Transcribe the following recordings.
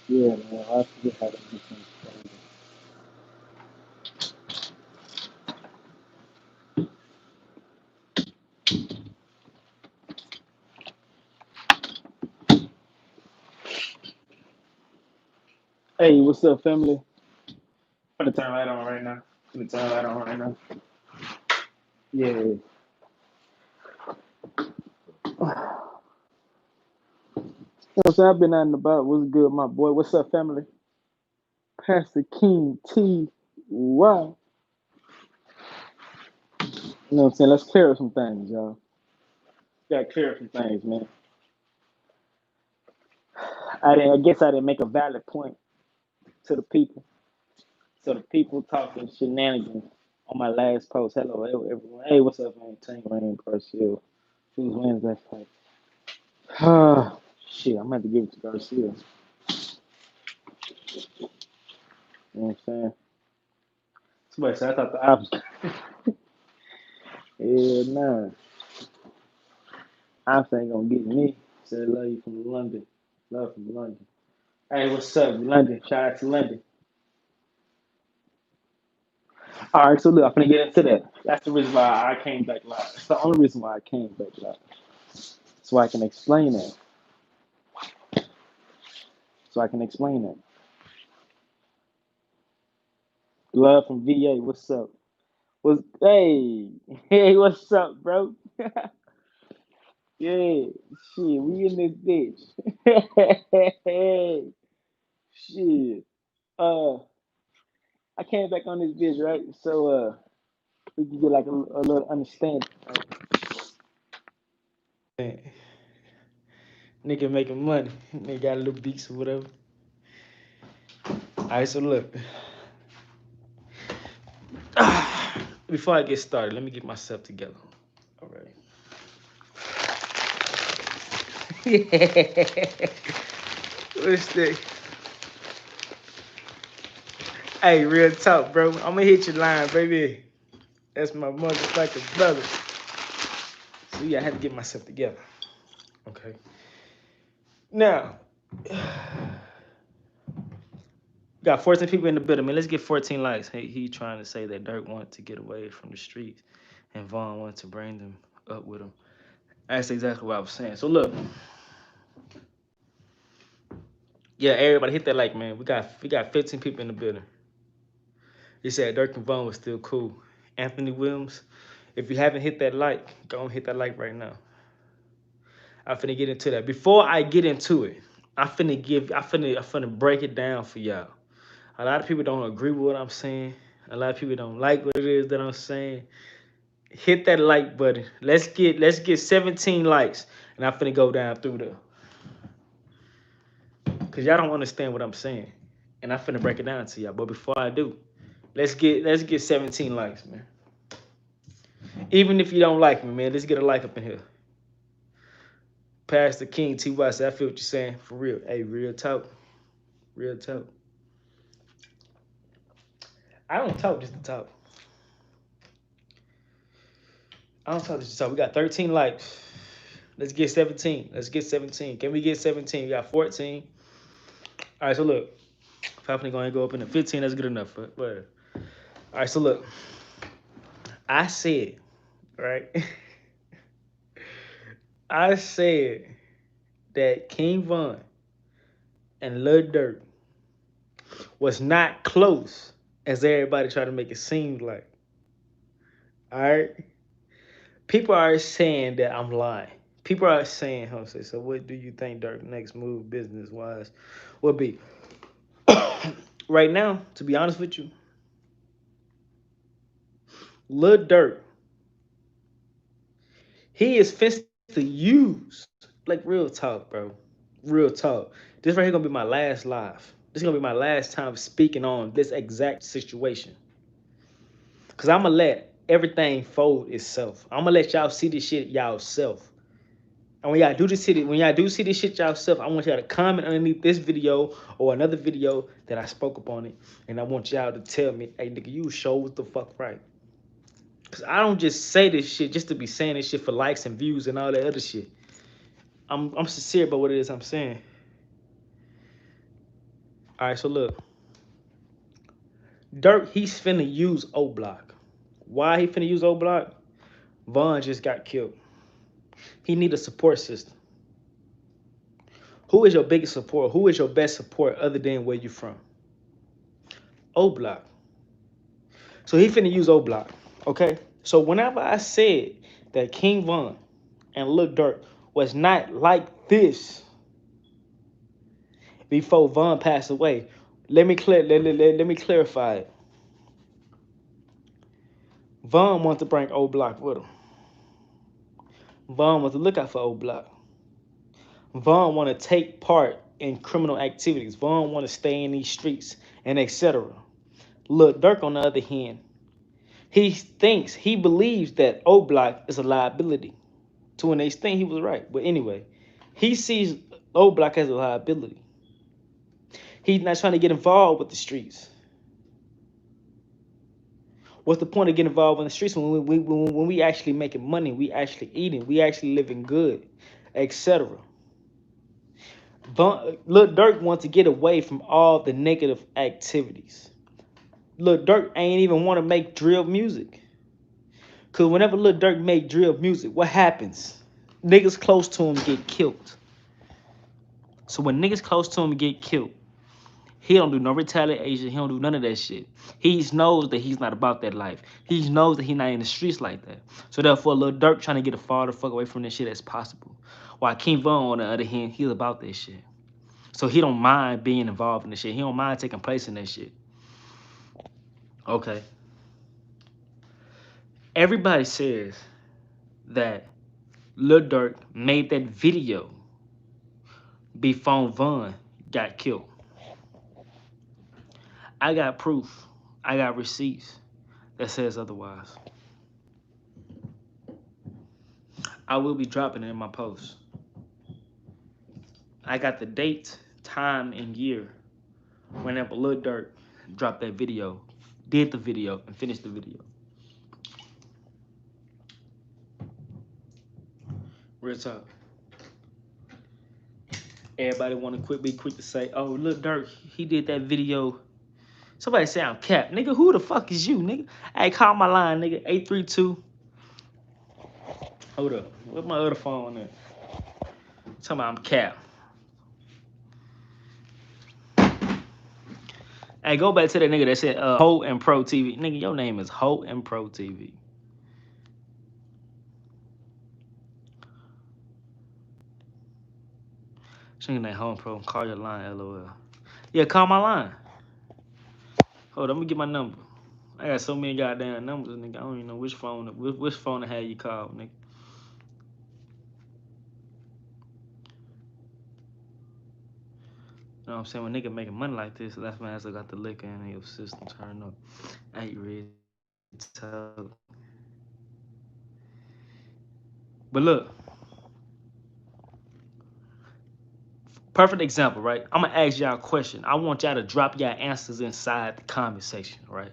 Yeah, man. I forget how to do things. Hey, what's up, family? I'm gonna turn light on right now. I'm gonna turn light on right now. Yeah. So I've been out and about. What's good, my boy? What's up, family? Pastor King T. Wow. You know what I'm saying? Let's clear up some things, y'all. Gotta clear up some things, man. I guess I didn't make a valid point to the people. So the people talking shenanigans on my last post. Hello, everyone. Hey, what's up, man? Tank Rain, Garcia. Who's wins that fight? Shit, I'm gonna have to give it to Garcia. You know what I'm saying? Somebody said I thought the opposite. Yeah, nah. Opposite ain't gonna get me. Said love you from London. Love from London. Hey, what's up, London? Shout out to London. All right, so look, I'm gonna get into that. That's the reason why I came back live. That's the only reason why I came back live. So I can explain that. So I can explain that. Love from VA. What's up? Hey, hey, what's up, bro? Yeah, shit, we in this bitch. Hey, shit. Uh, I came back on this bitch, right? So we can get like a little understanding. Nigga making money. Nigga got a little beats or whatever. Alright, so look. Before I get started, let me get myself together. Alright. Yeah. What's that? Hey, real talk, bro. I'm gonna hit your line, baby. That's my motherfucking brother. So yeah, I had to get myself together. Okay. Now, we got 14 people in the building, man. Let's get 14 likes. Hey, he trying to say that Dirk wanted to get away from the streets and Vaughn wanted to bring them up with him. That's exactly what I was saying. So look, yeah, everybody hit that like, man. We got 15 people in the building. He said Dirk and Vaughn was still cool. Anthony Williams, if you haven't hit that like, go and hit that like right now. I'm finna get into that. Before I get into it, I finna break it down for y'all. A lot of people don't agree with what I'm saying. A lot of people don't like what it is that I'm saying. Hit that like button. Let's get 17 likes, and I'm finna go down through the, cause y'all don't understand what I'm saying, and I'm finna break it down to y'all. But before I do, let's get 17 likes, man. Even if you don't like me, man, let's get a like up in here. Pastor King T.Y. said, I feel what you're saying. For real. Hey, real talk. Real talk. I don't talk just to talk. I don't talk just to talk. We got 13 likes. Let's get 17. Let's get 17. Can we get 17? We got 14. All right, so look. If I'm going to go up into 15, that's good enough. But all right, so look. I said, right? I said that King Von and Lil Durk was not close as everybody tried to make it seem like. All right? People are saying that I'm lying. People are saying, Jose, so what do you think Dirk's next move business wise will be? Right now, to be honest with you, Lil Durk, he is fist to use. Like real talk, bro. Real talk. This right here gonna be my last live. This is gonna be my last time speaking on this exact situation. Cause I'ma let everything fold itself. I'ma let y'all see this shit y'all self. And when y'all do see this shit yourself, I want y'all to comment underneath this video or another video that I spoke upon it. And I want y'all to tell me, hey nigga, you show what the fuck right. Cause I don't just say this shit just to be saying this shit for likes and views and all that other shit. I'm sincere about what it is I'm saying. All right, so look, Dirk, he's finna use O Block. Why he finna use O Block? Von just got killed. He need a support system. Who is your biggest support? Who is your best support other than where you from? O Block. So he finna use O Block. Okay. So whenever I said that King Von and Lil Durk was not like this before Von passed away, let me clarify it. Von wants to bring O Block with him. Von wants to look out for O Block. Von want to take part in criminal activities. Von want to stay in these streets and etc. Lil Durk, on the other hand, he believes that O Block is a liability. To an extent, he was right. But anyway, he sees O Block as a liability. He's not trying to get involved with the streets. What's the point of getting involved in the streets when we actually making money, we actually eating, we actually living good, etc. Lil Durk wants to get away from all the negative activities. Lil Durk ain't even want to make drill music. Cause whenever Lil Durk make drill music, what happens? Niggas close to him get killed. So when niggas close to him get killed, he don't do no retaliation. He don't do none of that shit. He knows that he's not about that life. He knows that he's not in the streets like that. So therefore, Lil Durk trying to get as far the fuck away from this shit as possible. While King Von, on the other hand, he's about that shit. So he don't mind being involved in this shit. He don't mind taking place in that shit. Okay. Everybody says that Lil Durk made that video before Von got killed. I got proof. I got receipts that says otherwise. I will be dropping it in my post. I got the date, time, and year whenever Lil Durk dropped that video, did the video, and finished the video. Real talk. Everybody want to be quick to say, oh, Lil Durk, he did that video. Somebody say I'm cap. Nigga, who the fuck is you, nigga? Hey, call my line, nigga, 832. Hold up. Where's my other phone at? Tell me I'm cap. Hey, go back to that nigga that said Ho and Pro TV. Nigga, your name is Ho and Pro TV. Singing that Ho and Pro. Call your line, LOL. Yeah, call my line. Hold on, let me get my number. I got so many goddamn numbers, nigga. I don't even know which phone to have you call, nigga. You know what I'm saying? When nigga making money like this, that's when I got the liquor in your system turn up. I ain't ready to tell. But look, perfect example, right? I'm gonna ask y'all a question. I want y'all to drop y'all answers inside the comment section, right?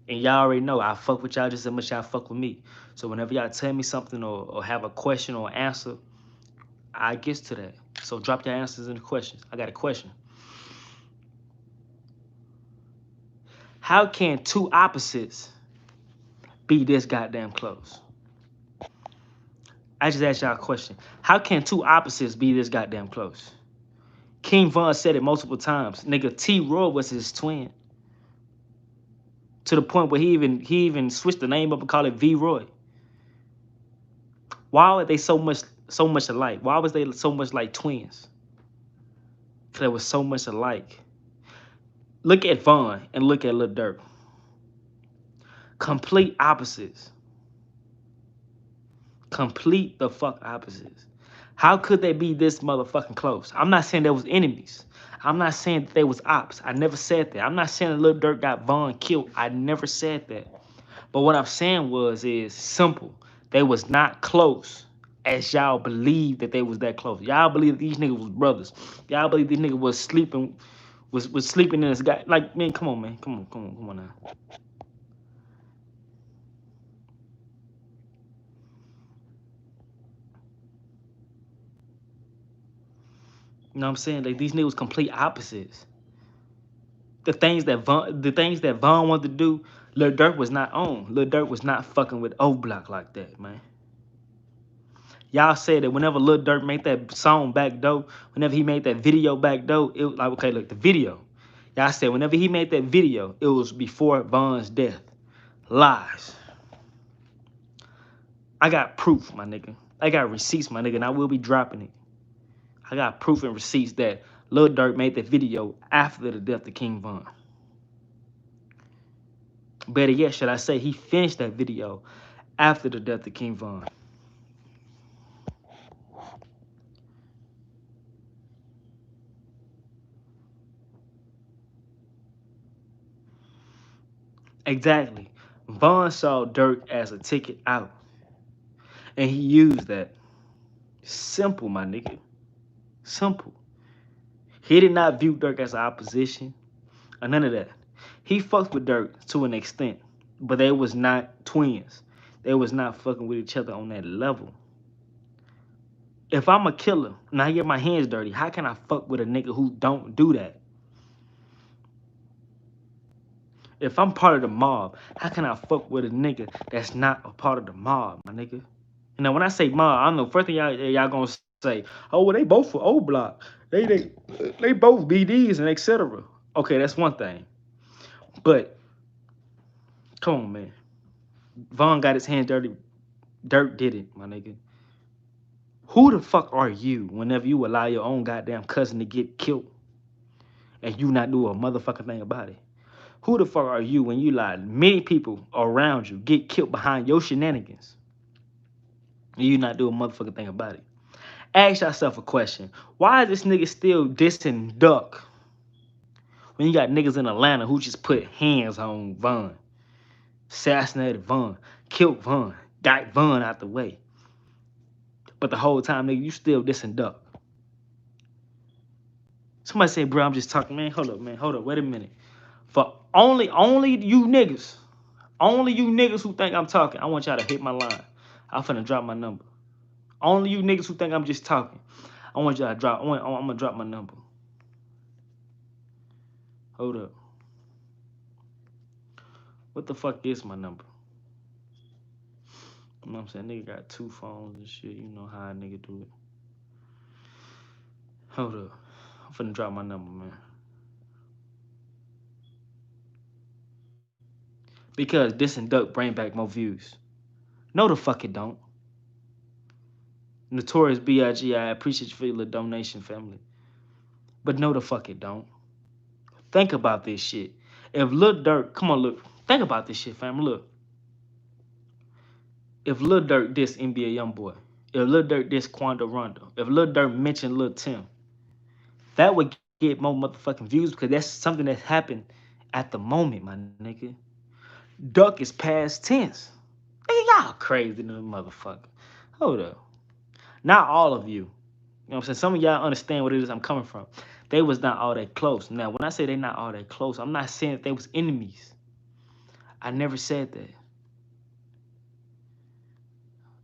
And y'all already know I fuck with y'all just as much y'all fuck with me. So whenever y'all tell me something or have a question or answer, I get to that. So drop your answers in the questions. I got a question. How can two opposites be this goddamn close? I just asked y'all a question. How can two opposites be this goddamn close? King Von said it multiple times. Nigga, T-Roy was his twin. To the point where he even switched the name up and called it V-Roy. Why are they so much alike? Why was they so much like twins? Because they was so much alike. Look at Von and look at Lil Durk. Complete opposites. Complete the fuck opposites. How could they be this motherfucking close? I'm not saying they was enemies. I'm not saying that they was ops. I never said that. I'm not saying that Lil Durk got Von killed. I never said that. But what I'm saying is simple. They was not close as y'all believe that they was that close. Y'all believe these niggas was brothers. Y'all believe these niggas was sleeping in this guy. Like, man, come on, man. Come on now. You know what I'm saying? Like, these niggas complete opposites. the things that Von wanted to do, Lil Durk was not on. Lil Durk was not fucking with O Block like that, man. Y'all said that whenever Lil Durk made that song Back Door, whenever he made that video Back Door, it was like, okay, look, the video. Y'all said whenever he made that video, it was before Von's death. Lies. I got proof, my nigga. I got receipts, my nigga, and I will be dropping it. I got proof and receipts that Lil Durk made that video after the death of King Von. Better yet, should I say he finished that video after the death of King Von. Exactly. Von saw Durk as a ticket out. And he used that. Simple, my nigga. Simple. He did not view Durk as an opposition or none of that. He fucked with Durk to an extent, but they was not twins. They was not fucking with each other on that level. If I'm a killer and I get my hands dirty, how can I fuck with a nigga who don't do that? If I'm part of the mob, how can I fuck with a nigga that's not a part of the mob, my nigga? You know, when I say mob, I don't know. First thing y'all gonna say, oh, well, they both for O Block. They both BDs and etc. Okay, that's one thing. But come on, man. Von got his hands dirty. Durk did it, my nigga. Who the fuck are you whenever you allow your own goddamn cousin to get killed and you not do a motherfucking thing about it? Who the fuck are you when you let many people around you get killed behind your shenanigans and you not do a motherfucking thing about it? Ask yourself a question. Why is this nigga still dissing Duck when you got niggas in Atlanta who just put hands on Von, assassinated Von, killed Von, got Von out the way? But the whole time, nigga, you still dissing Duck. Somebody say, bro, I'm just talking. Man, hold up, man. Hold up. Wait a minute. For only you niggas who think I'm talking, I want y'all to hit my line. I'm finna drop my number. Only you niggas who think I'm just talking, I want y'all to drop. I'm gonna drop my number. Hold up. What the fuck is my number? You know what I'm saying? Nigga got 2 phones and shit. You know how a nigga do it. Hold up. I'm finna drop my number, man. Because this and Duck bring back more views. No, the fuck it don't. Notorious B.I.G. I appreciate you for your little donation, family. But no, the fuck it don't. Think about this shit. If Lil Durk, come on, look. Think about this shit, fam. Look. If Lil Durk diss NBA Youngboy, if Lil Durk diss Quando Rondo, if Lil Durk mentioned Lil Tim, that would get more motherfucking views because that's something that happened at the moment, my nigga. Duck is past tense. Nigga, y'all crazy than a motherfucker. Hold up. Not all of you. You know what I'm saying? Some of y'all understand what it is I'm coming from. They was not all that close. Now, when I say they not all that close, I'm not saying that they was enemies. I never said that.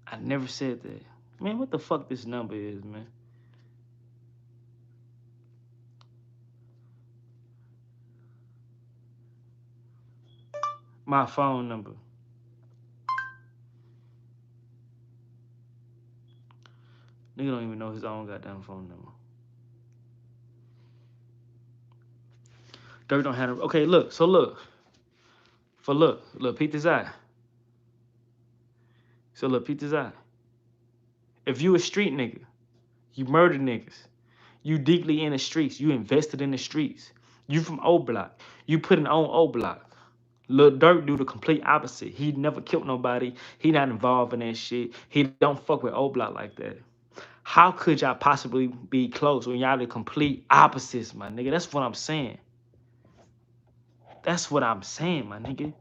I never said that. Man, what the fuck this number is, man? My phone number. Nigga don't even know his own goddamn phone number. Durk don't have it. Okay, look. So look. Look, peep this eye. So look, peep this eye. If you a street nigga, you murder niggas, you deeply in the streets, you invested in the streets, you from O Block, you putting on O Block. Lil Durk do the complete opposite. He never killed nobody. He not involved in that shit. He don't fuck with O Block like that. How could y'all possibly be close when y'all the complete opposites, my nigga? That's what I'm saying. That's what I'm saying, my nigga.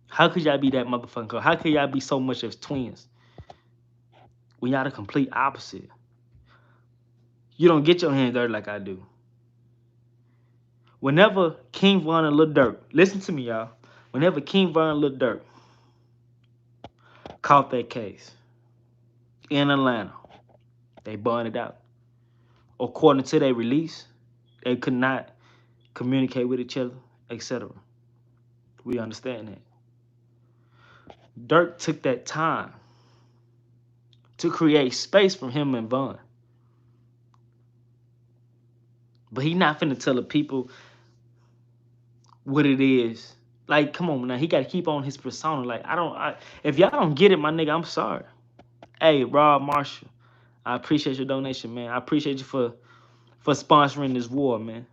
How could y'all be that motherfucking close? How could y'all be so much as twins when y'all the complete opposite? You don't get your hands dirty like I do. Whenever King Von and Lil Durk, listen to me, y'all. Whenever King Von and Lil Durk caught that case in Atlanta, they burned it out. According to their release, they could not communicate with each other, etc. We understand that. Dirk took that time to create space for him and Von. But he not finna tell the people what it is. Like, come on now, he gotta keep on his persona. Like, if y'all don't get it, my nigga, I'm sorry. Hey, Rob Marshall, I appreciate your donation, man. I appreciate you for sponsoring this war, man.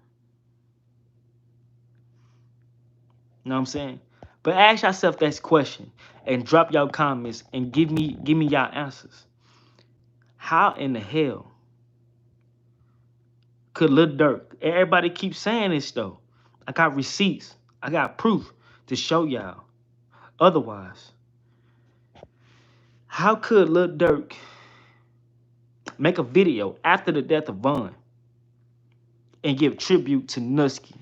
You know what I'm saying? But ask yourself that question and drop y'all comments and give me y'all answers. How in the hell could Lil Durk? Everybody keeps saying this though. I got receipts. I got proof to show y'all. Otherwise, how could Lil Durk make a video after the death of Von and give tribute to Nusky?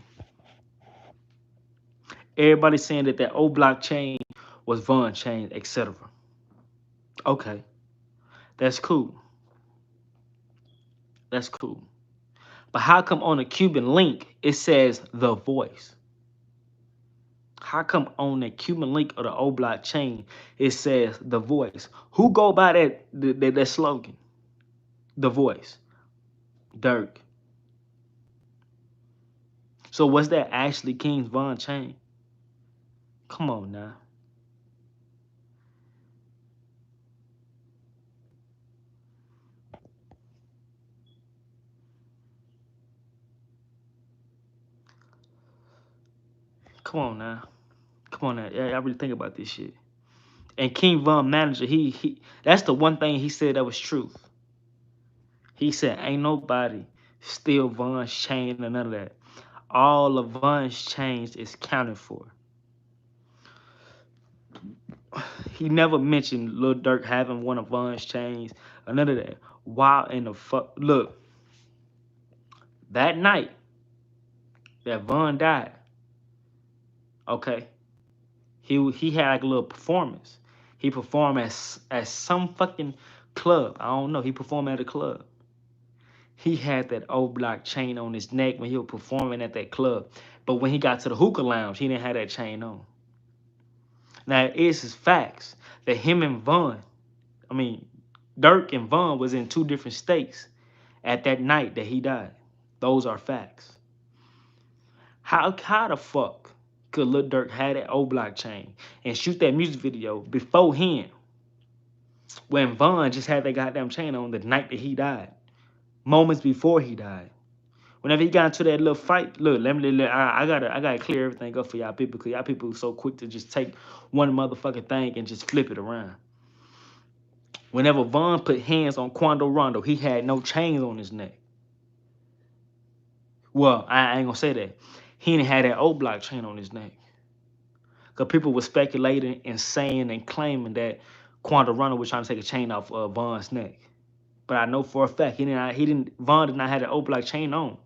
Everybody saying that old blockchain was Von chain, etc. Okay, that's cool. That's cool. But how come on the Cuban link it says The Voice? How come on the Cuban link of the old blockchain it says The Voice? Who go by that slogan? The Voice. Dirk. So was that Ashley King's Von chain? Come on now. Come on now. Come on now. Yeah, I really think about this shit. And King Von manager, he that's the one thing he said that was truth. He said ain't nobody steal Von's chain or none of that. All of Von's chains is counted for. He never mentioned Lil Durk having one of Von's chains or none of that. Why in the fuck? Look, that night that Von died, okay, he had like a little performance. He performed at some fucking club. I don't know. He performed at a club. He had that old block chain on his neck when he was performing at that club. But when he got to the hookah lounge, he didn't have that chain on. Now, it is facts that him and Von, Dirk and Von was in two different states at that night that he died. Those are facts. How the fuck could Lil Durk have that old block chain and shoot that music video beforehand when Von just had that goddamn chain on the night that he died? Moments before he died. Whenever he got into that little fight, look, I gotta clear everything up for y'all people because y'all people are so quick to just take one motherfucking thing and just flip it around. Whenever Von put hands on Quando Rondo, he had no chains on his neck. Well, I ain't gonna say that. He didn't have that old block chain on his neck. Because people were speculating and saying and claiming that Quando Rondo was trying to take a chain off Von's neck. But I know for a fact Von did not have that old block chain on.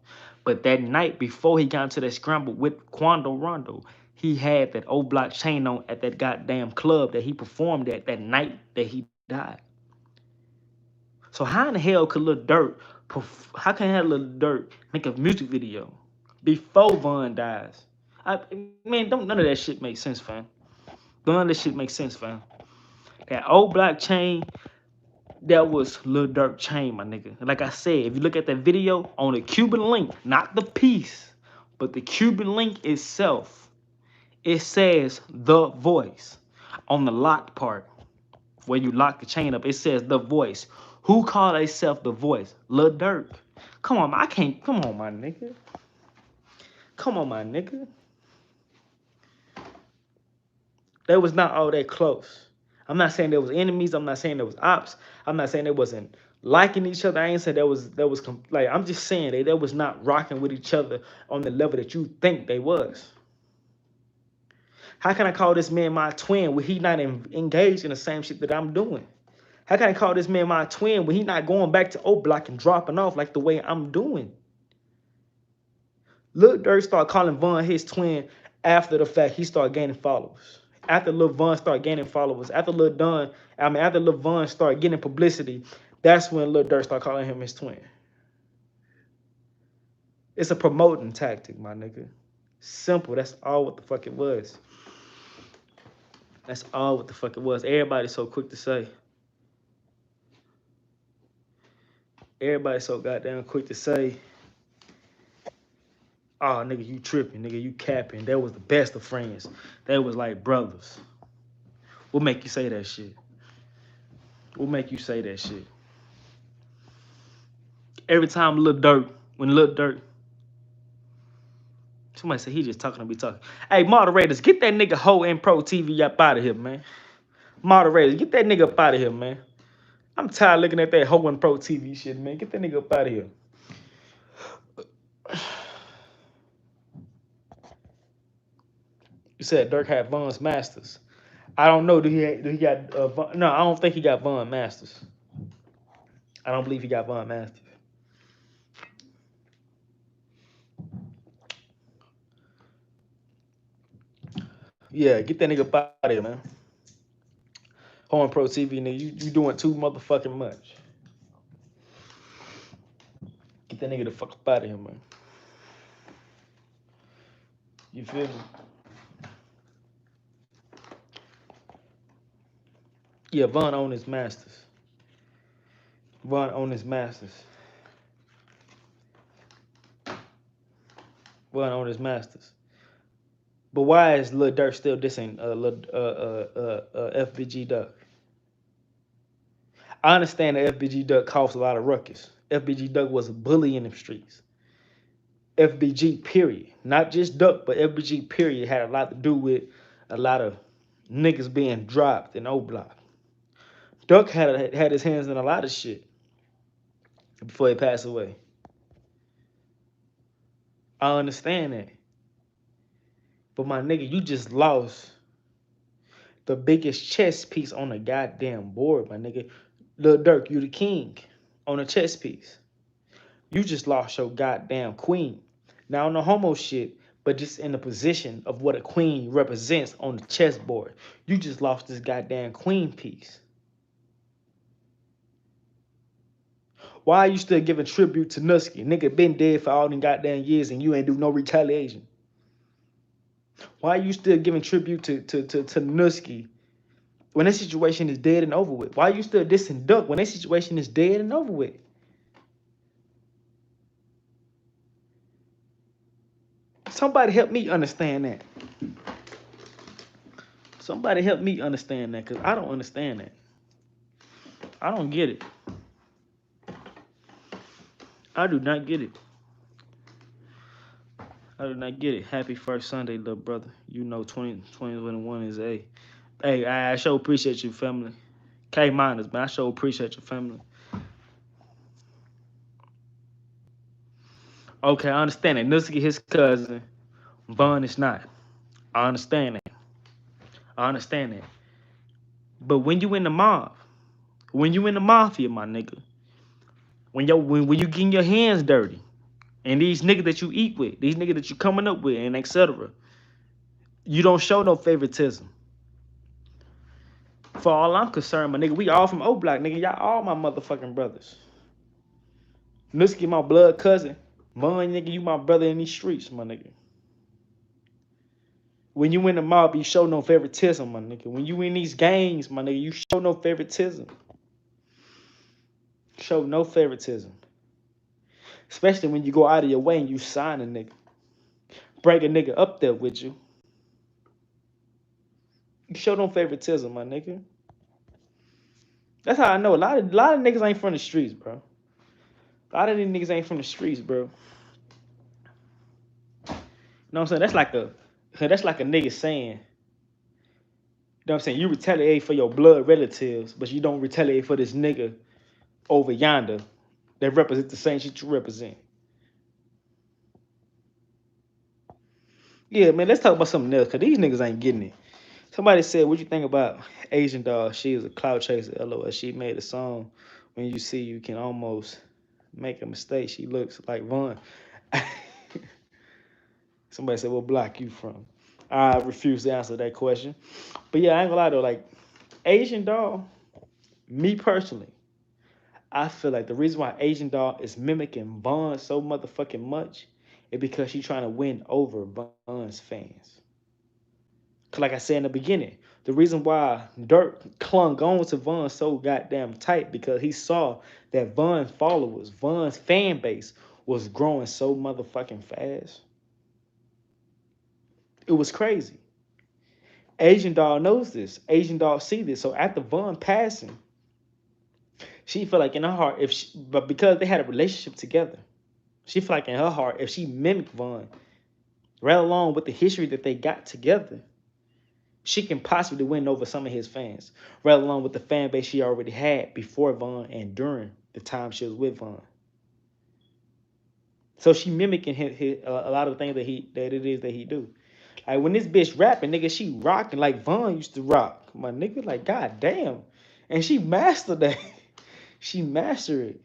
But that night before he got into that scramble with Quando Rondo, he had that old block chain on at that goddamn club that he performed at that night that he died. So how in the hell could Lil Durk, how can Lil Durk make a music video before Von dies? None of that shit makes sense, fam. None of that shit makes sense, fam. That old block chain, that was Lil Durk chain, my nigga. Like I said, if you look at that video on the Cuban link, not the piece, but the Cuban link itself, it says The Voice on the locked part where you lock the chain up. It says The Voice. Who called themselves The Voice? Lil Durk. Come on, come on, my nigga. Come on, my nigga. They was not all that close. I'm not saying there was enemies. I'm not saying there was ops. I'm not saying they wasn't liking each other. I ain't saying like, I'm just saying they was not rocking with each other on the level that you think they was. How can I call this man my twin when he not engaged in the same shit that I'm doing? How can I call this man my twin when he not going back to O Block and dropping off like the way I'm doing? Lil Durk started calling Von his twin after the fact he started gaining followers. After Lil Von started gaining followers, after Lil Von started getting publicity, that's when Lil Durk started calling him his twin. It's a promoting tactic, my nigga. Simple. That's all what the fuck it was. That's all what the fuck it was. Everybody's so quick to say. Everybody's so goddamn quick to say, oh, nigga, you tripping. Nigga, you capping. That was the best of friends. That was like brothers. What make you say that shit? What make you say that shit? Every time when Lil Durk, somebody say he just talking to be talking. Hey, moderators, get that nigga Ho and Pro TV up out of here, man. Moderators, get that nigga up out of here, man. I'm tired of looking at that Ho and Pro TV shit, man. Get that nigga up out of here. You said Dirk had Von's Masters. I don't know. Do he got Von? No, I don't think he got Von Masters. I don't believe he got Von Masters. Yeah, get that nigga up out of here, man. Horn Pro TV, nigga, you doing too motherfucking much. Get that nigga the fuck up out of here, man. You feel me? Yeah, Von owned his masters. Von owned his masters. Von owned his masters. But why is Lil Durk still dissing FBG Duck? I understand that FBG Duck caused a lot of ruckus. FBG Duck was a bully in the streets. FBG period, not just Duck, but FBG period had a lot to do with a lot of niggas being dropped in O Block. Duck had his hands in a lot of shit before he passed away. I understand that. But my nigga, you just lost the biggest chess piece on the goddamn board, my nigga. Lil Durk, you the king on a chess piece. You just lost your goddamn queen. Now, no homo shit, but just in the position of what a queen represents on the chessboard. You just lost this goddamn queen piece. Why are you still giving tribute to Nusky? Nigga been dead for all them goddamn years and you ain't do no retaliation. Why are you still giving tribute to Nusky when that situation is dead and over with? Why are you still dissing Duck when that situation is dead and over with? Somebody help me understand that. Somebody help me understand that, because I don't understand that. I don't get it. I do not get it. I do not get it. Happy first Sunday, little brother. You know 2021 is a... Hey, I sure appreciate you, family. K-minus, man. I sure appreciate your family. Okay, I understand that. Nusky, his cousin. Von is not. I understand that. I understand that. But when you in the mob, when you in the mafia, my nigga, when you getting your hands dirty, and these niggas that you eat with, these niggas that you coming up with, and etc., you don't show no favoritism. For all I'm concerned, my nigga, we all from O Block, nigga. Y'all all my motherfucking brothers. Nusky, my blood cousin. Von, nigga, you my brother in these streets, my nigga. When you in the mob, you show no favoritism, my nigga. When you in these gangs, my nigga, you show no favoritism. Show no favoritism. Especially when you go out of your way and you sign a nigga. Bring a nigga up there with you. You show no favoritism, my nigga. That's how I know. A lot of niggas ain't from the streets, bro. A lot of these niggas ain't from the streets, bro. You know what I'm saying? That's like a nigga saying, you know what I'm saying? You retaliate for your blood relatives, but you don't retaliate for this nigga over yonder that represent the same shit you represent. Yeah, man, let's talk about something else, because these niggas ain't getting it. Somebody said, what you think about Asian Doll? She is a cloud chaser, LOL. She made a song, When You See You Can Almost Make a Mistake. She looks like Von. Somebody said, what block you from? I refuse to answer that question. But yeah, I ain't gonna lie though, like, Asian Doll, me personally, I feel like the reason why Asian Doll is mimicking Von so motherfucking much is because she's trying to win over Von's fans. Cause like I said in the beginning, the reason why Dirk clung on to Von so goddamn tight because he saw that Von followers, Von's fan base was growing so motherfucking fast. It was crazy. Asian Doll knows this. Asian Doll see this. So after Von passing, she felt like in her heart, but because they had a relationship together, she felt like in her heart, if she mimicked Von, right along with the history that they got together, she can possibly win over some of his fans, right along with the fan base she already had before Von and during the time she was with Von. So she mimicking a lot of the things that he do. Like when this bitch rapping, nigga, she rocking like Von used to rock. My nigga, like goddamn, and she mastered that. She mastered it.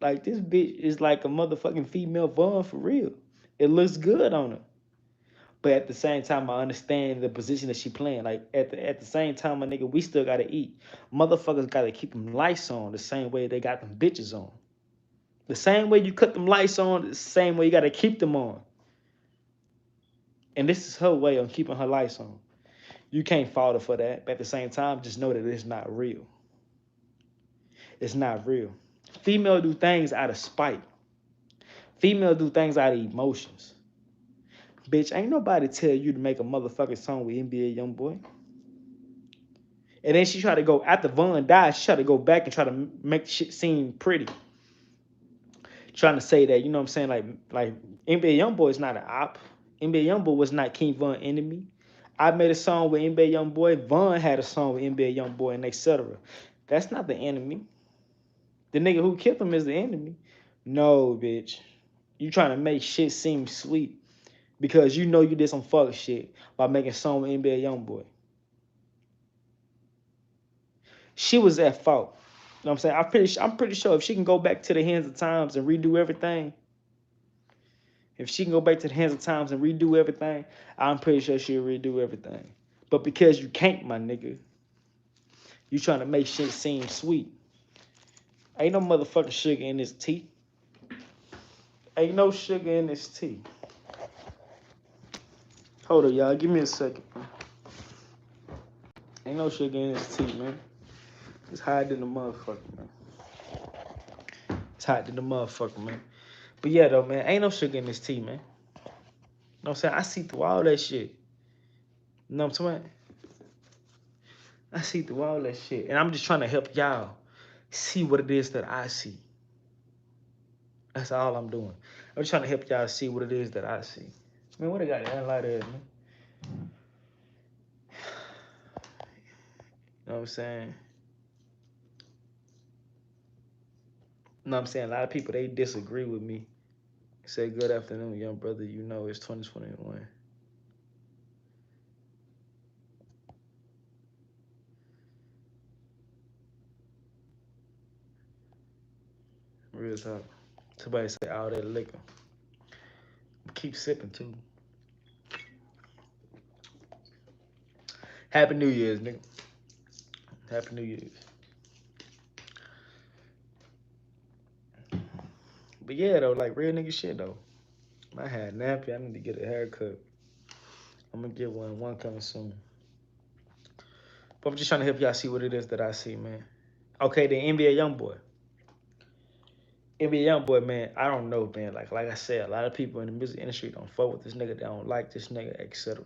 Like this bitch is like a motherfucking female Von for real. It looks good on her. But at the same time, I understand the position that she playing. Like at the same time, my nigga, we still gotta eat. Motherfuckers gotta keep them lights on the same way they got them bitches on. The same way you cut them lights on, the same way you gotta keep them on. And this is her way of keeping her lights on. You can't fault her for that. But at the same time, just know that it's not real. It's not real. Female do things out of spite. Female do things out of emotions. Bitch, ain't nobody tell you to make a motherfucking song with NBA Youngboy. And then she tried to go, after Von died, she tried to go back and try to make the shit seem pretty. Trying to say that, you know what I'm saying? Like NBA Youngboy is not an op. NBA Youngboy was not King Von enemy. I made a song with NBA Youngboy. Von had a song with NBA Youngboy, and etc. That's not the enemy. The nigga who killed him is the enemy. No, bitch. You trying to make shit seem sweet because you know you did some fuck shit by making a song with NBA Youngboy. She was at fault. You know what I'm saying? I'm pretty sure if she can go back to the hands of times and redo everything, if she can go back to the hands of times and redo everything, I'm pretty sure she'll redo everything. But because you can't, my nigga, you trying to make shit seem sweet. Ain't no motherfucking sugar in this tea. Ain't no sugar in this tea. Hold up, y'all. Give me a second. Ain't no sugar in this tea, man. It's hot than the motherfucker, man. It's hot than the motherfucker, man. But yeah, though, man, ain't no sugar in this tea, man. You know what I'm saying? I see through all that shit. You know what I'm saying? I see through all that shit. And I'm just trying to help y'all see what it is that I see. That's all I'm doing. I'm just trying to help y'all see what it is that I see. Man, what I got that light is, man? You know what I'm saying? You know what I'm saying? A lot of people, they disagree with me. Say, good afternoon, young brother. You know it's 2021. Real talk. Somebody say all that liquor. Keep sipping, too. Happy New Year's, nigga. Happy New Year's. But yeah, though, like real nigga shit, though. I had nappy. I need to get a haircut. I'm gonna get one coming soon. But I'm just trying to help y'all see what it is that I see, man. Okay, the NBA Youngboy. NBA Youngboy, man, I don't know, man. Like I said, a lot of people in the music industry don't fuck with this nigga. They don't like this nigga, etc.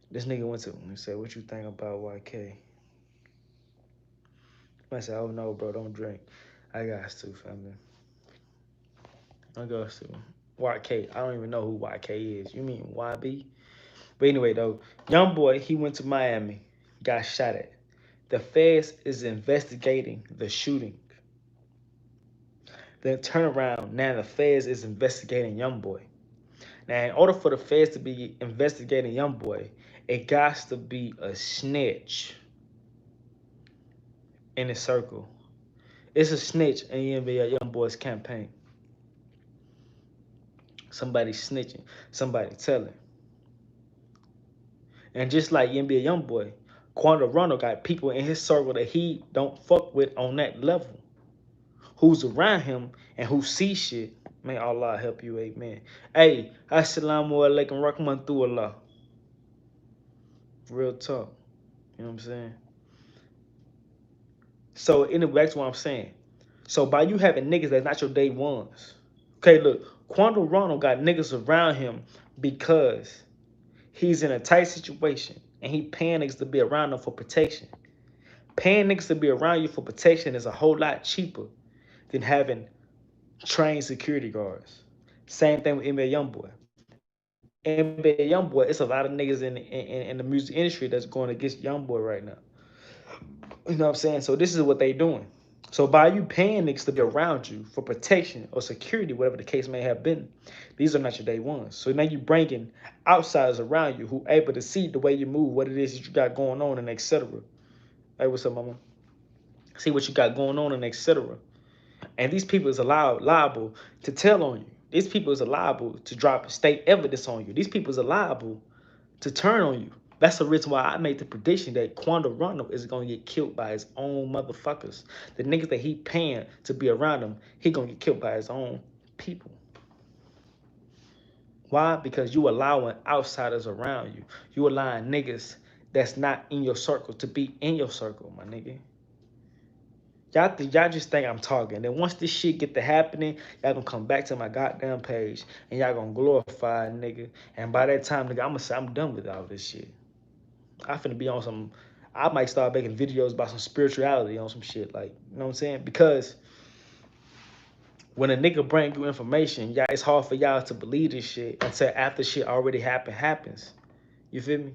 This nigga went to him and said, "What you think about YK?" I said, "Oh no, bro, don't drink." I got to, family. I got to. YK, I don't even know who YK is. You mean YB? But anyway, though, young boy, he went to Miami, got shot at. The feds is investigating the shooting. Then turn around, now the feds is investigating young boy. Now, in order for the feds to be investigating young boy, it got to be a snitch in the circle. It's a snitch in the young boy's campaign. Somebody snitching, somebody telling. And just like NBA Youngboy, Quando Rondo got people in his circle that he don't fuck with on that level. Who's around him and who see shit May Allah help you, amen. Hey, assalamu alaikum rahmatullah. Real talk. You know what I'm saying? So, anyway, back to what I'm saying. So, by you having niggas that's not your day ones, okay, look, Quando Ronald got niggas around him because he's in a tight situation and he panics to be around them for protection. Paying niggas to be around you for protection is a whole lot cheaper than having trained security guards. Same thing with NBA Youngboy. NBA Youngboy, it's a lot of niggas in the music industry that's going against Youngboy right now. You know what I'm saying? So this is what they doing. So by you paying niggas to be around you for protection or security, whatever the case may have been, these are not your day ones. So now you bringing outsiders around you who able to see the way you move, what it is that you got going on, and etc. Hey, what's up, mama? See what you got going on, and etc. And these people is liable to tell on you. These people is liable to drop state evidence on you. These people is liable to turn on you. That's the reason why I made the prediction that Quando Rondo is gonna get killed by his own motherfuckers. The niggas that he paying to be around him, he gonna get killed by his own people. Why? Because you allowing outsiders around you. You allowing niggas that's not in your circle to be in your circle, my nigga. Y'all just think I'm talking. Then once this shit get to happening, y'all gonna come back to my goddamn page and y'all gonna glorify a nigga. And by that time, nigga, I'm gonna say I'm done with all this shit. I finna be on some. I might start making videos about some spirituality on some shit, like, you know what I'm saying? Because when a nigga bring you information, y'all, it's hard for y'all to believe this shit until after shit already happens. You feel me?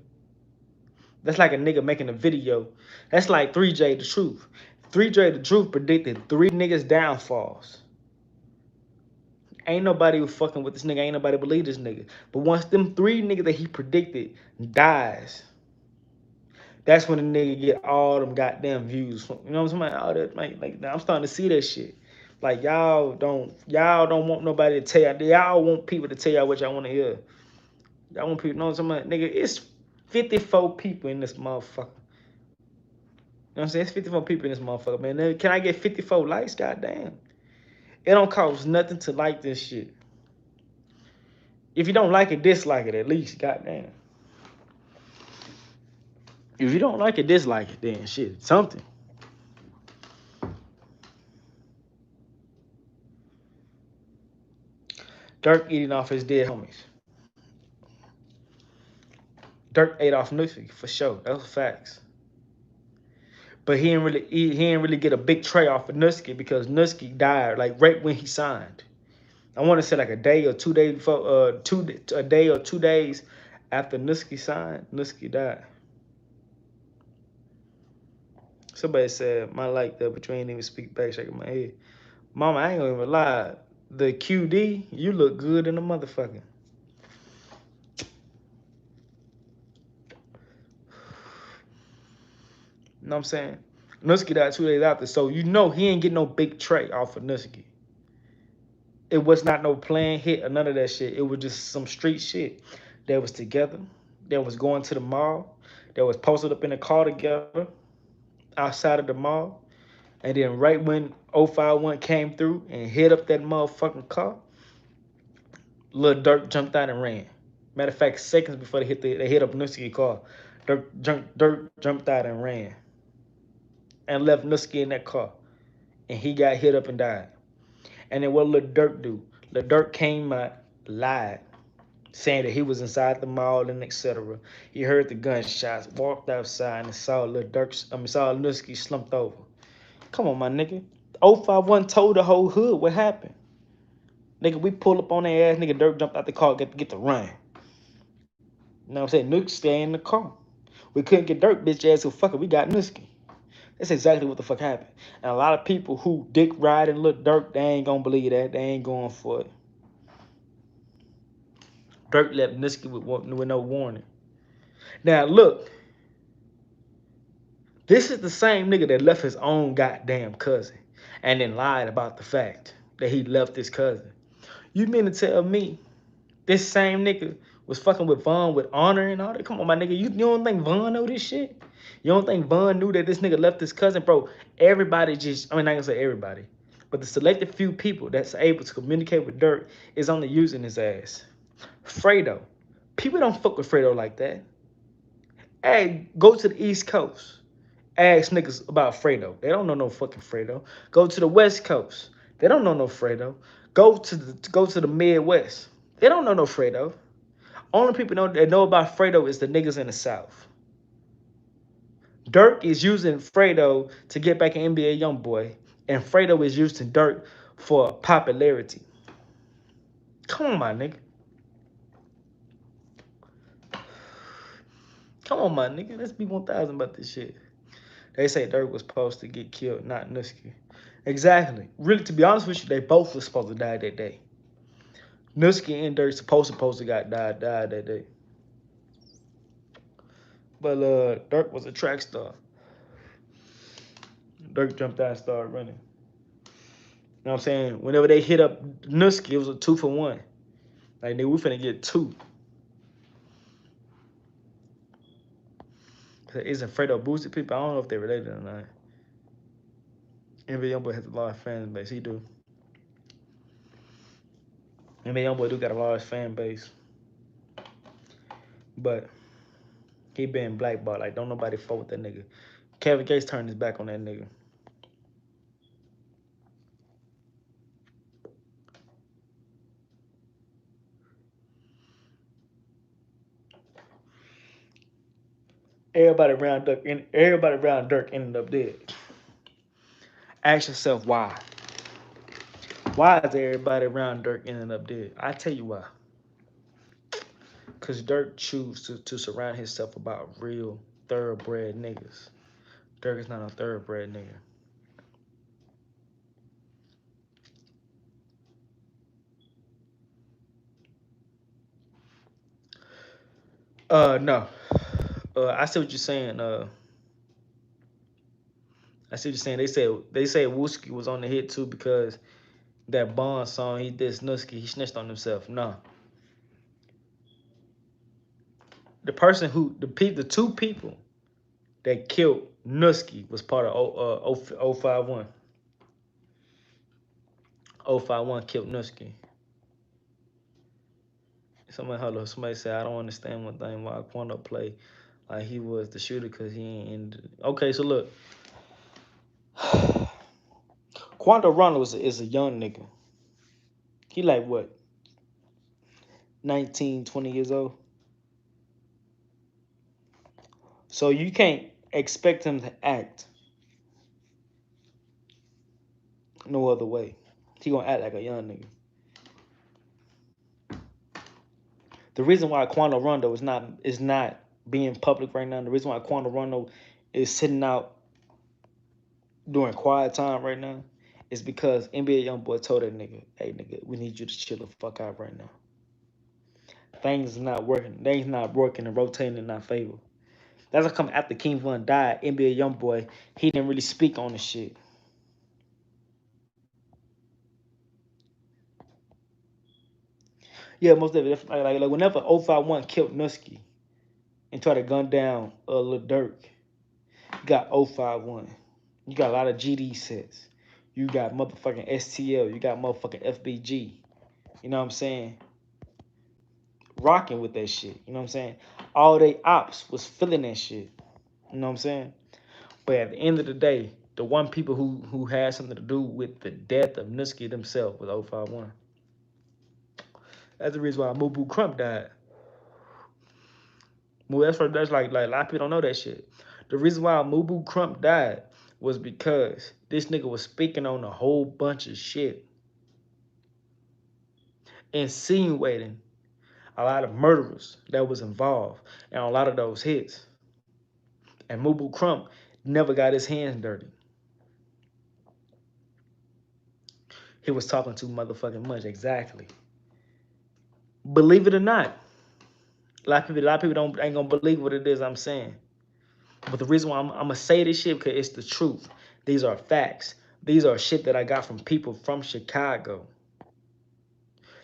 That's like a nigga making a video. That's like 3J the Truth. 3J the Truth predicted 3 niggas downfalls. Ain't nobody who fucking with this nigga. Ain't nobody believe this nigga. But once them 3 niggas that he predicted dies, that's when the nigga get all them goddamn views. You know what I'm saying? All that, like I'm starting to see that shit. Like y'all don't want nobody to tell y'all. Y'all want people to tell y'all what y'all want to hear. Y'all want people to know something. Nigga, it's 54 people in this motherfucker. You know what I'm saying? It's 54 people in this motherfucker, man. Can I get 54 likes? Goddamn. It don't cost nothing to like this shit. If you don't like it, dislike it at least. Goddamn. If you don't like it, dislike it, then shit, something. Dirk eating off his dead homies. Dirk ate off Nipsey for sure. That was facts. But he didn't really get a big tray off of Nipsey because Nipsey died like right when he signed. I want to say like a day or 2 days before, a day or 2 days after Nipsey signed, Nipsey died. Somebody said, "My like that, but you ain't even speak back," shaking my head. Mama, I ain't gonna even lie. The QD, you look good in the motherfucker. You know what I'm saying? Nipsey died 2 days after, so you know he ain't get no big tray off of Nipsey. It was not no planned hit or none of that shit. It was just some street shit. That was together. That was going to the mall. That was posted up in a car together outside of the mall. And then right when 051 came through and hit up that motherfucking car, Lil Durk jumped out and ran. Matter of fact, seconds before they hit up Nipsey's car, Durk jumped out and ran. And left Nipsey in that car. And he got hit up and died. And then what Lil Durk do? Lil Durk came out, lied, saying that he was inside the mall and etc. He heard the gunshots, walked outside and saw Nipsey slumped over. Come on, my nigga. 051 told the whole hood what happened. Nigga, we pull up on their ass, nigga, Durk jumped out the car, get the run. You know what I'm saying? Nipsey stay in the car. We couldn't get Durk, bitch ass, so fuck it, we got Nipsey. That's exactly what the fuck happened. And a lot of people who dick ride and look Durk, they ain't gonna believe that. They ain't going for it. Durk left Nipsey with no warning. Now look, this is the same nigga that left his own goddamn cousin and then lied about the fact that he left his cousin. You mean to tell me this same nigga was fucking with Von with honor and all that? Come on, my nigga. You don't think Von know this shit? You don't think Von knew that this nigga left his cousin? Bro, everybody just, I mean, not gonna say everybody. But the selected few people that's able to communicate with Dirk is only using his ass. Fredo. People don't fuck with Fredo like that. Hey, go to the East Coast. Ask niggas about Fredo. They don't know no fucking Fredo. Go to the West Coast. They don't know no Fredo. Go to the Midwest. They don't know no Fredo. Only people that know about Fredo is the niggas in the South. Dirk is using Fredo to get back an NBA YoungBoy, and Fredo is using Dirk for popularity. Come on, my nigga. Come on, my nigga. Let's be 1,000 about this shit. They say Dirk was supposed to get killed, not Nusky. Exactly. Really, to be honest with you, they both were supposed to die that day. Nusky and Dirk supposed to died that day. But Dirk was a track star. Dirk jumped out and started running. You know what I'm saying? Whenever they hit up Nusky, it was a 2-for-1. Like, nigga, we finna get 2. Isn't Fredo boosted people? I don't know if they're related or not. NBA YoungBoy has a large fan base. He do. NBA YoungBoy do got a large fan base. But he been blackballed. Like, don't nobody fuck with that nigga. Kevin Gates turned his back on that nigga. Everybody around Dirk ended up dead. Ask yourself why. Why is everybody around Dirk ending up dead? I tell you why. Cause Dirk choose to surround himself about real thoroughbred niggas. Dirk is not a thoroughbred nigga. No. I see what you're saying. I see what you're saying. They say Wooski was on the hit too because that Bond song he did Snusky, he snitched on himself. No. The person the 2 people that killed Nusky was part of 051. 051 killed Nusky. Somebody said, I don't understand one thing why Quando play like he was the shooter because he ain't in. Okay, so look. Quando Rondo is a young nigga. He like what? 19, 20 years old. So you can't expect him to act no other way. He gonna act like a young nigga. The reason why Quando Rondo is not being public right now, the reason why Quando Rondo is sitting out during quiet time right now is because NBA YoungBoy told that nigga, hey nigga, we need you to chill the fuck out right now. Things not working. Things not working and rotating in our favor. That's how come after King Von died, NBA YoungBoy, he didn't really speak on the shit. Yeah, most of it. Like whenever 051 killed Nusky and tried to gun down Lil Durk, you got 051. You got a lot of GD sets. You got motherfucking STL. You got motherfucking FBG. You know what I'm saying? Rocking with that shit. You know what I'm saying? All they ops was feeling that shit. You know what I'm saying? But at the end of the day, the one people who had something to do with the death of Nusky themselves was 051. That's the reason why Mubu Crump died. That's like a lot of people don't know that shit. The reason why Mubu Crump died was because this nigga was speaking on a whole bunch of shit, insinuating a lot of murderers that was involved in a lot of those hits. And Mubu Crump never got his hands dirty. He was talking too motherfucking much, exactly. Believe it or not, a lot of people ain't gonna believe what it is I'm saying. But the reason why I'm gonna say this shit because it's the truth. These are facts. These are shit that I got from people from Chicago.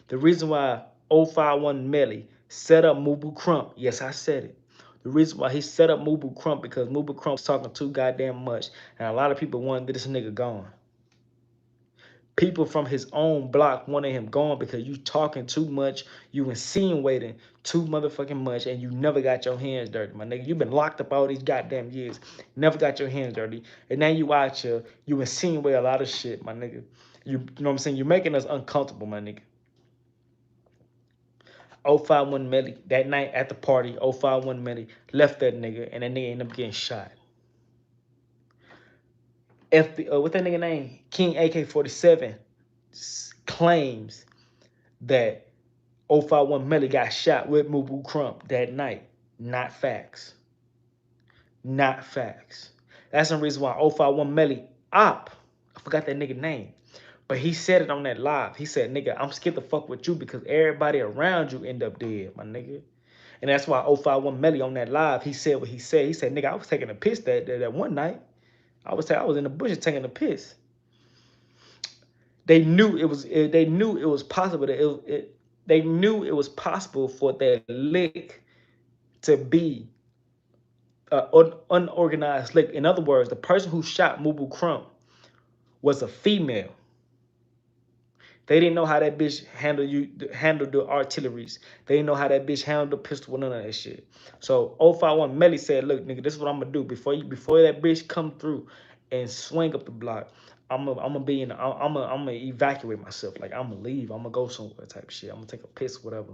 The reason why 051 Melly set up Mubu Crump, yes, I said it. The reason why he set up Mubu Crump because Mubu Crump was talking too goddamn much, and a lot of people wanted this nigga gone. People from his own block wanted him gone because you talking too much, you insinuating too motherfucking much, and you never got your hands dirty, my nigga. You been locked up all these goddamn years, never got your hands dirty, and now you out here, you insinuate a lot of shit, my nigga. You know what I'm saying? You're making us uncomfortable, my nigga. 051 Melly, that night at the party, 051 Melly left that nigga, and that nigga ended up getting shot. What that nigga name? King AK-47 claims that 051 Melly got shot with Mubu Crump that night. Not facts. Not facts. That's the reason why 051 Melly I forgot that nigga name. But he said it on that live. He said, nigga, I'm scared to fuck with you because everybody around you end up dead, my nigga. And that's why 051 Melly on that live, he said what he said. He said, nigga, I was taking a piss that one night. I was in the bushes taking a piss. They knew it was possible that they knew it was possible for that lick to be unorganized lick. In other words, the person who shot Mubu Crump was a female. They didn't know how that bitch handled the artilleries. They didn't know how that bitch handled the pistol, none of that shit. So 051 Melly said, look, nigga, this is what I'm gonna do. Before that bitch come through and swing up the block, I'm gonna evacuate myself. Like I'm gonna leave. I'm gonna go somewhere type shit. I'm gonna take a piss, whatever.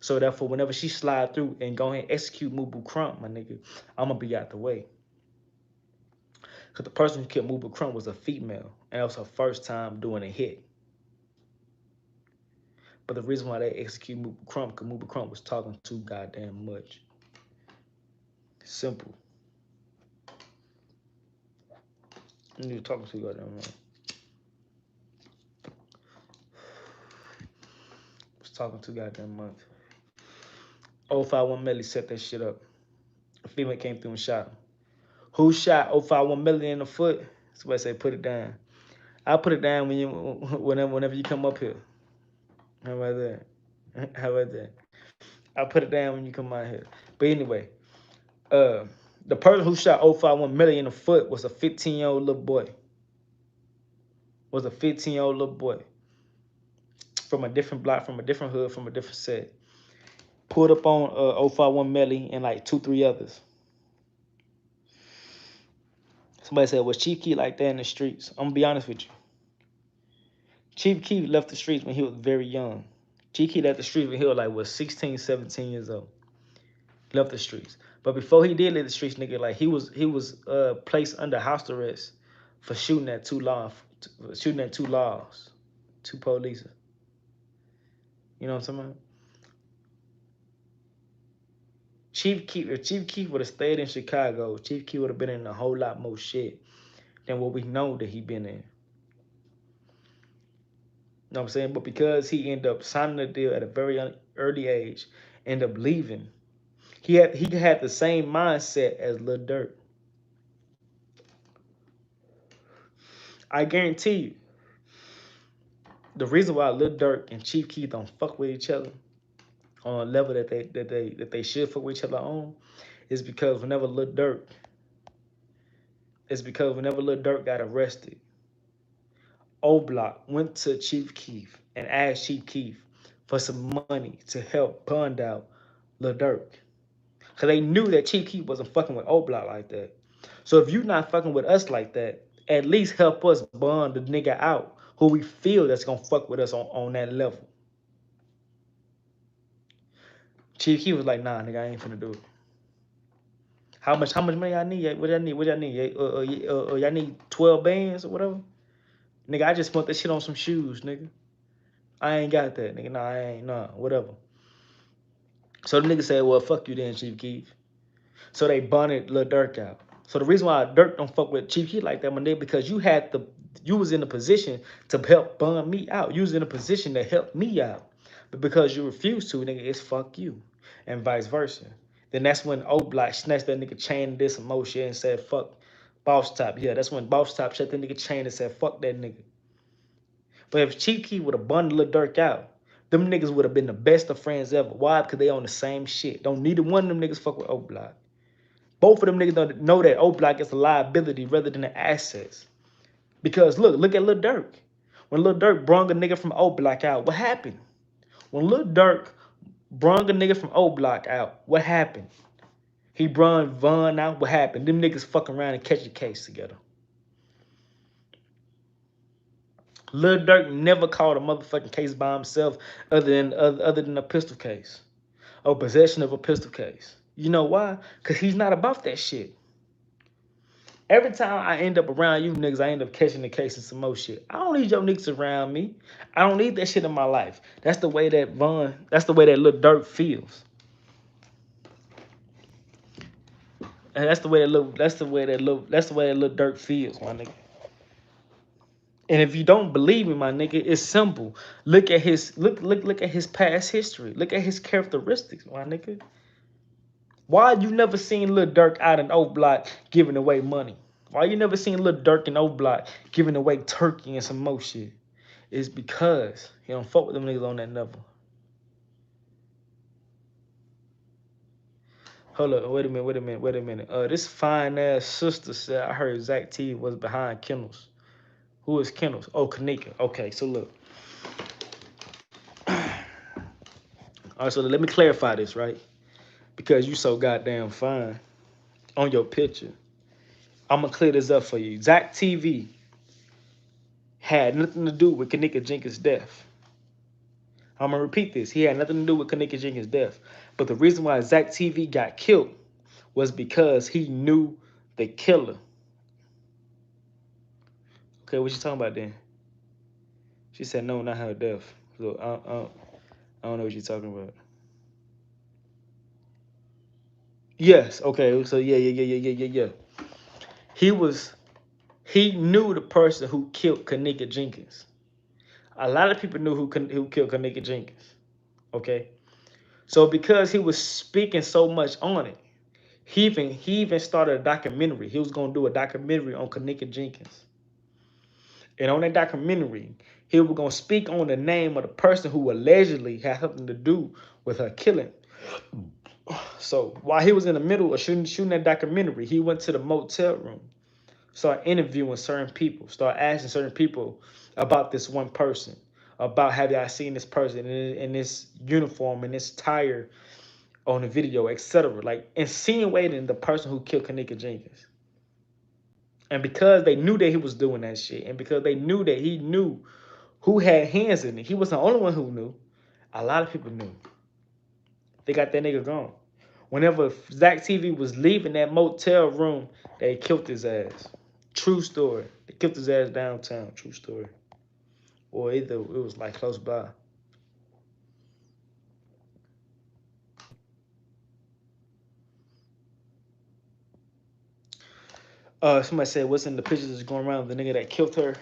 So therefore, whenever she slide through and go ahead and execute Mubu Crump, my nigga, I'm gonna be out the way. Cause the person who killed Mubu Crump was a female, and it was her first time doing a hit. But the reason why they execute Mubu Crump, because Mubu Crump was talking too goddamn much. Simple. You were talking too goddamn much. Was talking too goddamn much. 051 Melly set that shit up. A female came through and shot him. Who shot 051 Melly in the foot? Somebody say put it down. I'll put it down whenever you come up here. How about that? How about that? I'll put it down when you come out here. But anyway, the person who shot 051 Melly in the foot was a 15-year-old little boy. Was a 15-year-old little boy. From a different block, from a different hood, from a different set. Pulled up on 051 Melly and like 2-3 others. Somebody said, was Chief Keef like that in the streets? I'm gonna be honest with you. Chief Keef left the streets when he was very young. Chief Keef left the streets when he was 16, 17 years old. Left the streets. But before he did leave the streets, nigga, like he was placed under house arrest for shooting at two laws, two police. You know what I'm talking about? If Chief Keef would have stayed in Chicago, Chief Keef would have been in a whole lot more shit than what we know that he been in. You know what I'm saying? But because he ended up signing a deal at a very early age, ended up leaving, he had the same mindset as Lil Durk. I guarantee you, the reason why Lil Durk and Chief Keef don't fuck with each other on a level that they should fuck with each other on is because whenever Lil Durk got arrested, O-Block went to Chief Keef and asked Chief Keef for some money to help bond out Lil Durk. Because they knew that Chief Keef wasn't fucking with O-Block like that. So if you not fucking with us like that, at least help us bond the nigga out who we feel that's gonna fuck with us on that level. Chief Keef was like, nah, nigga, I ain't finna do it. How much money y'all need? What y'all need? Y'all need 12 bands or whatever? Nigga, I just spent that shit on some shoes, nigga. I ain't got that, nigga. Nah, I ain't, nah, whatever. So the nigga said, well, fuck you then, Chief Keef. So they bonded Lil Durk out. So the reason why Durk don't fuck with Chief Keef like that, my nigga, because you was in a position to help bond me out. You was in a position to help me out. But because you refused to, nigga, it's fuck you. And vice versa. Then that's when O-Block snatched that nigga chain and did some more shit and said, fuck Boss Top. Yeah, that's when Boss Top shut that nigga chain and said, fuck that nigga. But if Chief Keef would have bundled Lil Durk out, them niggas would have been the best of friends ever. Why? Because they on the same shit. Don't neither one of them niggas fuck with O-Block. Both of them niggas don't know that O-Block is a liability rather than an assets. Because look at Lil Durk. When Lil Durk brung a nigga from O Block out, what happened? When Lil Durk brung a nigga from O Block out, what happened? He brung Von out, what happened? Them niggas fucking around and catch a case together. Lil Durk never caught a motherfucking case by himself other than a pistol case or possession of a pistol case. You know why? Because he's not about that shit. Every time I end up around you niggas, I end up catching the case and some more shit. I don't need your niggas around me. I don't need that shit in my life. That's the way that that's the way that Lil Durk feels. And that's the way that Lil Durk feels, my nigga. And if you don't believe me, my nigga, it's simple. Look at his past history. Look at his characteristics, my nigga. Why you never seen Lil Durk out in O Block giving away money? Why you never seen Lil Durk in O Block giving away turkey and some more shit? It's because he don't fuck with them niggas on that level. Hold up, wait a minute. This fine ass sister said I heard Zach T was behind Kennels. Who is Kennels? Oh, Kanika. Okay, so look. All right, so let me clarify this, right? Because you so goddamn fine on your picture. I'm gonna clear this up for you. Zach TV had nothing to do with Kanika Jenkins' death. I'm gonna repeat this. He had nothing to do with Kanika Jenkins' death. But the reason why Zach TV got killed was because he knew the killer. Okay, what you talking about then? She said no, not her death. So I don't know what you're talking about. Yes, okay, so yeah. He knew the person who killed Kanika Jenkins. A lot of people knew who killed Kanika Jenkins. Okay, so because he was speaking so much on it, he even started a documentary. He was gonna do a documentary on Kanika Jenkins, and on that documentary, he was gonna speak on the name of the person who allegedly had something to do with her killing. So while he was in the middle of shooting that documentary, he went to the motel room, started interviewing certain people, started asking certain people about this one person, about have y'all seen this person in this uniform, in this tire on the video, etc. Like insinuating the person who killed Kanika Jenkins. And because they knew that he was doing that shit, and because they knew that he knew who had hands in it, he was the only one who knew. A lot of people knew. They got that nigga gone. Whenever Zach TV was leaving that motel room, they killed his ass. True story. They killed his ass downtown. True story. Or either it was like close by. Somebody said, what's in the pictures that's going around the nigga that killed her?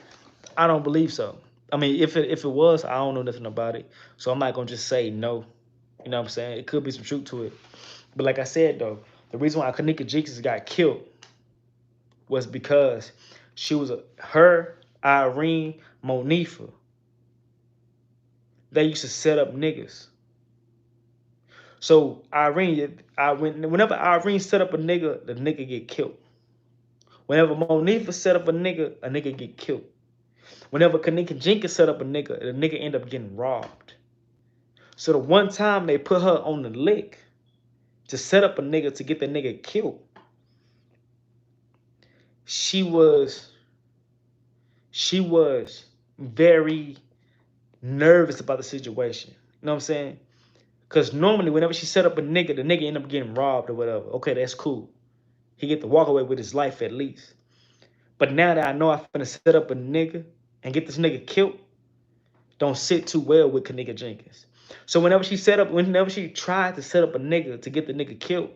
I don't believe so. I mean, if it was, I don't know nothing about it. So I'm not gonna just say no. You know what I'm saying? It could be some truth to it. But like I said though, the reason why Kanika Jenkins got killed was because she was her, Irene, Monifa. They used to set up niggas. So whenever Irene set up a nigga, the nigga get killed. Whenever Monifa set up a nigga get killed. Whenever Kanika Jenkins set up a nigga, the nigga end up getting robbed. So the one time they put her on the lick to set up a nigga to get the nigga killed, she was very nervous about the situation. You know what I'm saying? Because normally whenever she set up a nigga, the nigga end up getting robbed or whatever. Okay, that's cool. He get to walk away with his life at least. But now that I know I'm finna set up a nigga and get this nigga killed, don't sit too well with Kanika Jenkins. So whenever she tried to set up a nigga to get the nigga killed,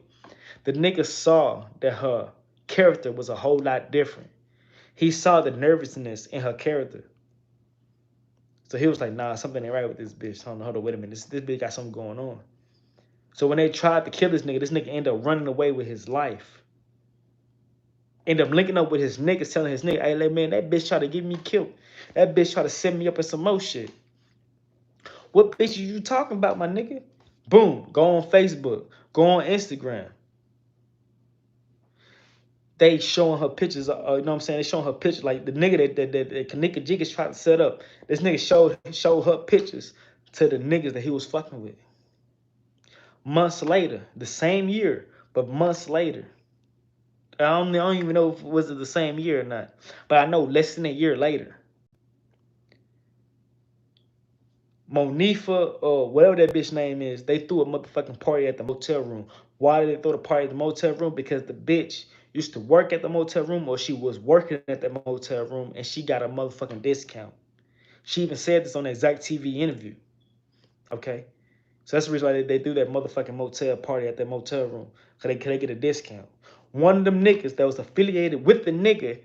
the nigga saw that her character was a whole lot different. He saw the nervousness in her character. So he was like, nah, something ain't right with this bitch. Hold on, wait a minute. This bitch got something going on. So when they tried to kill this nigga ended up running away with his life. Ended up linking up with his niggas, telling his nigga, hey, man, that bitch tried to get me killed. That bitch tried to set me up in some more shit. What bitch are you talking about, my nigga? Boom, go on Facebook, go on Instagram. they showing her pictures. You know what I'm saying? They showing her pictures like the nigga that Kanika Jiggers tried to set up. This nigga showed her pictures to the niggas that he was fucking with. Months later, the same year, but months later. I don't even know if it was the same year or not, but I know less than a year later, Monifa or whatever that bitch name is, they threw a motherfucking party at the motel room. Why did they throw the party at the motel room? Because the bitch used to work at the motel room or she was working at the motel room and she got a motherfucking discount. She even said this on the Exact TV interview. Okay? So that's the reason why they threw that motherfucking motel party at that motel room. Cause they get a discount. One of them niggas that was affiliated with the nigga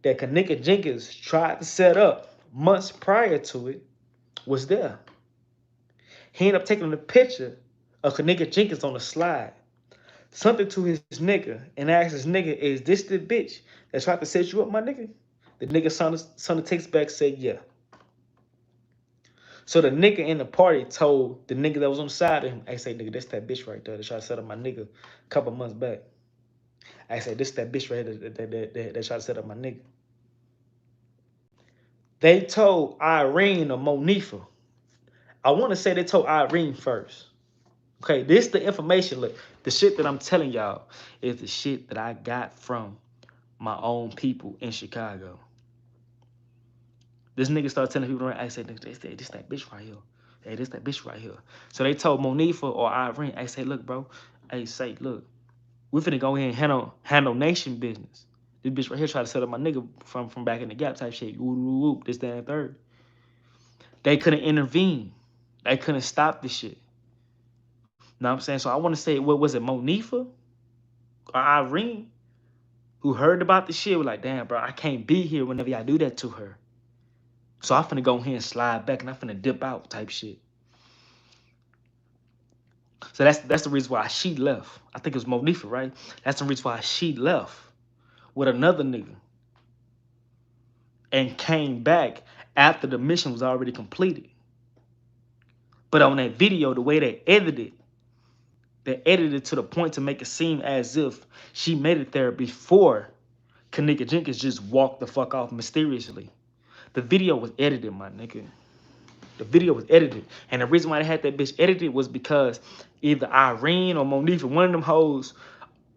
that Kanika Jenkins tried to set up months prior to it was there. He ended up taking a picture of Kanika Jenkins on the slide. Something to his nigga and asked his nigga, is this the bitch that tried to set you up, my nigga? The nigga son of takes back said, yeah. So the nigga in the party told the nigga that was on the side of him, I say, nigga, this that bitch right there that tried to set up my nigga a couple months back. I say, this that bitch right here that tried to set up my nigga. They told Irene or Monifa. I want to say they told Irene first. Okay, this the information. Look, the shit that I'm telling y'all is the shit that I got from my own people in Chicago. This nigga started telling people, I said, this that bitch right here. Hey, this that bitch right here. So they told Monifa or Irene, I say, look, bro, hey, say, look, we finna go ahead and handle nation business. This bitch right here tried to set up my nigga from back in the gap type shit. Whoop, this, that, and third. They couldn't intervene. They couldn't stop this shit. Know what I'm saying? So I want to say, what was it, Monifa or Irene who heard about the shit? Was like, damn, bro, I can't be here whenever y'all do that to her. So I'm finna go ahead and slide back and I'm finna dip out type shit. So that's the reason why she left. I think it was Monifa, right? That's the reason why she left with another nigga and came back after the mission was already completed. But on that video, the way they edited to the point to make it seem as if she made it there before Kanika Jenkins just walked the fuck off mysteriously. The video was edited, my nigga. The video was edited. And the reason why they had that bitch edited was because either Irene or Monifa, one of them hoes,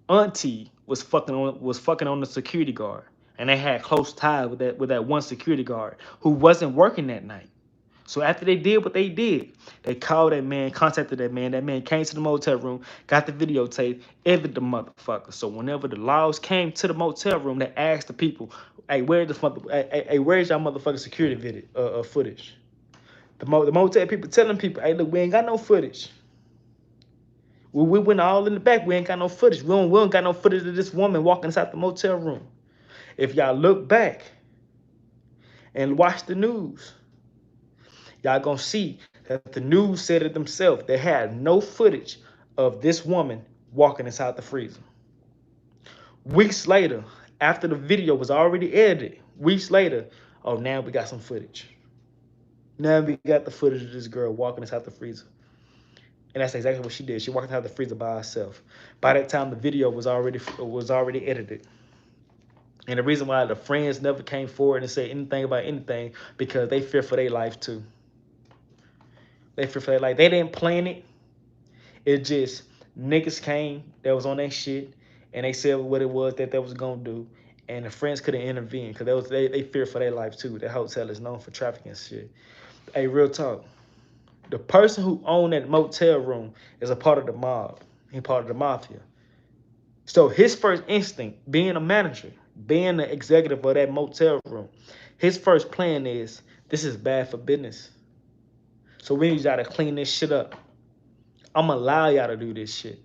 auntie was fucking on the security guard. And they had close ties with that one security guard who wasn't working that night. So after they did what they did, they called that man, contacted that man. That man came to the motel room, got the videotape, edited the motherfucker. So whenever the laws came to the motel room, they asked the people, hey, where's y'all motherfucking security video footage? The motel people telling people, hey, look, we ain't got no footage. We went all in the back. We ain't got no footage. We don't got no footage of this woman walking inside the motel room. If y'all look back and watch the news, y'all gonna see that the news said it themselves. They had no footage of this woman walking inside the freezer. Weeks later, after the video was already edited, weeks later, oh, now we got some footage. Now we got the footage of this girl walking inside the freezer. And that's exactly what she did. She walked inside the freezer by herself. By that time, the video was already edited. And the reason why the friends never came forward and said anything about anything, because they fear for their life too. They fear for their life. They didn't plan it. It just niggas came that was on that shit and they said what it was that they was gonna do. And the friends couldn't intervene because they fear for their life too. The hotel is known for trafficking and shit. Hey, real talk. The person who owned that motel room is a part of the mob. He's part of the mafia. So his first instinct, being a manager, being the executive of that motel room, his first plan is, this is bad for business. So we need y'all to clean this shit up. I'm gonna allow y'all to do this shit.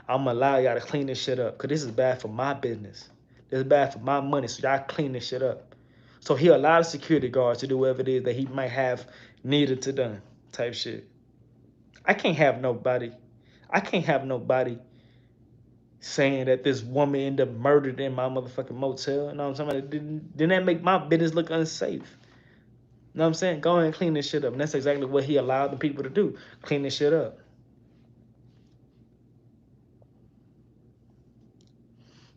I'm gonna allow y'all to clean this shit up because this is bad for my business. This is bad for my money, so y'all clean this shit up. So he allowed the security guards to do whatever it is that he might have needed to done type shit. I can't have nobody saying that this woman ended up murdered in my motherfucking motel. You know what I'm saying? Didn't that make my business look unsafe? You know what I'm saying? Go ahead and clean this shit up. And that's exactly what he allowed the people to do. Clean this shit up.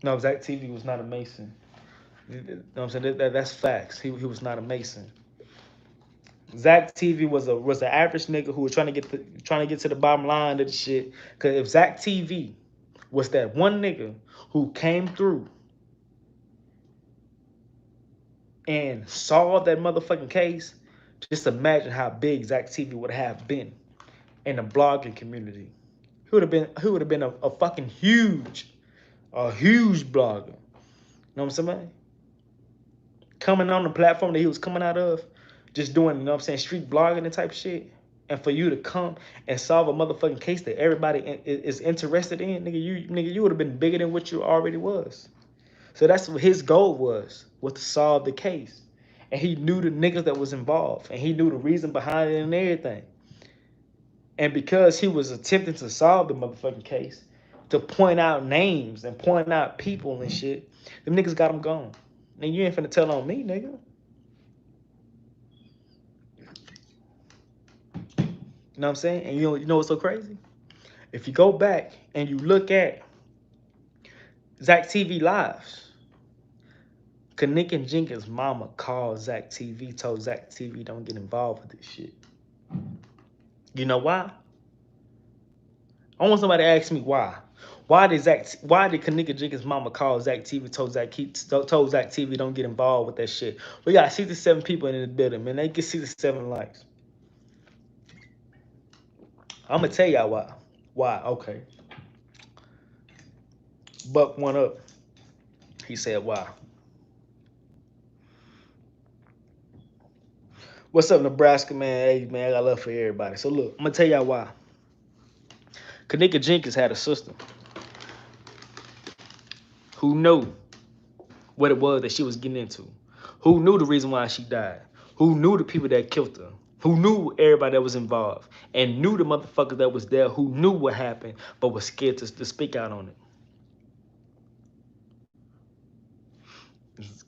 No, Zach TV was not a Mason. You know what I'm saying? That's facts. He was not a Mason. Zach TV was an average nigga who was trying to get to the bottom line of the shit. Cause if Zach TV was that one nigga who came through and solved that motherfucking case, just imagine how big Zach TV would have been in the blogging community. He would have been a fucking huge blogger. You know what I'm saying? Coming on the platform that he was coming out of, just doing, you know what I'm saying, street blogging and type shit. And for you to come and solve a motherfucking case that everybody is interested in, nigga, you would have been bigger than what you already was. So that's what his goal was to solve the case. And he knew the niggas that was involved. And he knew the reason behind it and everything. And because he was attempting to solve the motherfucking case, to point out names and point out people and shit, them niggas got him gone. And you ain't finna tell on me, nigga. You know what I'm saying? And you know what's so crazy? If you go back and you look at Zach TV lives, Kanick Jenkins' mama called Zach TV, told Zach TV don't get involved with this shit. You know why? I want somebody to ask me why. Why did Kanick Jenkins' mama call Zach TV, told Zach TV don't get involved with that shit? We got 67 people in the building, man. They get 67 likes. I'm gonna tell y'all why. Why? Okay. Buck one up. He said why. What's up, Nebraska, man? Hey, man, I got love for everybody. So look, I'm gonna tell y'all why. Kanick Jenkins had a sister who knew what it was that she was getting into, who knew the reason why she died, who knew the people that killed her, who knew everybody that was involved, and knew the motherfuckers that was there, who knew what happened, but was scared to speak out on it.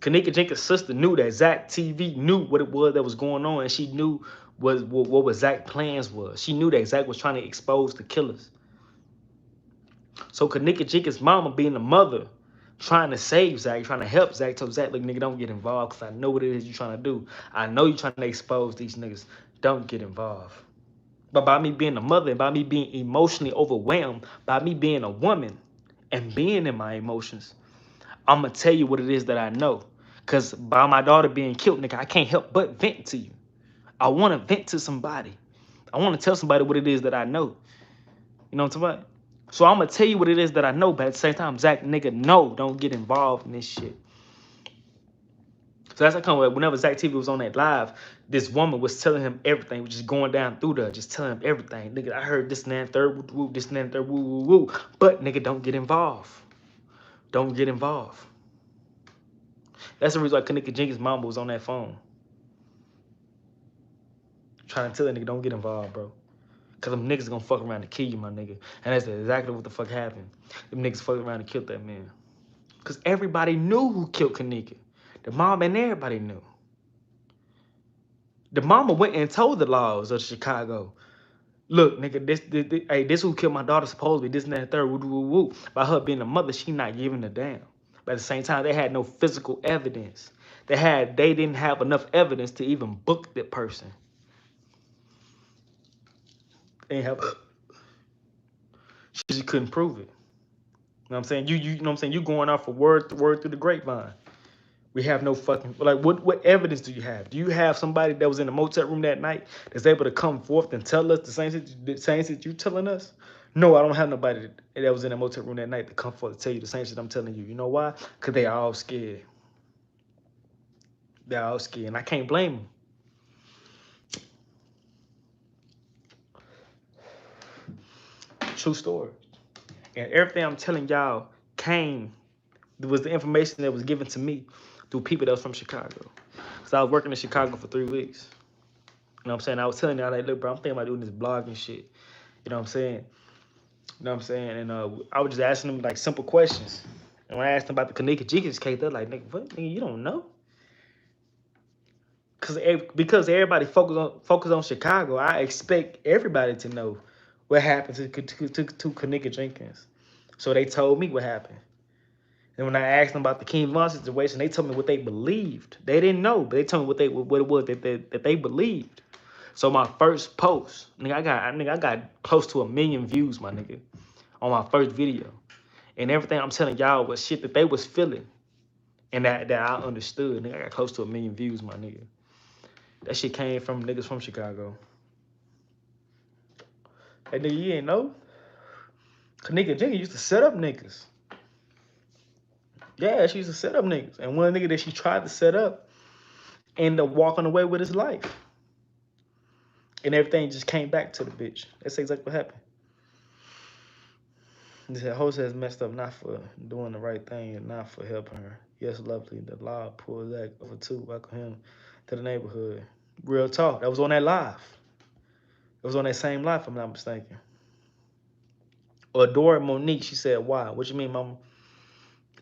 Kanick Jenkins' sister knew that Zach TV knew what it was that was going on, and she knew what Zach's plans was. She knew that Zach was trying to expose the killers. So Kanick Jenkins' mama, being the mother, trying to save Zach, trying to help Zach, told Zach, look, nigga, don't get involved, because I know what it is you're trying to do. I know you're trying to expose these niggas. Don't get involved. But by me being a mother, and by me being emotionally overwhelmed, by me being a woman and being in my emotions, I'm going to tell you what it is that I know. Because by my daughter being killed, nigga, I can't help but vent to you. I want to vent to somebody. I want to tell somebody what it is that I know. You know what I'm talking about? So I'm going to tell you what it is that I know, but at the same time, Zach, nigga, no, don't get involved in this shit. So that's how come whenever Zach TV was on that live, this woman was telling him everything, just going down through there, just telling him everything. Nigga, I heard this and that, third, woo, woo, this and that, third, woo, woo, woo. But, nigga, don't get involved. Don't get involved. That's the reason why Kanick Jenkins' mama was on that phone. Trying to tell that nigga, don't get involved, bro. Because them niggas gonna fuck around and kill you, my nigga. And that's exactly what the fuck happened. Them niggas fucked around and killed that man. Because everybody knew who killed Kanick. The mom and everybody knew. The mama went and told the laws of Chicago, look, nigga, this who killed my daughter supposedly, this and that, third, woo, woo, woo. By her being a mother, she not giving a damn. But at the same time, they had no physical evidence. They didn't have enough evidence to even book that person. They didn't have. She just couldn't prove it. You know what I'm saying? You know what I'm saying? You going off of word through the grapevine. We have no fucking, like, what evidence do you have? Do you have somebody that was in the motel room that night that's able to come forth and tell us the same shit you telling us? No, I don't have nobody that was in the motel room that night to come forth to tell you the same shit I'm telling you. You know why? Because they all scared. They're all scared, and I can't blame them. True story. And everything I'm telling y'all was the information that was given to me through people that was from Chicago. So I was working in Chicago for 3 weeks. You know what I'm saying? I was telling y'all, like, look, bro, I'm thinking about doing this blog and shit. You know what I'm saying? You know what I'm saying? And I was just asking them, like, simple questions. And when I asked them about the Kanick Jenkins case, they're like, nigga, what? Nigga, you don't know? Because everybody focus on Chicago, I expect everybody to know what happened to Kanick Jenkins. So they told me what happened. And when I asked them about the King Von situation, they told me what they believed. They didn't know, but they told me what it was that they believed. So my first post, nigga, I got close to 1 million views, my nigga, on my first video. And everything I'm telling y'all was shit that they was feeling. And that I understood. Nigga, I got close to 1 million views, my nigga. That shit came from niggas from Chicago. Hey, nigga, you ain't know? Cause nigga Jigga used to set up niggas. Yeah, she used to set up niggas. And one nigga that she tried to set up ended up walking away with his life. And everything just came back to the bitch. That's exactly what happened. He said, Jose has messed up not for doing the right thing and not for helping her. Yes, lovely. The law pulled that over too. Welcome him to the neighborhood. Real talk. That was on that live. It was on that same live, if I'm not mistaken. Adora Monique, she said, why? What you mean, mama?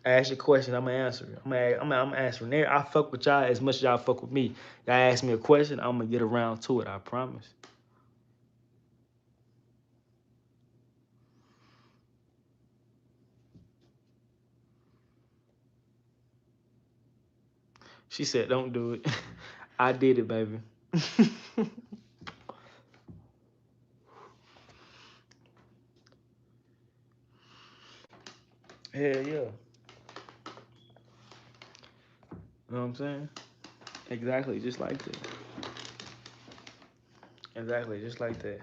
I asked you a question, I'm gonna answer it. I'm answering there. I fuck with y'all as much as y'all fuck with me. Y'all ask me a question, I'm gonna get around to it, I promise. She said, don't do it. I did it, baby. Hell yeah. You know what I'm saying? Exactly, just like that. Exactly, just like that.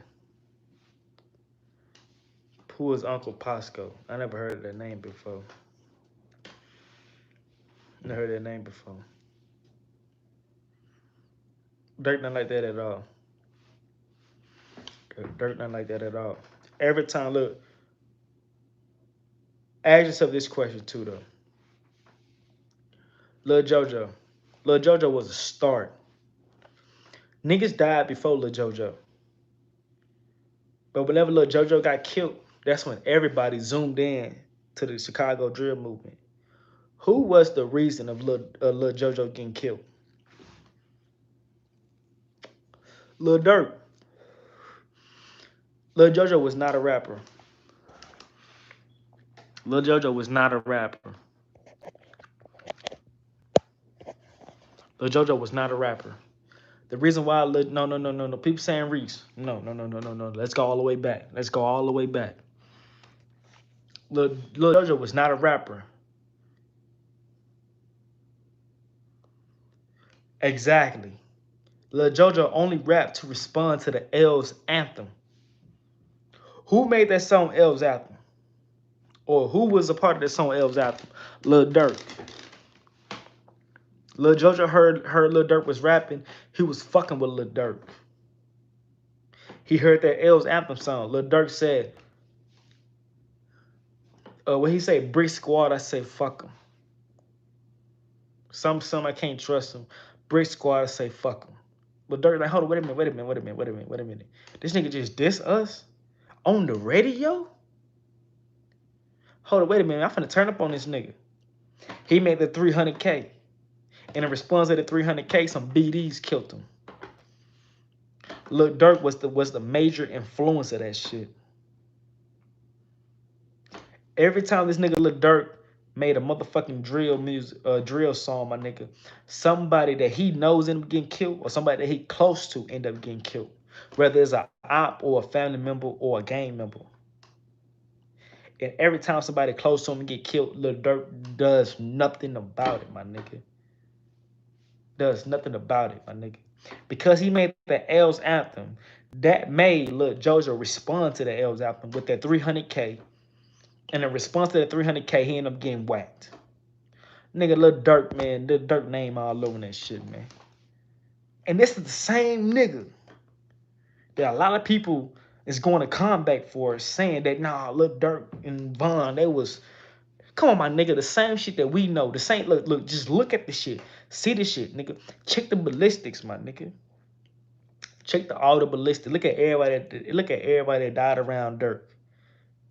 Who is Uncle Pasco? I never heard of that name before. Never heard that name before. Dirt not like that at all. Dirt not like that at all. Every time, look, ask yourself this question too, though. Lil JoJo. Lil JoJo was a start. Niggas died before Lil JoJo. But whenever Lil JoJo got killed, that's when everybody zoomed in to the Chicago drill movement. Who was the reason of Lil JoJo getting killed? Lil Durk. Lil JoJo was not a rapper. Lil JoJo was not a rapper. Lil JoJo was not a rapper. The reason why no. People saying Reese. No. Let's go all the way back. Let's go all the way back. Lil JoJo was not a rapper. Exactly. Lil JoJo only rapped to respond to the L's anthem. Who made that song L's anthem? Or who was a part of that song L's anthem? Lil Durk. Lil JoJo heard Lil Durk was rapping. He was fucking with Lil Durk. He heard that L's anthem song. Lil Durk said, when he say Brick Squad, I say fuck him. Some I can't trust him. Brick Squad, I say fuck him. But Durk like, hold on, wait a minute. This nigga just diss us on the radio? Hold on, wait a minute. I'm finna turn up on this nigga. He made the 300K. And in response to the 300K, some BDs killed him. Lil Durk was the major influence of that shit. Every time this nigga Lil Durk made a motherfucking drill song, my nigga, somebody that he knows ended up getting killed, or somebody that he close to ended up getting killed. Whether it's an op or a family member or a gang member. And every time somebody close to him get killed, Lil Durk does nothing about it, my nigga. Does nothing about it, my nigga. Because he made the L's anthem, that made Lil JoJo respond to the L's anthem with that 300K. And in response to that 300K, he ended up getting whacked. Nigga, Lil Durk, man, Lil Durk name all over that shit, man. And this is the same nigga that a lot of people is going to combat for, saying that, nah, Lil Durk and Von, they was, come on, my nigga, the same shit that we know. The same, look, just look at the shit. See the shit, nigga. Check the ballistics, my nigga. Check all the ballistics. Look at everybody that died around Durk.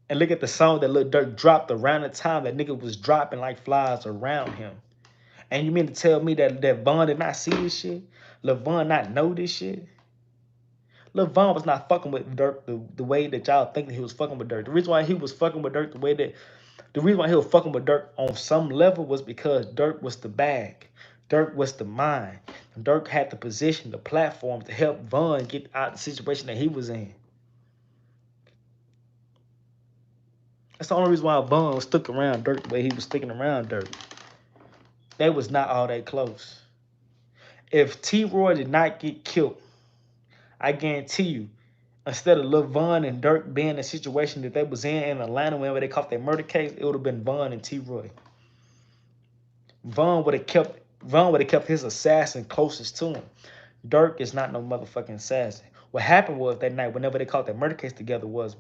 And look at the song that Lil Durk dropped around the time that nigga was dropping like flies around him. And you mean to tell me that Von did not see this shit? Lil Von not know this shit? Lil Von was not fucking with Durk the way that y'all think that he was fucking with Durk. The reason why he was fucking with Durk the way that The reason why he was fucking with Dirk on some level was because Dirk was the bag. Dirk was the mind. Dirk had the position, the platform to help Von get out of the situation that he was in. That's the only reason why Von stuck around Dirk the way he was sticking around Dirk. They was not all that close. If T-Roy did not get killed, I guarantee you, instead of Lil Von and Dirk being in the situation that they was in Atlanta whenever they caught their murder case, it would have been Von and T-Roy. Von would have kept his assassin closest to him. Dirk is not no motherfucking assassin. What happened was that night, whenever they caught that murder case together, was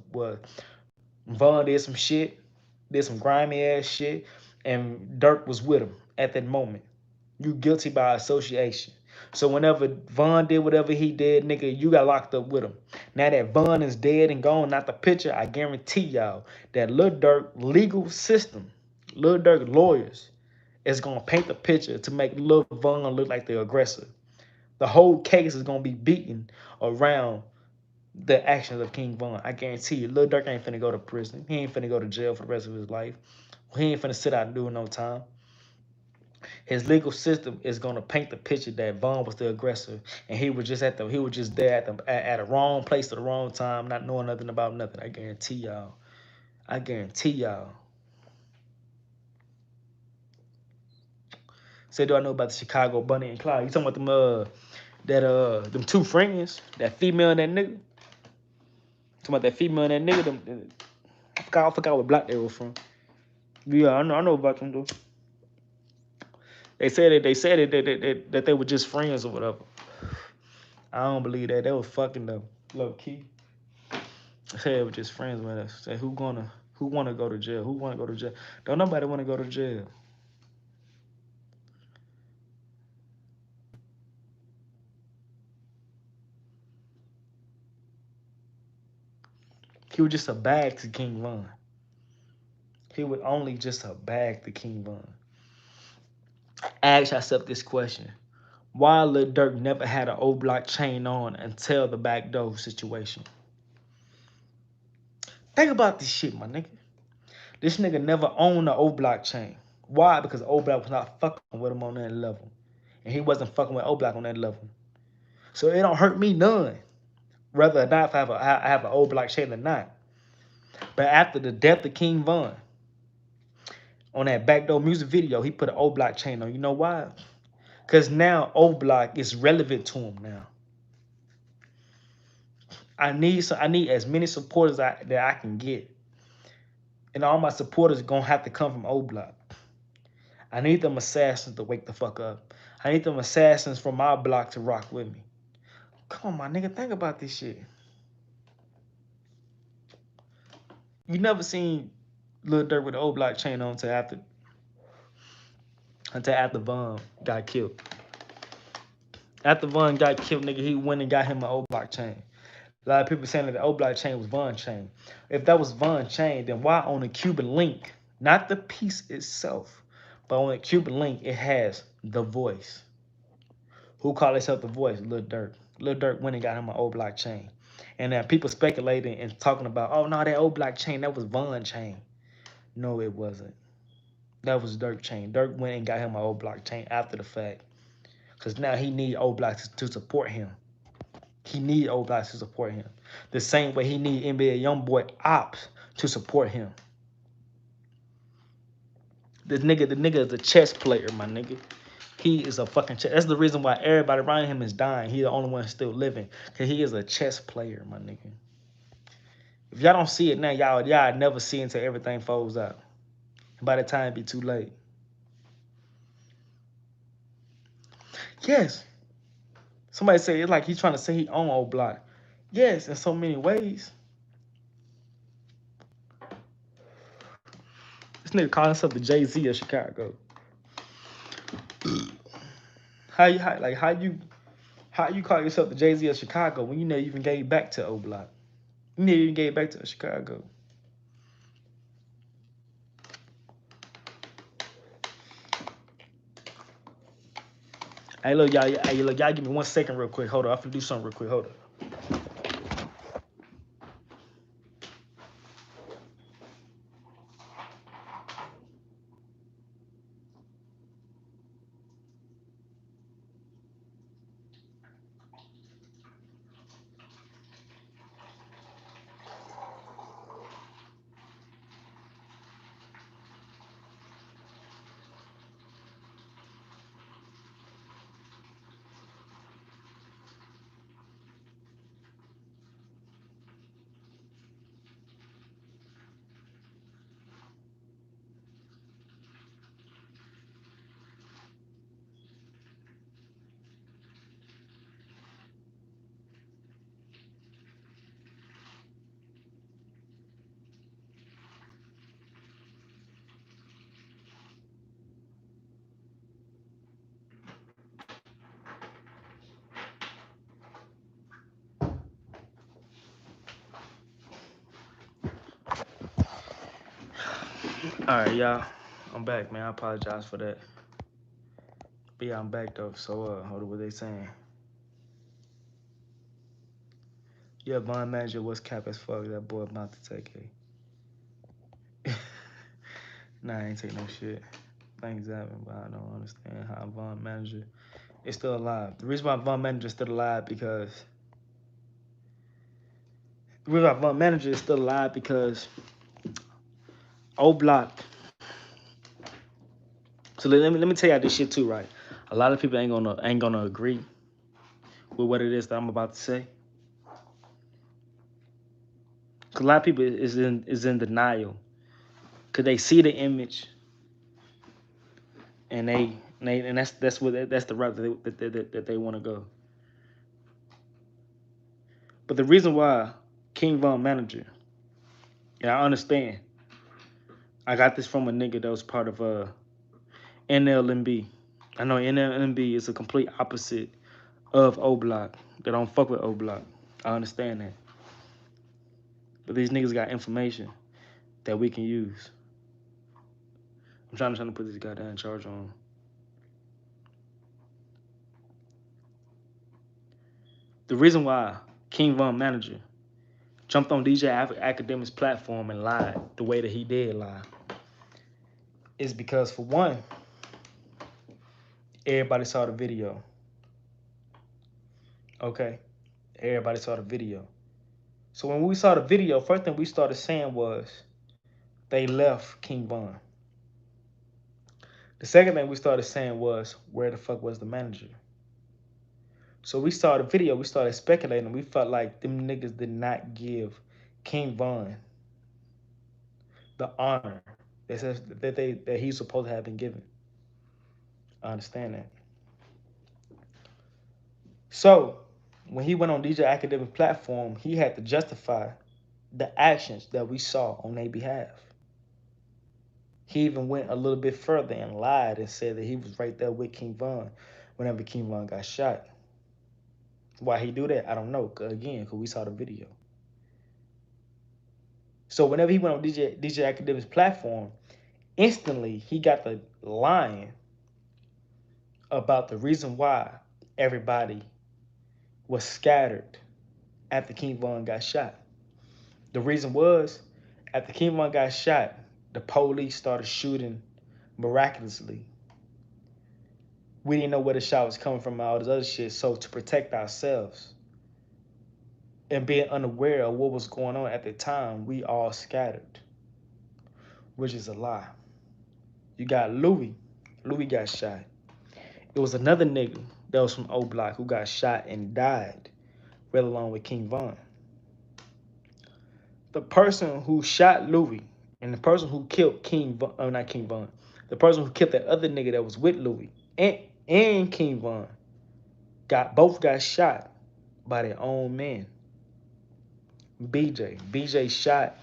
Von did some shit, did some grimy ass shit, and Dirk was with him at that moment. You guilty by association. So whenever Von did whatever he did, nigga, you got locked up with him. Now that Von is dead and gone out the picture, I guarantee y'all that Lil Durk legal system, Lil Durk lawyers, is gonna paint the picture to make Lil Von look like the aggressor. The whole case is gonna be beaten around the actions of King Von. I guarantee you, Lil Durk ain't finna go to prison. He ain't finna go to jail for the rest of his life. He ain't finna sit out and do no time. His legal system is gonna paint the picture that Von was the aggressor, and he was just there at the wrong place at the wrong time, not knowing nothing about nothing. I guarantee y'all. I guarantee y'all. Say, do I know about the Chicago Bunny and Clyde? You talking about them two friends, that female and that nigga? Talking about that female and that nigga. I forgot what block they were from. Yeah, I know about them though. They said that they were just friends or whatever. I don't believe that. They were fucking them low key. They said they were just friends with us. Say who wanna go to jail? Who wanna go to jail? Don't nobody wanna go to jail. He was just a bag to King Von. He was only just a bag to King Von. Ask yourself this question. Why Lil Durk never had an O Block chain on until the backdoor situation? Think about this shit, my nigga. This nigga never owned an O Block chain. Why? Because O Block was not fucking with him on that level. And he wasn't fucking with O Block on that level. So it don't hurt me none. Whether or not if I have an O Block chain or not. But after the death of King Von, on that backdoor music video, he put an O Block chain on. You know why? Because now O Block is relevant to him now. I need as many supporters that I can get. And all my supporters are gonna have to come from O Block. I need them assassins to wake the fuck up. I need them assassins from my block to rock with me. Come on, my nigga, think about this shit. You never seen Lil Durk with the O Block chain on until after Von got killed. After Von got killed, nigga, he went and got him an O Block chain. A lot of people saying that the O Block chain was Von chain. If that was Von chain, then why on the Cuban link, not the piece itself, but on the Cuban link, it has The Voice. Who called himself The Voice? Lil Durk. Lil Durk went and got him an O Block chain. And people speculating and talking about, oh no, that O Block chain, that was Von chain. No, it wasn't. That was Durk chain. Durk went and got him an O Block chain after the fact. Because now he need O Block to support him. He need O Block to support him. The same way he need NBA YoungBoy Ops to support him. The nigga is a chess player, my nigga. He is a fucking chess. That's the reason why everybody around him is dying. He the only one still living. Because he is a chess player, my nigga. If y'all don't see it now, y'all never see it until everything folds out. By the time it be too late. Yes. Somebody say it's like he's trying to say he own O Block. Yes, in so many ways. This nigga calling himself the Jay-Z of Chicago. How you call yourself the Jay-Z of Chicago when you never even gave back to O Block? You never even gave back to Chicago. Hey, look, y'all give me 1 second real quick. Hold on, I'm finna do something real quick. Hold on. right, y'all. I'm back, man. I apologize for that. But yeah, I'm back though. So hold on, what they saying? Yeah, Von Manager was cap as fuck. That boy about to take a. Nah, I ain't take no shit. Things happen, but I don't understand how Von Manager is still alive. The reason why Von Manager is still alive because the reason why Von Manager is still alive because O Block. So let me tell y'all this shit too, right? A lot of people ain't gonna agree with what it is that I'm about to say. Cause a lot of people is in denial. Cause they see the image and that's the route that they want to go. But the reason why King Von Manager, and I understand, I got this from a nigga that was part of NLMB. I know NLMB is a complete opposite of O Block. They don't fuck with O Block. I understand that. But these niggas got information that we can use. I'm trying to put this goddamn charge on. The reason why King Von Manager jumped on DJ Academic's platform and lied the way that he did lie is because, for one, everybody saw the video. Okay? Everybody saw the video. So when we saw the video, first thing we started saying was they left King Von. The second thing we started saying was, where the fuck was the manager? So we saw the video, we started speculating. We felt like them niggas did not give King Von the honor that he's supposed to have been given. I understand that. So when he went on DJ Academic platform, he had to justify the actions that we saw on their behalf. He even went a little bit further and lied and said that he was right there with King Von whenever King Von got shot. Why he do that, I don't know. Again, because we saw the video. So whenever he went on DJ Academic's platform, instantly he got the lying about the reason why everybody was scattered after King Von got shot. The reason was, after King Von got shot, the police started shooting miraculously. We didn't know where the shot was coming from and all this other shit. So to protect ourselves and being unaware of what was going on at the time, we all scattered, which is a lie. You got Louis. Louis got shot. It was another nigga that was from O Block who got shot and died, right along with King Von. The person who shot Louis and the person who killed King Von, not King Von, the person who killed that other nigga that was with Louis and King Von, both got shot by their own men. BJ shot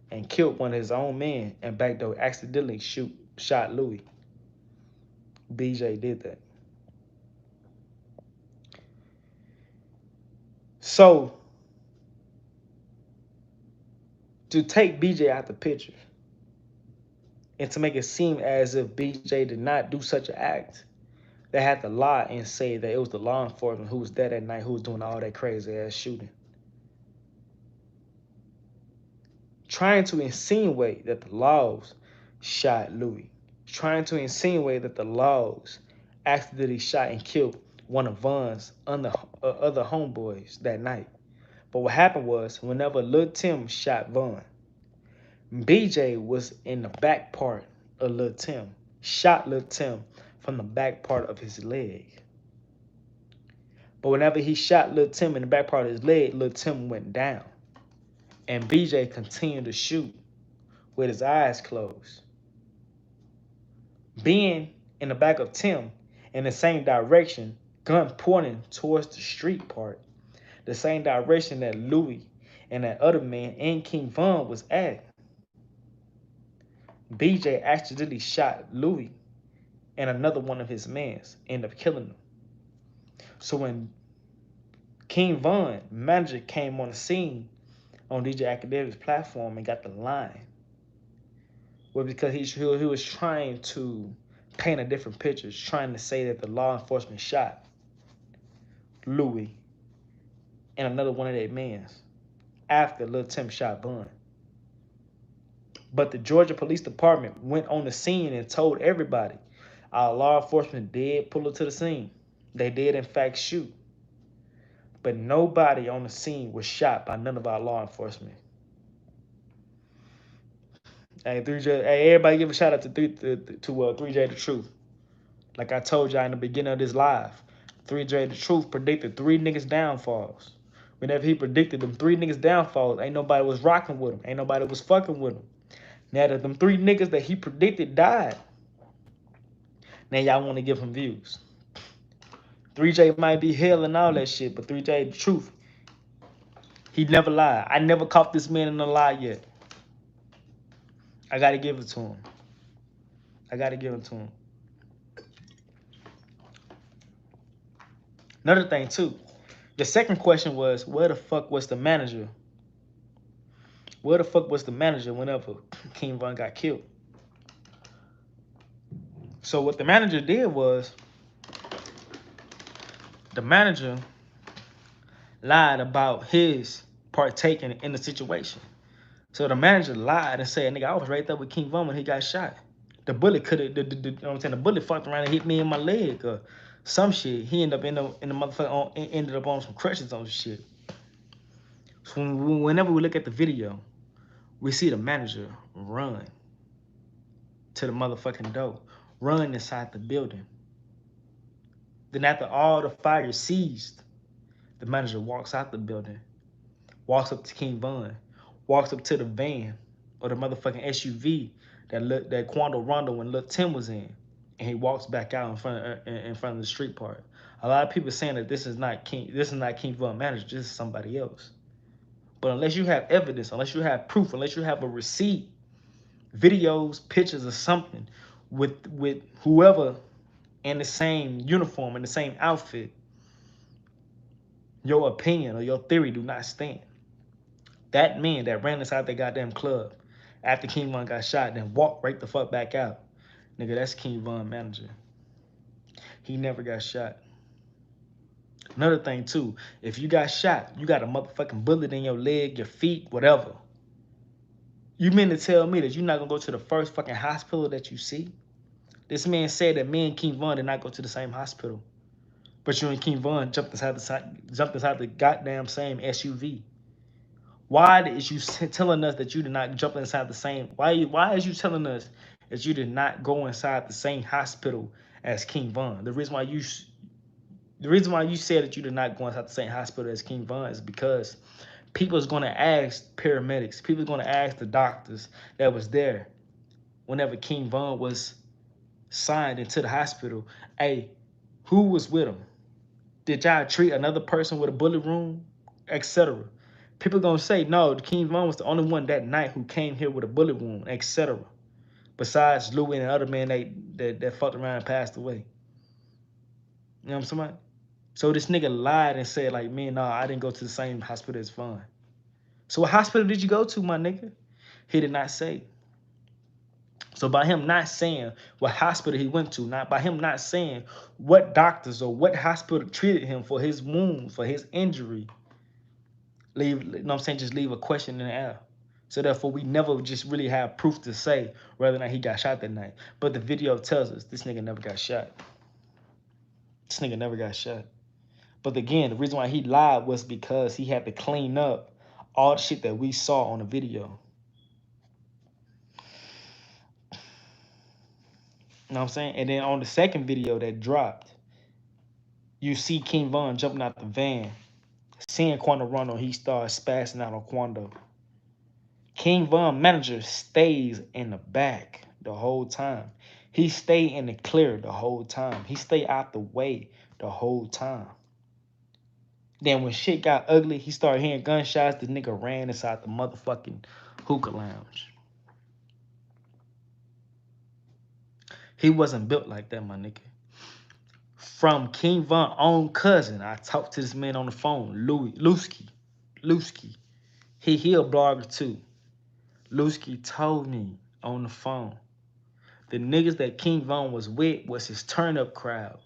and killed one of his own men and backdoor accidentally shot Louis. BJ did that. So to take BJ out the picture and to make it seem as if BJ did not do such an act, they had to lie and say that it was the law enforcement who was there that night who was doing all that crazy ass shooting. Trying to insinuate that the laws shot Louis. Trying to insinuate that the laws accidentally shot and killed one of Von's other homeboys that night. But what happened was, whenever Lil Tim shot Von, BJ was in the back part of Lil Tim, shot Lil Tim from the back part of his leg. But whenever he shot Lil Tim in the back part of his leg, Lil Tim went down. And BJ continued to shoot with his eyes closed. Being in the back of Tim in the same direction, gun pointing towards the street part, the same direction that Louis and that other man and King Von was at. BJ accidentally shot Louis and another one of his men, ended up killing them. So when King Von, manager, came on the scene on DJ Academic's platform and got the line, was because he was trying to paint a different picture, trying to say that the law enforcement shot Louis and another one of their mans after Lil Tim shot Bun. But the Georgia Police Department went on the scene and told everybody our law enforcement did pull up to the scene. They did, in fact, shoot. But nobody on the scene was shot by none of our law enforcement. Hey, 3J, hey, everybody give a shout out to 3J the Truth. Like I told y'all in the beginning of this live, 3J the Truth predicted 3 niggas downfalls. Whenever he predicted them 3 niggas downfalls, ain't nobody was rocking with him. Ain't nobody was fucking with him. Now that them 3 niggas that he predicted died, now y'all want to give him views. 3J might be hell and all that shit, but 3J the Truth, he never lied. I never caught this man in a lie yet. I gotta give it to him. I gotta give it to him. Another thing too, the second question was, where the fuck was the manager? Where the fuck was the manager whenever King Von got killed? So what the manager did was, the manager lied about his partaking in the situation. So the manager lied and said, nigga, I was right there with King Von when he got shot. The bullet could have, you know what I'm saying? The bullet fucked around and hit me in my leg or some shit. He ended up in the motherfucker, ended up on some crutches on some shit. So whenever we look at the video, we see the manager run to the motherfucking door, run inside the building. Then after all the fire ceased, the manager walks out the building, walks up to King Von, walks up to the van or the motherfucking SUV that Quando Rondo and Lil Tim was in, and he walks back out in front of the street part. A lot of people saying that this is not King Von manager, this is somebody else. But unless you have evidence, unless you have proof, unless you have a receipt, videos, pictures, or something with whoever in the same uniform, in the same outfit, your opinion or your theory do not stand. That man that ran inside the goddamn club after King Von got shot, then walked right the fuck back out, nigga, that's King Von manager. He never got shot. Another thing too, if you got shot, you got a motherfucking bullet in your leg, your feet, whatever. You mean to tell me that you're not gonna go to the first fucking hospital that you see? This man said that me and King Von did not go to the same hospital, but you and King Von jumped inside the goddamn same SUV. Why is you telling us that you did not jump inside the same? Why is you telling us that you did not go inside the same hospital as King Von? The reason why you said that you did not go inside the same hospital as King Von is because people's gonna ask paramedics, people's gonna ask the doctors that was there whenever King Von was signed into the hospital, hey, who was with him? Did y'all treat another person with a bullet wound, etc.? People gonna say, no, King Von was the only one that night who came here with a bullet wound, etc. Besides Louis and the other man that fucked around and passed away. You know what I'm saying? So this nigga lied and said, like, man, no, I didn't go to the same hospital as Von. So what hospital did you go to, my nigga? He did not say. So by him not saying what hospital he went to, by him not saying what doctors or what hospital treated him for his wound, for his injury, you know what I'm saying, just leave a question in the air. So therefore, we never just really have proof to say whether or not he got shot that night. But the video tells us this nigga never got shot. This nigga never got shot. But again, the reason why he lied was because he had to clean up all the shit that we saw on the video. You know what I'm saying? And then on the second video that dropped, you see King Von jumping out the van, seeing Quando Rondo, he starts spazzing out on Quando. King Von manager stays in the back the whole time. He stayed in the clear the whole time. He stayed out the way the whole time. Then when shit got ugly, he started hearing gunshots. The nigga ran inside the motherfucking hookah lounge. He wasn't built like that, my nigga. From King Von's own cousin, I talked to this man on the phone, Lusky. He a blogger too. Lusky told me, on the phone. The niggas that King Von was with was his turn up crowd.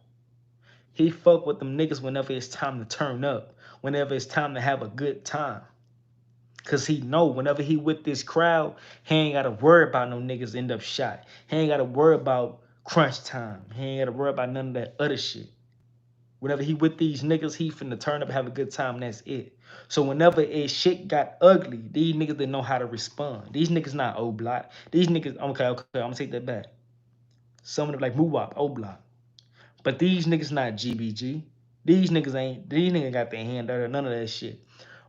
He fuck with them niggas whenever it's time to turn up, whenever it's time to have a good time. Cause he know whenever he with this crowd, he ain't gotta worry about no niggas end up shot. He ain't gotta worry about crunch time. He ain't gotta worry about none of that other shit. Whenever he with these niggas, he finna turn up and have a good time, and that's it. So whenever it shit got ugly, these niggas didn't know how to respond. These niggas not O Block. These niggas, okay, I'm gonna take that back. Some of them like Muwop, O Block. But these niggas not GBG. These niggas got their hand dirty, none of that shit.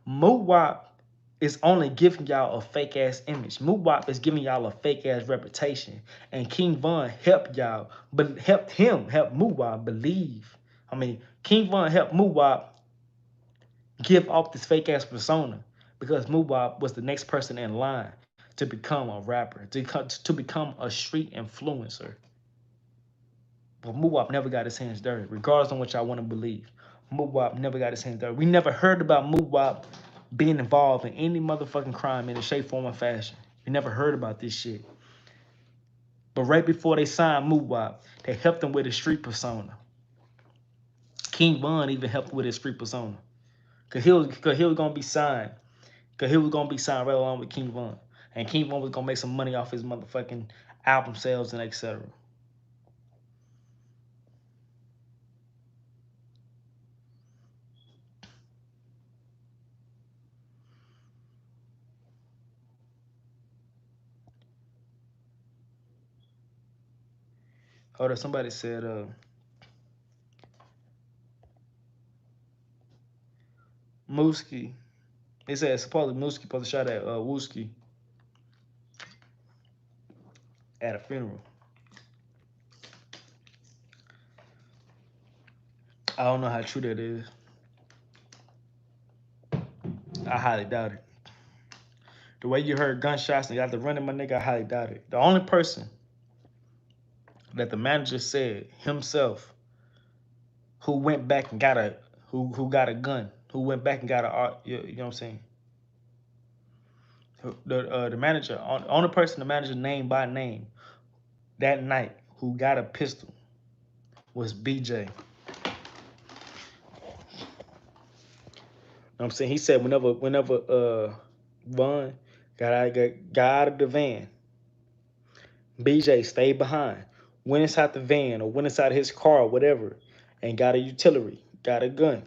Muwop is only giving y'all a fake ass image. Muwop is giving y'all a fake ass reputation. And King Von helped y'all, but help Muwop believe. I mean, King Von helped Muwop give off this fake ass persona because Muwop was the next person in line to become a rapper, to become a street influencer. But Muwop never got his hands dirty, regardless on what y'all want to believe. Muwop never got his hands dirty. We never heard about Muwop being involved in any motherfucking crime in a shape, form, or fashion. We never heard about this shit. But right before they signed Muwop, they helped him with his street persona. King Von even helped with his street persona. Cause he was gonna be signed. Cause he was gonna be signed right along with King Von. And King Von was gonna make some money off his motherfucking album sales and etc. Hold on, somebody said Mooski. They said supposedly Mooski supposed to shot at Wooski at a funeral. I don't know how true that is. I highly doubt it. The way you heard gunshots and got to running, my nigga, I highly doubt it. The only person that the manager said himself who went back and got a who got a gun, who went back and got a you know what I'm saying? The manager, only person the manager named by name that night who got a pistol was BJ. You know what I'm saying? He said whenever Von got out of the van, BJ stayed behind, went inside the van or went inside his car or whatever, and got a utility, got a gun.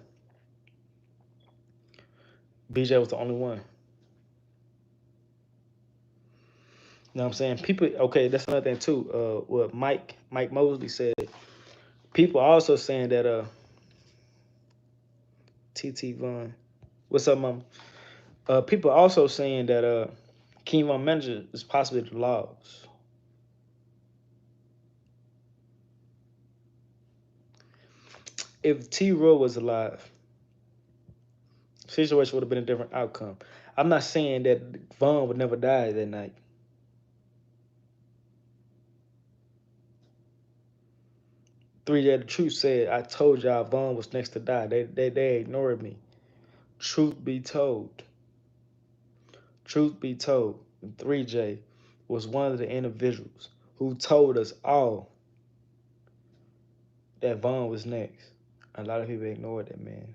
BJ was the only one. You know what I'm saying? People, okay, that's another thing too. What Mike Mosley said. People also saying that TT Von. What's up, mom? People also saying that King Von manager is possibly the laws. If T Roy was alive, situation would have been a different outcome. I'm not saying that Von would never die that night. 3J the Truth said, I told y'all Von was next to die. They ignored me. Truth be told, 3J was one of the individuals who told us all that Von was next. A lot of people ignored that, man.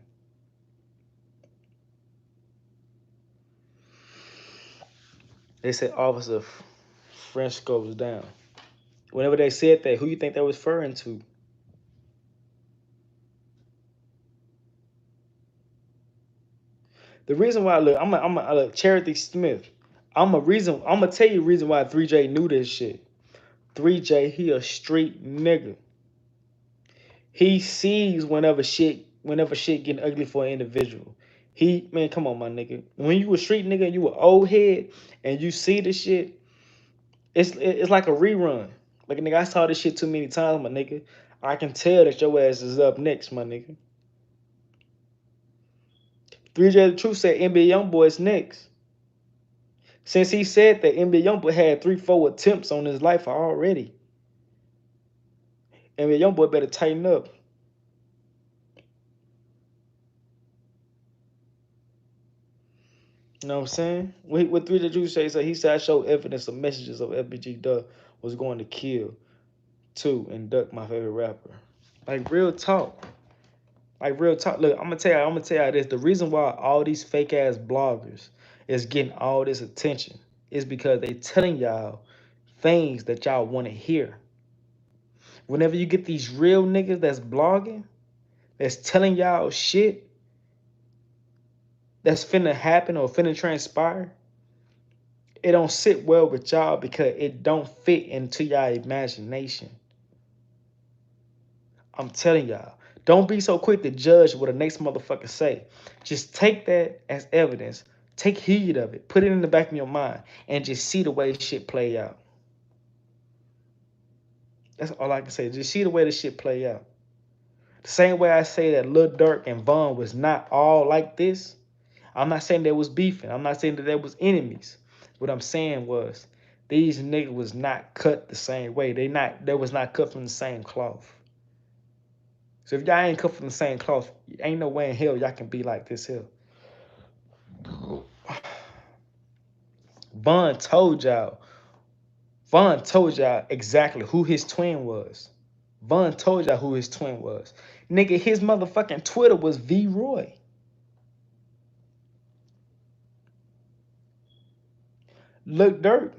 They said Officer Frenchco was down. Whenever they said that, who you think they was referring to? The reason why, look, I'm look, Charity Smith. I'm gonna tell you the reason why 3J knew this shit. 3J, he a street nigga. He sees whenever shit getting ugly for an individual. Man, come on, my nigga. When you a street nigga, you an old head, and you see the shit, it's like a rerun. Like, nigga, I saw this shit too many times, my nigga. I can tell that your ass is up next, my nigga. 3J the Truth said NBA Youngboy is next. Since he said that NBA Youngboy had 3-4 attempts on his life already. NBA Youngboy better tighten up. You know what I'm saying? What 3 J say? So he said I showed evidence of messages of FBG Duck was going to kill too, and Duck my favorite rapper. Like real talk. Like real talk. Look, I'm gonna tell you this. The reason why all these fake ass bloggers is getting all this attention is because they telling y'all things that y'all want to hear. Whenever you get these real niggas that's blogging, that's telling y'all shit that's finna happen or finna transpire, it don't sit well with y'all because it don't fit into y'all imagination. I'm telling y'all, don't be so quick to judge what the next motherfucker say. Just take that as evidence. Take heed of it. Put it in the back of your mind and just see the way shit play out. That's all I can say. Just see the way the shit play out. The same way I say that Lil Durk and Von was not all like this. I'm not saying they was beefing. I'm not saying that they was enemies. What I'm saying was these niggas was not cut the same way. They was not cut from the same cloth. So if y'all ain't cut from the same cloth, ain't no way in hell y'all can be like this here. Von told y'all exactly who his twin was. Von told y'all who his twin was. Nigga, his motherfucking Twitter was V Roy. Look Dirt.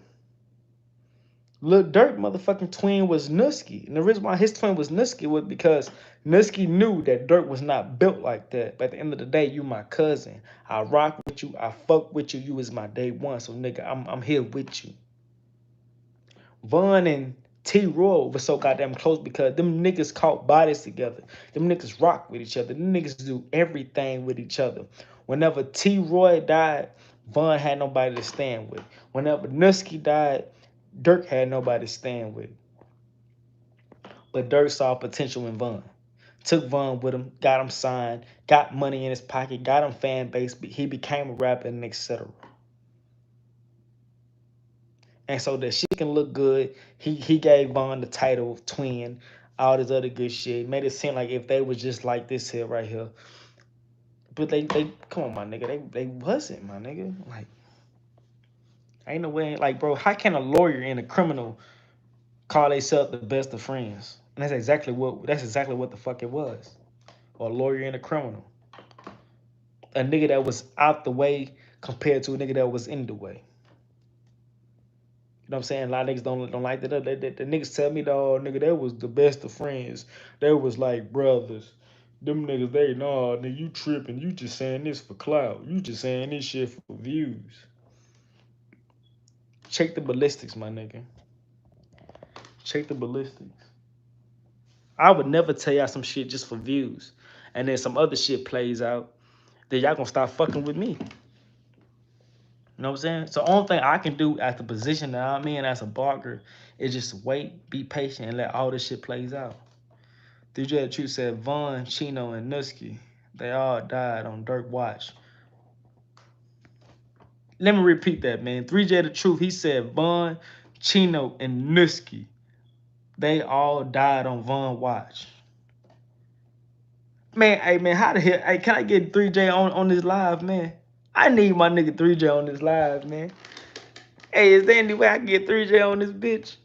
Lil Durk motherfucking twin was Nusky. And the reason why his twin was Nusky was because Nusky knew that Durk was not built like that. But at the end of the day, you my cousin. I rock with you. I fuck with you. You is my day one. So nigga, I'm here with you. Von and T Roy were so goddamn close because them niggas caught bodies together. Them niggas rock with each other. Them niggas do everything with each other. Whenever T Roy died, Von had nobody to stand with. Whenever Nusky died, Durk had nobody to stand with. But Durk saw potential in Von. Took Von with him, got him signed, got money in his pocket, got him fan base. He became a rapper, and etc. And so that she can look good, he gave Von the title of twin, all this other good shit. Made it seem like if they was just like this here right here. But they come on, my nigga. They wasn't, my nigga. Like, ain't no way. Like, bro, how can a lawyer and a criminal call themselves the best of friends? And that's exactly what the fuck it was. Or a lawyer and a criminal. A nigga that was out the way compared to a nigga that was in the way. You know what I'm saying? A lot of niggas don't like that. The niggas tell me, dog, nigga, they was the best of friends. They was like brothers. Them niggas, nigga, you tripping. You just saying this for clout. You just saying this shit for views. Check the ballistics, my nigga. Check the ballistics. I would never tell y'all some shit just for views. And then some other shit plays out. Then y'all gonna start fucking with me. You know what I'm saying? So the only thing I can do at the position that I'm in as a blogger is just wait, be patient, and let all this shit plays out. DJ The Truth said Von, Chino, and Nusky, they all died on Durk watch. Let me repeat that, man. 3J The Truth, he said Von, Chino, and Nusky, they all died on Von watch. Man, hey, man, how the hell? Hey, can I get 3J on this live, man? I need my nigga 3J on this live, man. Hey, is there any way I can get 3J on this bitch?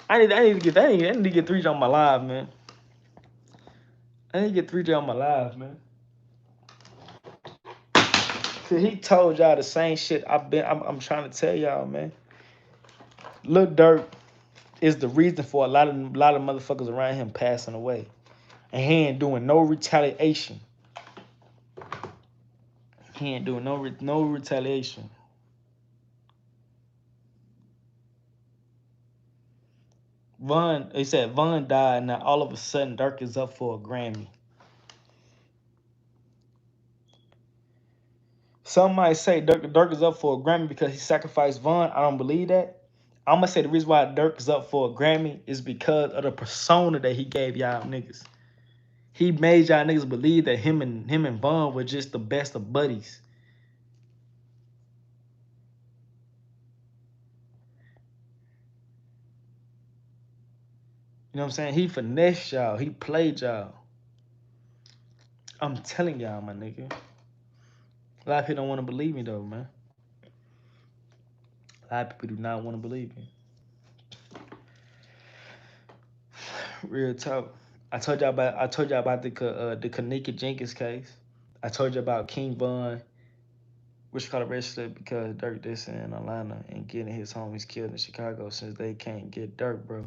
I need to get 3J on my live, man. I need to get 3J on my live, man. Cause he told y'all the same shit I'm trying to tell y'all, man. Lil Durk is the reason for a lot of motherfuckers around him passing away. And he ain't doing no retaliation. He ain't doing no retaliation. He said Von died, now all of a sudden Durk is up for a Grammy. Some might say Durk is up for a Grammy because he sacrificed Von. I don't believe that. I'm gonna say the reason why Durk is up for a Grammy is because of the persona that he gave y'all niggas. He made y'all niggas believe that him and Von were just the best of buddies. You know what I'm saying? He finessed y'all. He played y'all. I'm telling y'all, my nigga. A lot of people don't want to believe me though, man. A lot of people do not want to believe me. Real talk. I told y'all about the Kanika Jenkins case. I told you about King Von, which got arrested because Dirk dissing in Atlanta and getting his homies killed in Chicago since they can't get Dirk, bro.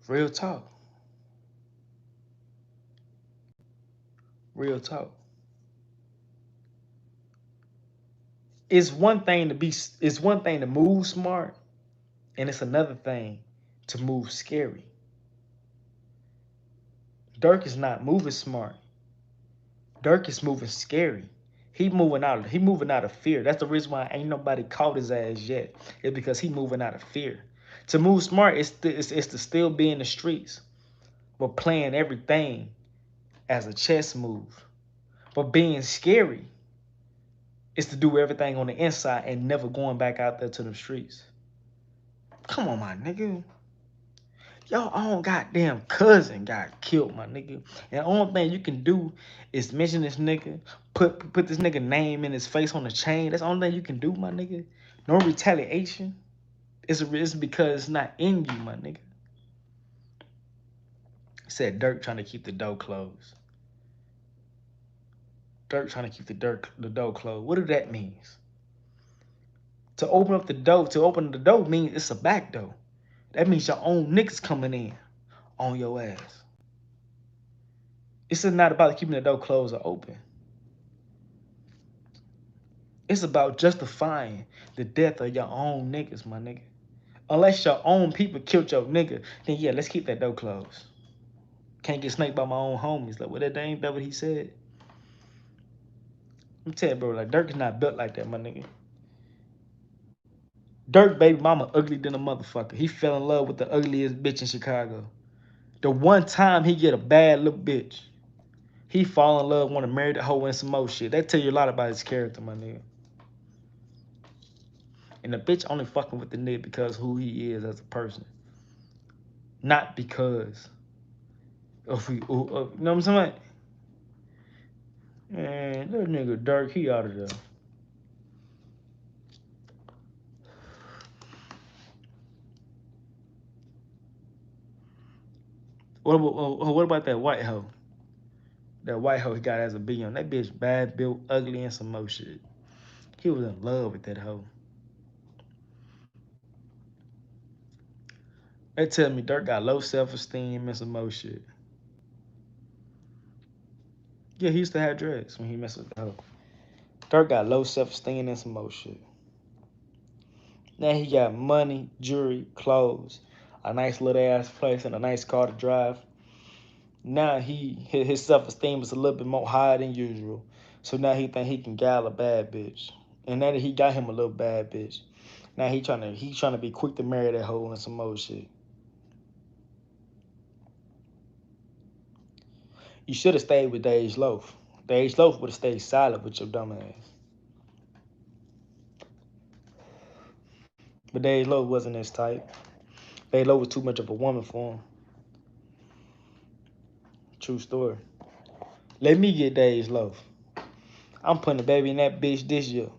Real talk. Real talk. It's one thing to move smart, and it's another thing to move scary. Dirk is not moving smart. Dirk is moving scary. He moving out of fear. That's the reason why ain't nobody caught his ass yet. It's because he moving out of fear. To move smart is to still be in the streets, but playing everything as a chess move. But being scary is to do everything on the inside and never going back out there to the streets. Come on, my nigga. Your own goddamn cousin got killed, my nigga. And the only thing you can do is mention this nigga, put this nigga name in his face on the chain. That's the only thing you can do, my nigga. No retaliation. It's because it's not in you, my nigga. He said Dirk trying to keep the door closed. Dirk trying to keep the door closed. What do that mean? To open the door means it's a back door. That means your own niggas coming in on your ass. It's not about keeping the door closed or open. It's about justifying the death of your own niggas, my nigga. Unless your own people killed your nigga, then yeah, let's keep that door closed. Can't get snaked by my own homies. Like, what that ain't that what he said? I'm telling you, bro, like Dirk is not built like that, my nigga. Dirk baby mama ugly than a motherfucker. He fell in love with the ugliest bitch in Chicago. The one time he get a bad little bitch, he fall in love, want to marry the hoe and some more shit. That tell you a lot about his character, my nigga. And the bitch only fucking with the nigga because who he is as a person. Not because of you know what I'm saying? Man, that nigga Dirk, he out of there. What about that white hoe? That white hoe he got as a billion. That bitch bad, built, ugly, and some more shit. He was in love with that hoe. They tell me Dirk got low self-esteem and some more shit. Yeah, he used to have dreads when he messed with the hoe. Dirk got low self-esteem and some more shit. Now he got money, jewelry, clothes, a nice little ass place, and a nice car to drive. Now his self-esteem is a little bit more higher than usual. So now he think he can gal a bad bitch. And now that he got him a little bad bitch, now he trying to be quick to marry that hoe and some more shit. You should have stayed with Dej Loaf. Dej Loaf would have stayed silent with your dumb ass. But Dej Loaf wasn't his type. Dej Loaf was too much of a woman for him. True story. Let me get Dej Loaf. I'm putting a baby in that bitch this year.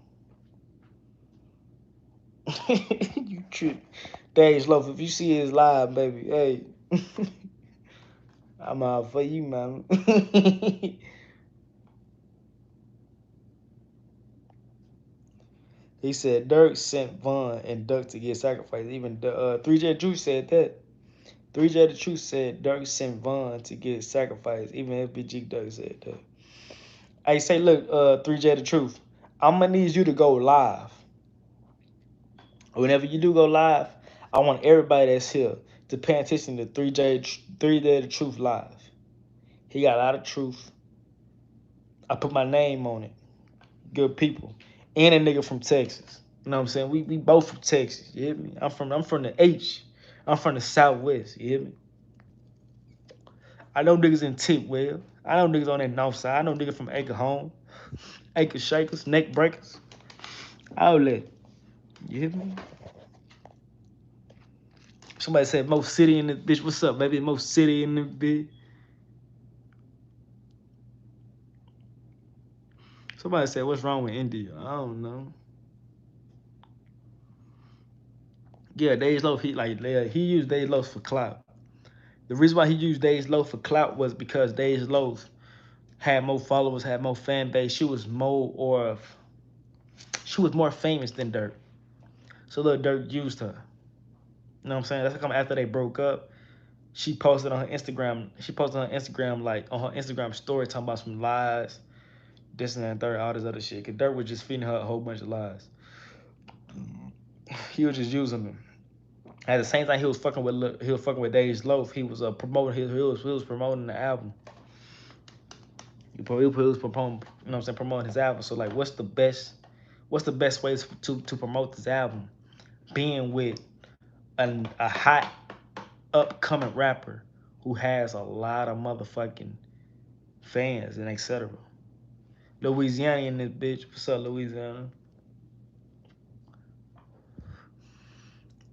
You trip. Dej Loaf, if you see his live, baby, hey. I'm out for you, man. He said Dirk sent Von and Duck to get sacrificed. Even 3J Truth said that. 3J the Truth said Dirk sent Von to get sacrificed. Even FBG Duck said that. I say, look, 3J the Truth, I'm gonna need you to go live. Whenever you do go live, I want everybody that's here to pay attention to 3J the Truth live. He got a lot of truth. I put my name on it. Good people. And a nigga from Texas. You know what I'm saying? We both from Texas. You hear me? I'm from the H. I'm from the Southwest. You hear me? I know niggas in Tipwell. I know niggas on that north side. I know niggas from Acre Home, Acre Shakers, Neck Breakers. Outlet. You hear me? Somebody said most city in this bitch. What's up, baby? Most city in this bitch. Somebody said, "What's wrong with India?" I don't know. Yeah, Dej Loaf. He used Dej Loaf for clout. The reason why he used Dej Loaf for clout was because Dej Loaf had more followers, had more fan base. She was more famous than Dirk. So Lil Durk used her. You know what I'm saying? That's how come after they broke up, she posted on her Instagram. She posted on her Instagram like on her Instagram story talking about some lies, this and that, and third, all this other shit. Cause Dirk was just feeding her a whole bunch of lies. He was just using them. At the same time, he was fucking with Dej Loaf. He was promoting he was promoting the album. He was promoting, you know what I'm saying, promoting his album. So like, what's the best way to promote this album? Being with a hot upcoming rapper who has a lot of motherfucking fans and etc. Louisiana in this bitch. What's up, Louisiana?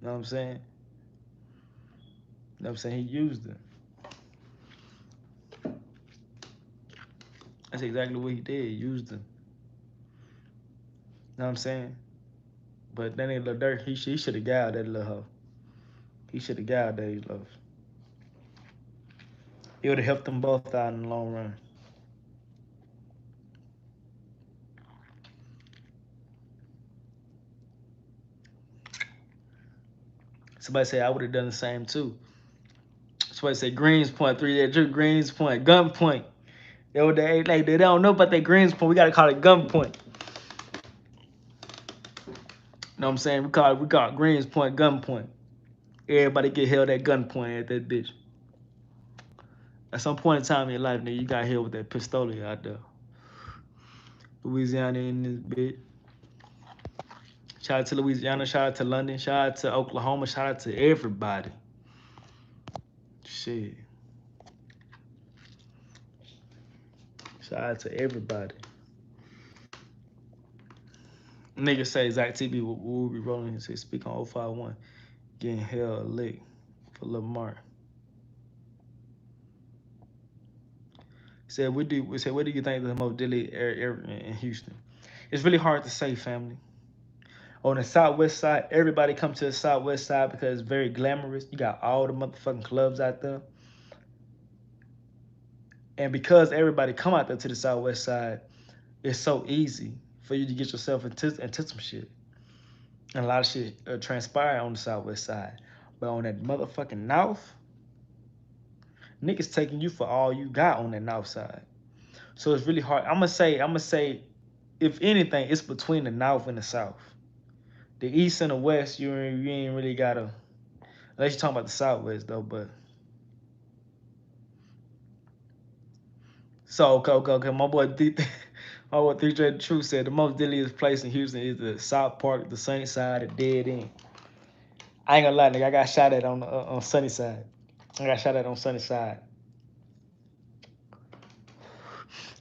You know what I'm saying? You know what I'm saying? He used it. That's exactly what he did. He used it. You know what I'm saying? But that nigga Lil Durk, he should have galled that little hoe. He should have galled Dej Loaf. It would have helped them both out in the long run. Somebody said I would have done the same too. Somebody said Greens Point, 3 that Drew Greens Point, gunpoint. They don't know about that Greens Point. We gotta call it gunpoint. You know what I'm saying? We call it Greens Point, gunpoint. Everybody get held at gunpoint at that bitch. At some point in time in your life, nigga, you got held with that pistola out there. Louisiana in this bitch. Shout out to Louisiana, shout out to London, shout out to Oklahoma, shout out to everybody. Shit. Shout out to everybody. Nigga say Zach TB will be rolling and say speak on 051. Getting hell lick for Lamar. Said what do you think of the most deadly area in Houston? It's really hard to say, family. On the southwest side, everybody come to the southwest side because it's very glamorous. You got all the motherfucking clubs out there. And because everybody come out there to the southwest side, it's so easy for you to get yourself into some shit. And a lot of shit transpire on the southwest side. But on that motherfucking north, niggas taking you for all you got on that north side. So it's really hard. I'ma say, if anything, it's between the north and the south. The east and the west, you ain't really gotta, unless you're talking about the southwest though. But so okay. My boy my boy 3 J True said the most deadliest place in Houston is the South Park, the Sunny Side, the Dead End. I ain't gonna lie, nigga. I got shot at on Sunny Side. I got shot at on Sunny Side,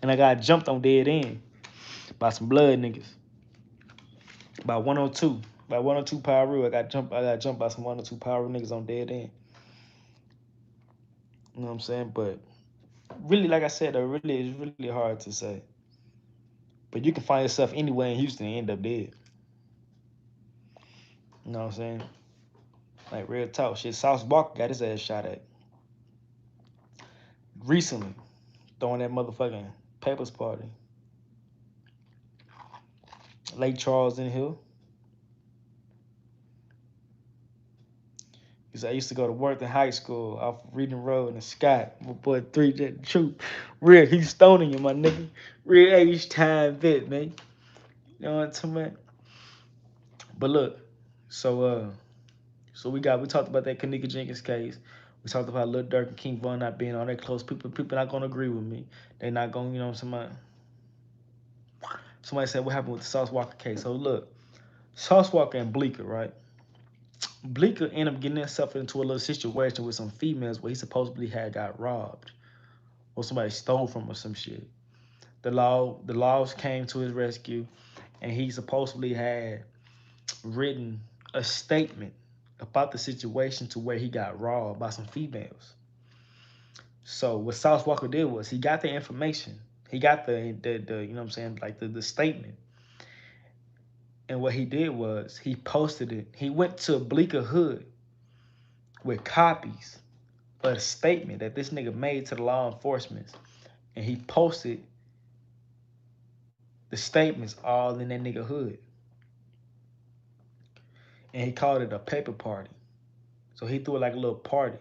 and I got jumped on Dead End by some blood niggas. By 102. By 102 Power Rule. I got jumped by some 102 Power Rule niggas on Dead End. You know what I'm saying? But really, like I said, it's really hard to say. But you can find yourself anywhere in Houston and end up dead. You know what I'm saying? Like real talk. Shit, Sauce Walker got his ass shot at recently, throwing that motherfucking Papers party. Lake Charles in Hill. Because I used to go to Worthing High School off Reading Road in the Scott. My boy 3 Jet Truth. Real, he's stoning you, my nigga. Real H-time vet, man. You know what I'm talking about? But look, so we talked about that Kanika Jenkins case. We talked about Lil Durk and King Von not being all that close. People not gonna agree with me. They not gonna, you know what I'm saying? Somebody said what happened with the Sauce Walker case. So look, Sauce Walker and Bleecker, right? Bleecker ended up getting himself into a little situation with some females where he supposedly had got robbed or somebody stole from or some shit. The laws came to his rescue, and he supposedly had written a statement about the situation to where he got robbed by some females. So what Sauce Walker did was he got the information He got the you know what I'm saying, like the statement. And what he did was he posted it. He went to Bleecker Hood with copies of the statement that this nigga made to the law enforcement. And he posted the statements all in that nigga hood. And he called it a paper party. So he threw it like a little party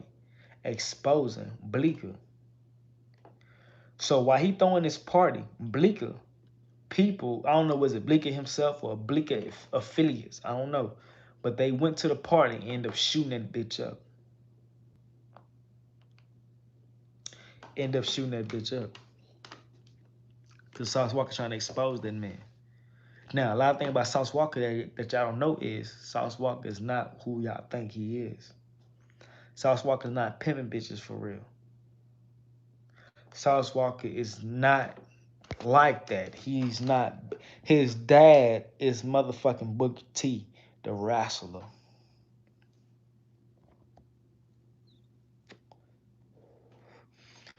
exposing Bleecker. So while he throwing this party, Bleecker people, I don't know, was it Bleecker himself or Bleecker affiliates, I don't know. But they went to the party and ended up shooting that bitch up. Because Sauce Walker trying to expose that man. Now, a lot of things about Sauce Walker that y'all don't know is Sauce Walker is not who y'all think he is. Sauce Walker is not pimping bitches for real. Sauce Walker is not like that. He's not. His dad is motherfucking Booker T, the wrestler.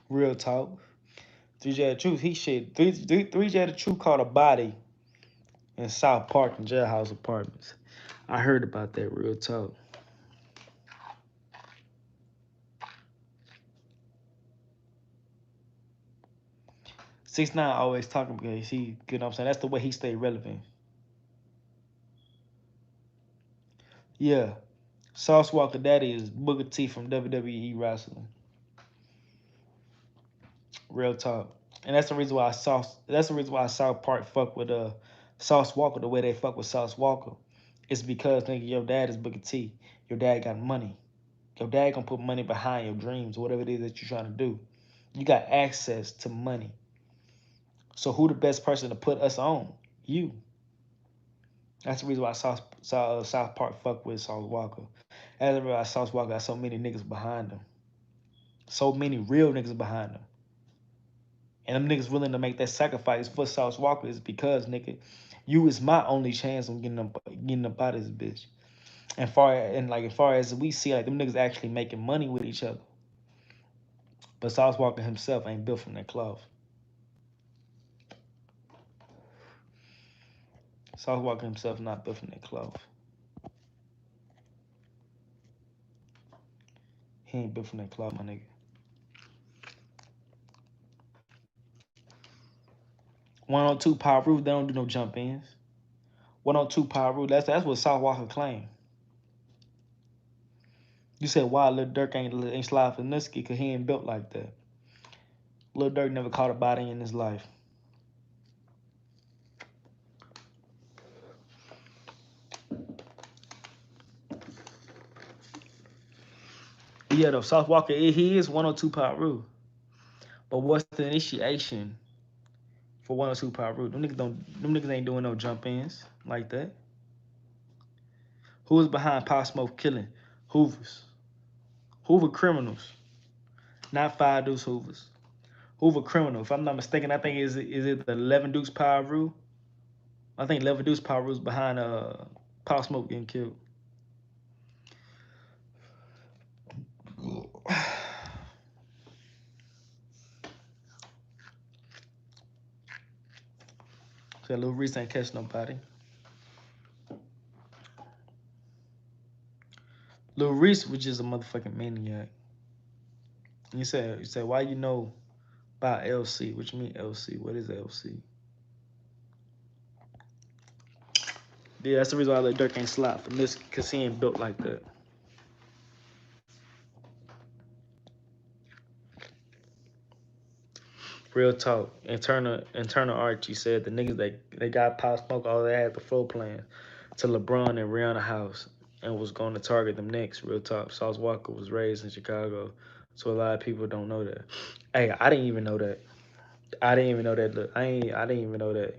Real talk. 3J the Truth, he shit. 3J the Truth caught a body in South Park in Jailhouse Apartments. I heard about that, real talk. Six Nine always talking because he, you know what I'm saying? That's the way he stay relevant. Yeah. Sauce Walker Daddy is Booker T from WWE Wrestling. Real talk. And that's the reason why South Park fuck with Sauce Walker the way they fuck with Sauce Walker. It's because nigga, your dad is Booker T. Your dad got money. Your dad gonna put money behind your dreams, whatever it is that you're trying to do. You got access to money. So who the best person to put us on? You. That's the reason why South Park fuck with Sauce Walker. That's the reason why Sauce Walker got so many niggas behind him. So many real niggas behind him. And them niggas willing to make that sacrifice for Sauce Walker is because, nigga, you is my only chance on getting up out of this bitch. And as far as we see, like them niggas actually making money with each other. But Sauce Walker himself ain't built from that cloth. Sauce Walker himself not built from that cloth. He ain't built from that cloth, my nigga. 102 Power Roof, they don't do no jump ins. 102 Power Roof, that's what Sauce Walker claimed. You said why Lil Durk ain't slide for Niski because he ain't built like that. Lil Durk never caught a body in his life. Yeah, though, Sauce Walker, he is 102 Power Roof. But what's the initiation for 102 Power Roof? Them niggas ain't doing no jump ins like that. Who was behind Pop Smoke killing? Hoovers. Hoover criminals. Not Five Deuce Hoovers. Hoover criminal. If I'm not mistaken, I think is it the 11 Deuce Power Rule? I think 11 Deuce Power Rule's behind Pop Smoke getting killed. So Lil Reese ain't catch nobody. Lil Reese was just a motherfucking maniac. You said why you know about LC? What you mean LC? What is LC? Yeah, that's the reason why Lil Durk ain't slot from this, because he ain't built like that. Real talk. Internal Archie said the niggas they got Pop Smoke, all they had the floor plan to LeBron and Rihanna house and was going to target them next. Real talk. Sauce Walker was raised in Chicago, so a lot of people don't know that. Hey, I didn't even know that. I didn't even know that. I didn't even know that.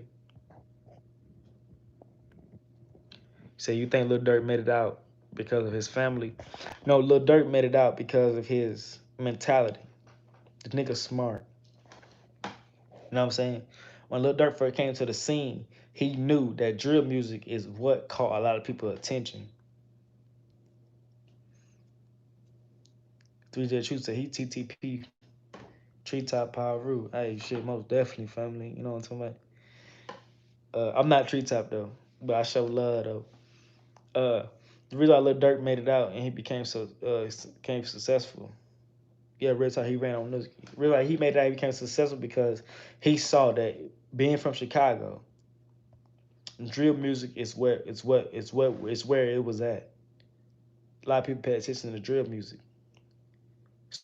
So you think Lil Durk made it out because of his family? No, Lil Durk made it out because of his mentality. The nigga's smart. You know what I'm saying? When Lil Durk first came to the scene, he knew that drill music is what caught a lot of people's attention. 3J Truth said he TTP Treetop Power Root. Hey, shit, most definitely, family. You know what I'm talking about? I'm not Treetop, though, but I show love, though. The reason why Lil Durk made it out and he became became successful. Yeah, real talk, he ran on Newski. Real like he made it out, he became successful because he saw that being from Chicago, drill music is where it was at. A lot of people pay attention to drill music.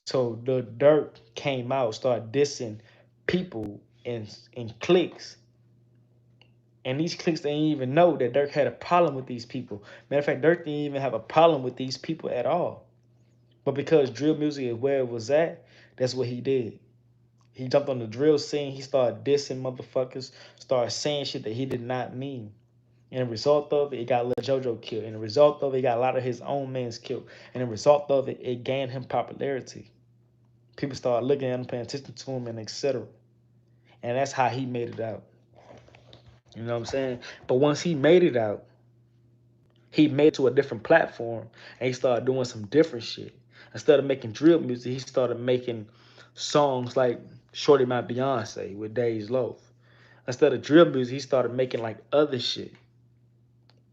So the Durk came out, started dissing people in cliques. And these cliques didn't even know that Durk had a problem with these people. Matter of fact, Durk didn't even have a problem with these people at all. But because drill music is where it was at, that's what he did. He jumped on the drill scene. He started dissing motherfuckers, started saying shit that he did not mean. And the result of it, it got Lil JoJo killed. And the result of it, it got a lot of his own mans killed. And the result of it, it gained him popularity. People started looking at him, paying attention to him, and etc. And that's how he made it out. You know what I'm saying? But once he made it out, he made it to a different platform and he started doing some different shit. Instead of making drill music, he started making songs like Shorty My Beyonce with Days Loaf. Instead of drill music, he started making like other shit.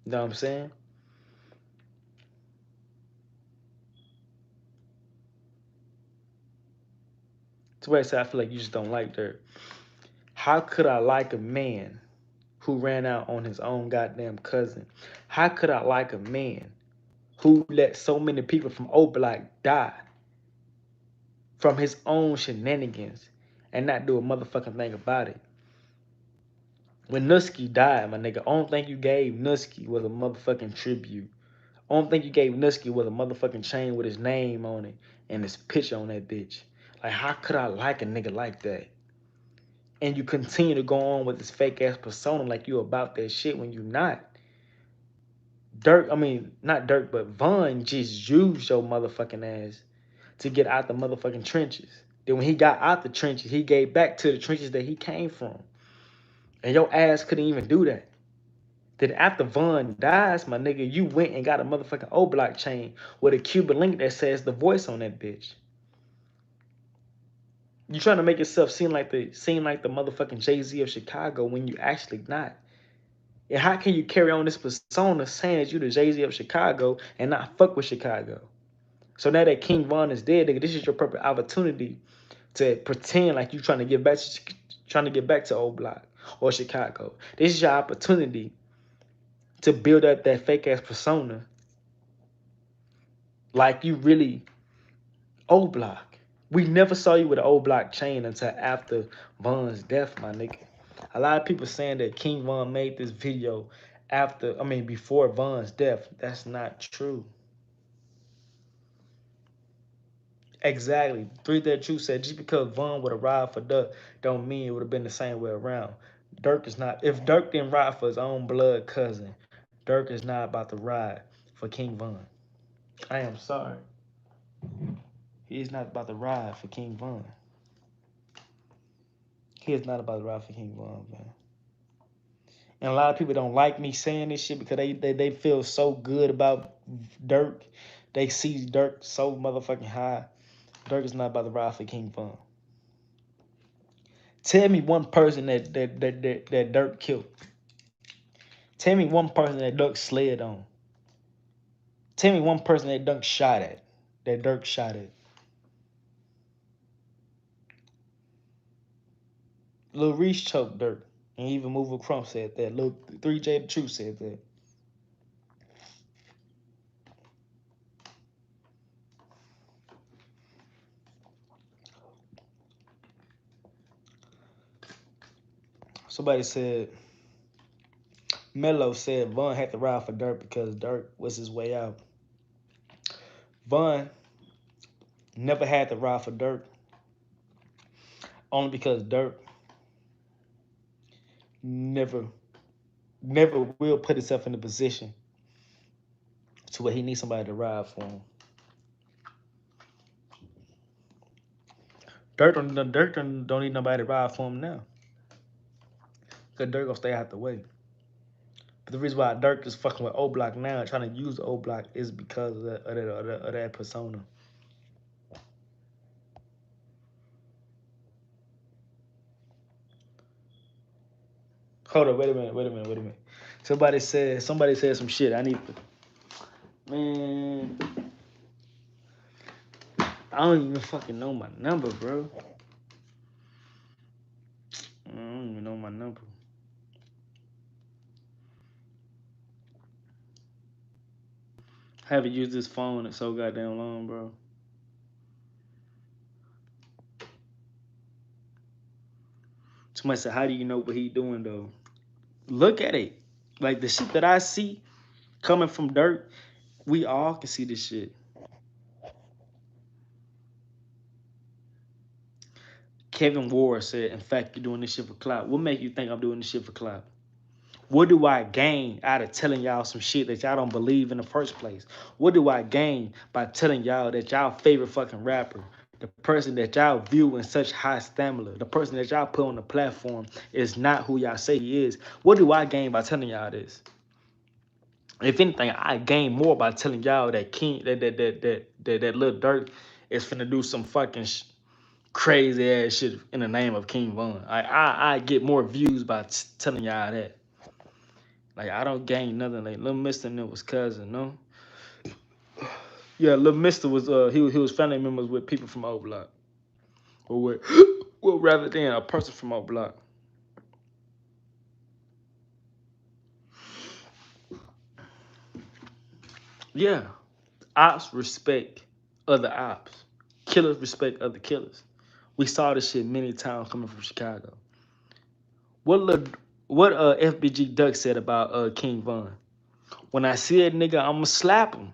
You know what I'm saying? That's why I say I feel like you just don't like Durk. How could I like a man who ran out on his own goddamn cousin? How could I like a man who let so many people from O Block die from his own shenanigans and not do a motherfucking thing about it? When Nusky died, my nigga, only thing you gave Nusky was a motherfucking tribute. Only thing you gave Nusky was a motherfucking chain with his name on it and his picture on that bitch. Like, how could I like a nigga like that? And you continue to go on with this fake ass persona like you about that shit when you not. Durk, I mean, not Durk, but Von just used your motherfucking ass to get out the motherfucking trenches. Then when he got out the trenches, he gave back to the trenches that he came from. And your ass couldn't even do that. Then after Von dies, my nigga, you went and got a motherfucking O Block chain with a Cuban link that says the voice on that bitch. You trying to make yourself seem like the motherfucking Jay-Z of Chicago when you actually not. And how can you carry on this persona saying that you the Jay-Z of Chicago and not fuck with Chicago? So now that King Von is dead, nigga, this is your perfect opportunity to pretend like you trying to get back to O Block or Chicago. This is your opportunity to build up that fake ass persona like you really O Block. We never saw you with an O Block chain until after Von's death, my nigga. A lot of people saying that King Von made this video before Von's death. That's not true. Exactly. Three That Truth said just because Von would have ride for Durk don't mean it would have been the same way around. Durk is not. If Durk didn't ride for his own blood cousin, Durk is not about to ride for King Von. I am sorry. He is not about to ride for King Von. He is not about to ride for King Von, man. And a lot of people don't like me saying this shit because they feel so good about Durk. They see Durk so motherfucking high. Durk is not about to ride for King Von. Tell me one person that Durk killed. Tell me one person that Durk slid on. Tell me one person that Durk shot at. That Durk shot at. Lil Reese choked Durk. And even Mover Crump said that. Lil 3J The Truth said that. Somebody said, Mello said Von had to ride for Durk because Durk was his way out. Von never had to ride for Durk. Only because Durk never will put himself in a position to where he needs somebody to ride for him. Durk don't need nobody to ride for him now. Because Durk gonna stay out the way. But the reason why Durk is fucking with O Block now and trying to use O Block is because of that persona. Hold up, wait a minute. Somebody said some shit. I need to, man. I don't even fucking know my number, bro. I don't even know my number. I haven't used this phone in so goddamn long, bro. Somebody said, how do you know what he doing though? Look at it. Like the shit that I see coming from dirt, we all can see this shit. Kevin Ward said, in fact, you're doing this shit for clout. What make you think I'm doing this shit for clout? What do I gain out of telling y'all some shit that y'all don't believe in the first place? What do I gain by telling y'all that y'all favorite fucking rapper, the person that y'all view in such high stamina, the person that y'all put on the platform is not who y'all say he is? What do I gain by telling y'all this? If anything, I gain more by telling y'all that King, that Lil Durk is finna do some fucking crazy ass shit in the name of King Von. I get more views by telling y'all that. Like I don't gain nothing. Like Lil Mister and was cousin, no. Yeah, Lil Mister was he was family members with people from O Block, or with well rather than a person from O Block. Yeah, ops respect other ops. Killers respect other killers. We saw this shit many times coming from Chicago. What FBG Duck said about King Von? When I see a nigga, I'ma slap him.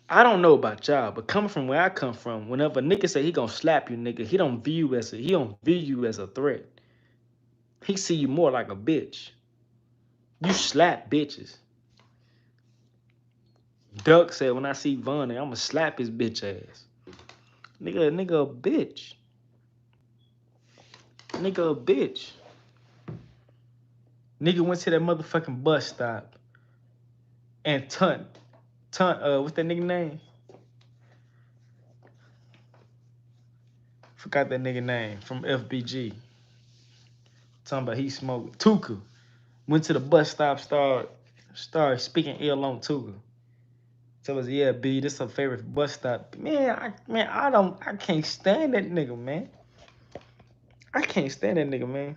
I don't know about y'all, but coming from where I come from, whenever a nigga say he gonna slap you, nigga, he don't view you as a threat. He see you more like a bitch. You slap bitches. Duck said when I see Von, I'ma slap his bitch ass. Nigga a bitch. Nigga a bitch. Nigga went to that motherfucking bus stop and what's that nigga name? Forgot that nigga name from FBG. Talking about he smoked Tuka. Went to the bus stop, started speaking ill on Tuka. So was yeah, B, this her favorite bus stop. I can't stand that nigga, man. I can't stand that nigga, man.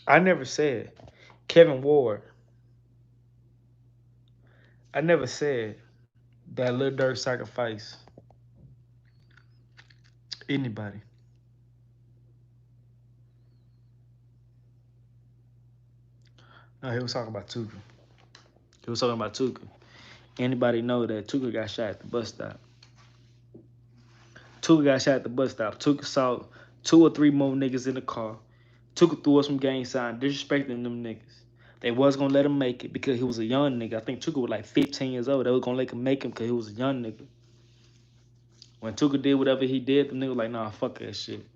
I never said Kevin Ward. I never said that Lil Durk sacrifice anybody. No, he was talking about Tuka. He was talking about Tuka. Anybody know that Tuka got shot at the bus stop? Tuka got shot at the bus stop. Tuka saw 2 or 3 more niggas in the car. Tuka threw us some gang sign, disrespecting them niggas. They was gonna let him make it because he was a young nigga. I think Tuka was like 15 years old. They was gonna let him make him because he was a young nigga. When Tuka did whatever he did, the nigga was like, nah, fuck that shit.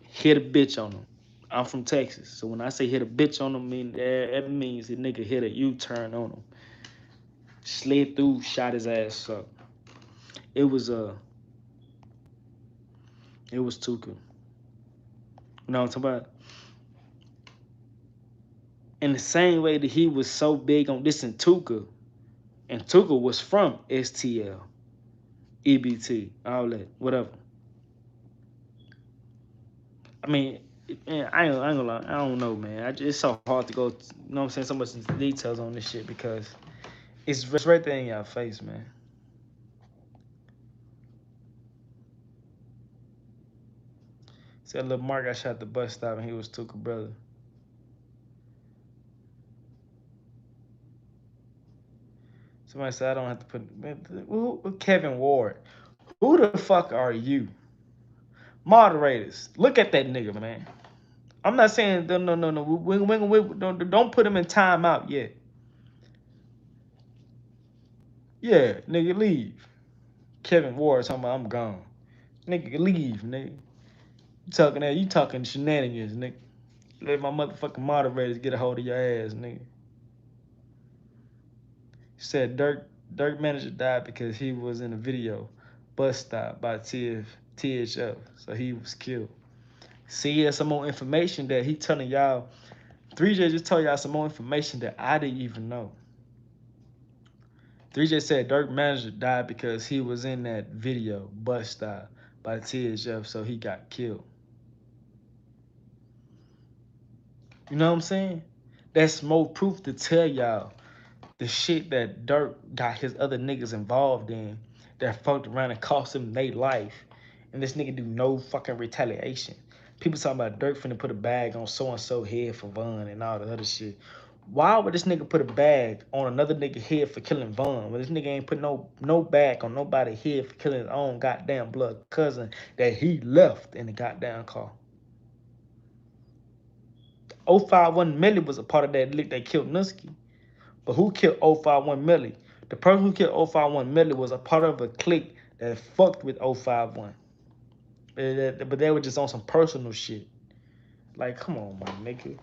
Hit a bitch on him. I'm from Texas, so when I say hit a bitch on him, that means the nigga hit a U-turn on him. Slid through, shot his ass up. It was Tuka. You know what I'm talking about? In the same way that he was so big on dissing Tuka, and Tuka was from STL, EBT, all that, whatever. I mean, man, I ain't gonna lie, I don't know, man. It's so hard to go, you know what I'm saying, so much details on this shit because it's right there in your face, man. Said little Mark got shot at the bus stop and he was Tuka brother. Somebody said I don't have to put Kevin Ward. Who the fuck are you? Moderators, look at that nigga, man. I'm not saying no. Don't put him in timeout yet. Yeah, nigga, leave. Kevin Ward talking about I'm gone. Nigga, leave, nigga. You talking shenanigans, nigga. Let my motherfucking moderators get a hold of your ass, nigga. He said Dirk manager died because he was in a video bus stop by THF, so he was killed. See, there's some more information that he telling y'all. 3J just told y'all some more information that I didn't even know. 3J said Dirk manager died because he was in that video bus stop by THF, so he got killed. You know what I'm saying? That's more proof to tell y'all the shit that Dirk got his other niggas involved in that fucked around and cost him their life. And this nigga do no fucking retaliation. People talking about Dirk finna put a bag on so-and-so head for Von and all the other shit. Why would this nigga put a bag on another nigga head for killing Von when this nigga ain't put no bag on nobody's head for killing his own goddamn blood cousin that he left in the goddamn car? 051 Millie was a part of that lick that killed Nusky. But who killed 051 Millie? The person who killed 051 Millie was a part of a clique that fucked with 051. But they were just on some personal shit. Like, come on, my nigga.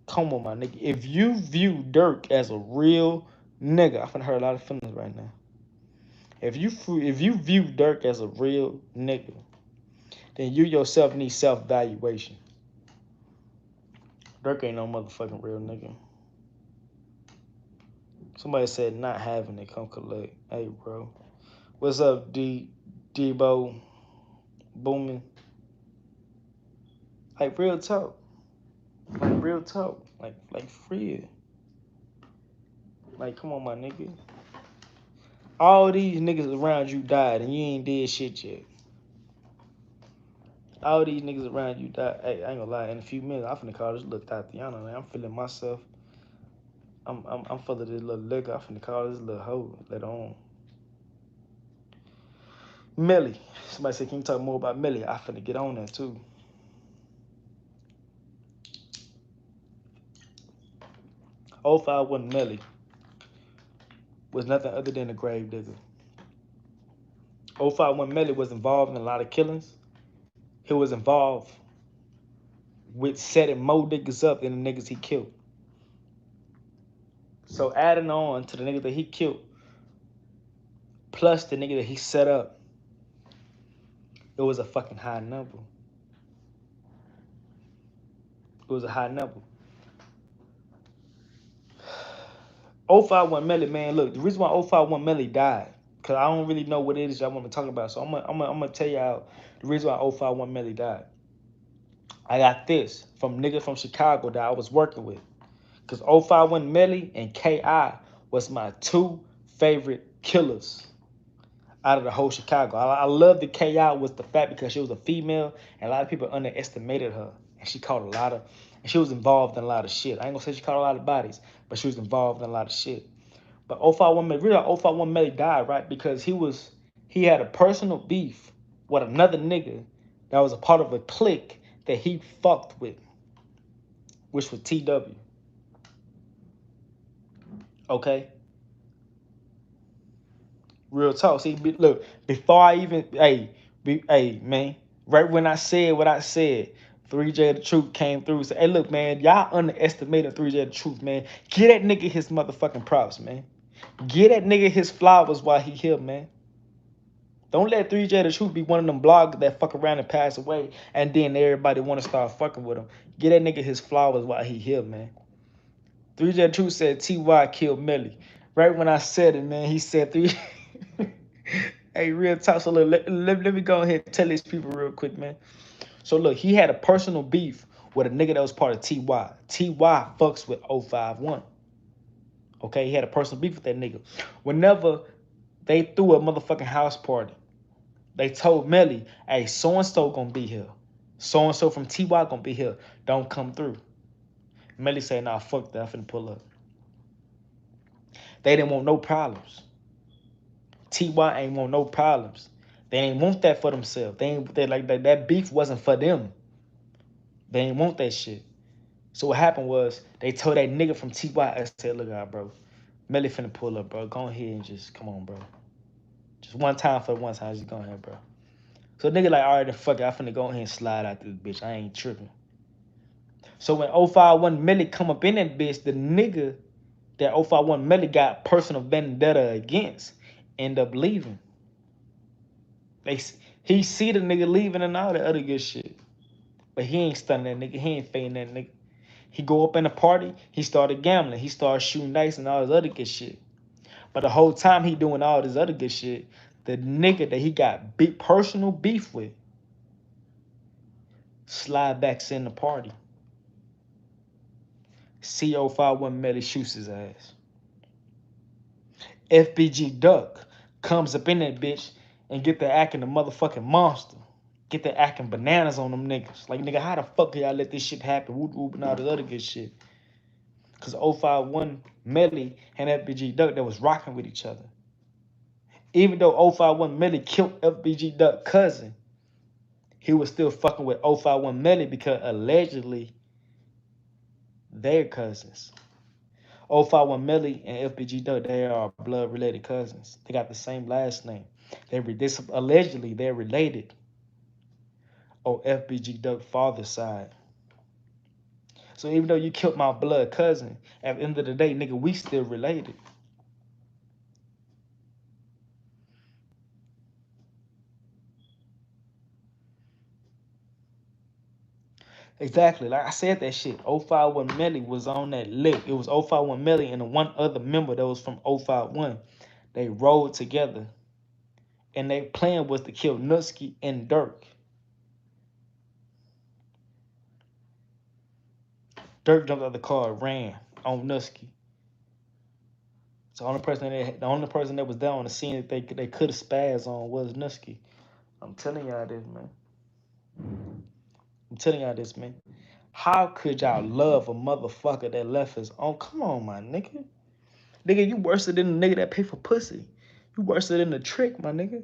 Come on, my nigga. If you view Dirk as a real nigga, I finna hurt a lot of feelings right now. If you view Dirk as a real nigga, then you yourself need self-evaluation. Dirk ain't no motherfucking real nigga. Somebody said not having it, come collect. Hey, bro. What's up, Debo? Booming. Like, real talk. Like, real talk. Like free. Like, come on, my nigga. All these niggas around you died and you ain't did shit yet. All these niggas around you died. Hey, I ain't gonna lie. In a few minutes, I'm finna call this little Tatiana, man. I'm feeling myself. I'm full of this little liquor. I'm finna call this little hoe later on. Millie. Somebody said, can you talk more about Millie? I finna get on that too. Oh, 051 Millie was nothing other than a grave digger. 051 Millie was involved in a lot of killings. He was involved with setting more niggas up than the niggas he killed. So adding on to the nigga that he killed, plus the nigga that he set up, it was a fucking high number. It was a high number. 051 Melly, man, look, the reason why 051 Melly died, because I don't really know what it is y'all want to talk about. So I'm gonna tell y'all the reason why 051 Melly died. I got this from nigga from Chicago that I was working with. Because 051 Melly and K.I. was my two favorite killers out of the whole Chicago. I love the K.I. was the fact because she was a female and a lot of people underestimated her. And she caught a lot of, and she was involved in a lot of shit. I ain't gonna say she caught a lot of bodies, but she was involved in a lot of shit. But 051 Melly, really 051 Melly died, right? Because he had a personal beef with another nigga that was a part of a clique that he fucked with, which was TW. Okay? Real talk. See, look, before I even, hey, man, right when I said what I said, 3J the Truth came through and said, hey, look, man, y'all underestimated 3J the Truth, man. Get that nigga his motherfucking props, man. Get that nigga his flowers while he here, man. Don't let 3J the Truth be one of them bloggers that fuck around and pass away and then everybody want to start fucking with him. Get that nigga his flowers while he here, man. 3J the Truth said T.Y. killed Millie. Right when I said it, man, he said 3 Hey, real talk. So look, let me go ahead and tell these people real quick, man. So look, he had a personal beef with a nigga that was part of TY. TY fucks with 051. Okay, he had a personal beef with that nigga. Whenever they threw a motherfucking house party, they told Melly, hey, so-and-so gonna be here. So-and-so from TY gonna be here. Don't come through. Melly said, nah, fuck that. I'm finna pull up. They didn't want no problems. TY ain't want no problems. They ain't want that for themselves. They like that beef wasn't for them. They ain't want that shit. So what happened was they told that nigga from TY, I said, look out, bro. Melly finna pull up, bro. Go ahead and just come on, bro. Just one time for one time, just go ahead, bro. So nigga like, all right, then fuck it. I finna go ahead and slide out this bitch. I ain't tripping. So when 051 Melly come up in that bitch, the nigga that 051 Melly got personal vendetta against end up leaving. They he see the nigga leaving and all that other good shit. But he ain't stunning that nigga. He ain't fading that nigga. He go up in a party, he started gambling. He started shooting dice and all this other good shit. But the whole time he doing all this other good shit, the nigga that he got big personal beef with slide backs in the party. CO51 Melly shoots his ass. FBG Duck comes up in that bitch and get the acting the motherfucking monster. Get the acting bananas on them niggas. Like, nigga, how the fuck y'all let this shit happen? Whoop whoop and all this other good shit. Because 051 Melly and FBG Duck that was rocking with each other. Even though 051 Melly killed FBG Duck cousin, he was still fucking with 051 Melly because allegedly they're cousins. 051 Melly and FBG Duck, they are blood related cousins. They got the same last name. Allegedly they're related on FBG Duck father's side. So even though you killed my blood cousin, at the end of the day, nigga, we still related. Exactly. Like I said that shit. 051 Melly was on that lick. It was 051 Melly and the one other member that was from 051. They rolled together. And their plan was to kill Nutski and Dirk. Dirk jumped out of the car and ran on Nutski. So the only person that was there on the scene that they could have spazzed on was Nutski. I'm telling y'all this, man. I'm telling y'all this, man. How could y'all love a motherfucker that left his own? Come on, my nigga. Nigga, you worse than the nigga that pay for pussy. You worse than the trick, my nigga.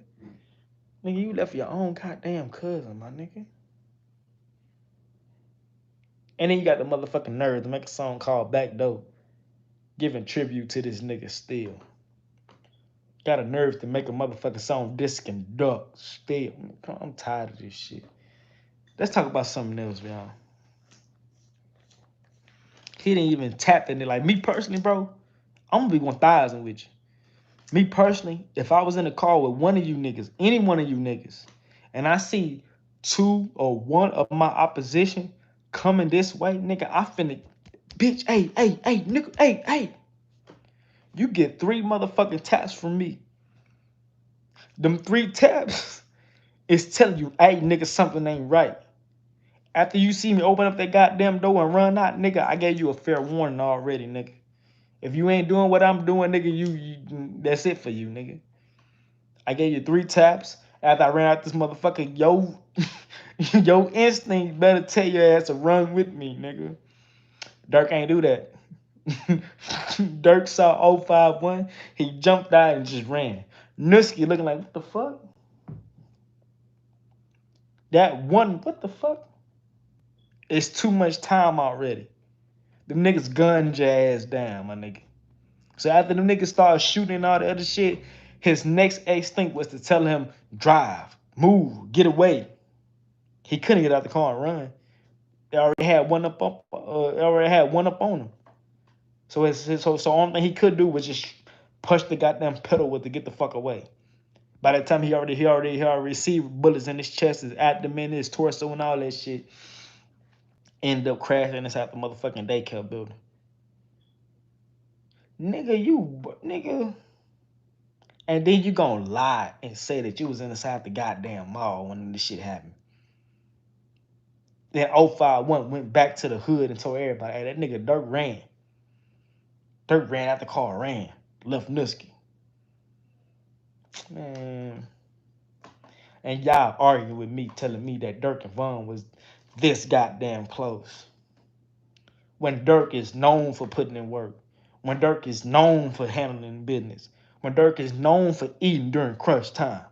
Nigga, you left your own goddamn cousin, my nigga. And then you got the motherfucking nerve to make a song called Back Door, giving tribute to this nigga still. Got a nerve to make a motherfucking song Disc and Duck still. I'm tired of this shit. Let's talk about something else, y'all. He didn't even tap in it. Like, me personally, bro, I'm gonna be 1,000 with you. Me personally, if I was in a car with one of you niggas, any one of you niggas, and I see two or one of my opposition coming this way, nigga, I finna, bitch, hey, nigga, hey. You get 3 motherfucking taps from me. Them 3 taps is telling you, hey, nigga, something ain't right. After you see me open up that goddamn door and run out, nigga, I gave you a fair warning already, nigga. If you ain't doing what I'm doing, nigga, you that's it for you, nigga. I gave you 3 taps after I ran out this motherfucker. Yo instinct better tell your ass to run with me, nigga. Dirk ain't do that. Dirk saw 051. He jumped out and just ran. Nutski looking like, what the fuck? That one, what the fuck? It's too much time already. The niggas gunned your ass down, my nigga. So after the niggas started shooting and all the other shit, his next instinct was to tell him, drive, move, get away. He couldn't get out the car and run. They already had one up on him. So only thing he could do was just push the goddamn pedal with to get the fuck away. By the time he already received bullets in his chest, his abdomen, his torso, and all that shit, ended up crashing inside the motherfucking daycare building. Nigga. And then you gonna lie and say that you was inside the goddamn mall when this shit happened. Then 051 went back to the hood and told everybody, hey, that nigga Dirk ran. Dirk ran out the car, ran, left Nutski. Man. And y'all arguing with me, telling me that Dirk and Von was this goddamn close. When Dirk is known for putting in work. When Dirk is known for handling business. When Dirk is known for eating during crunch time.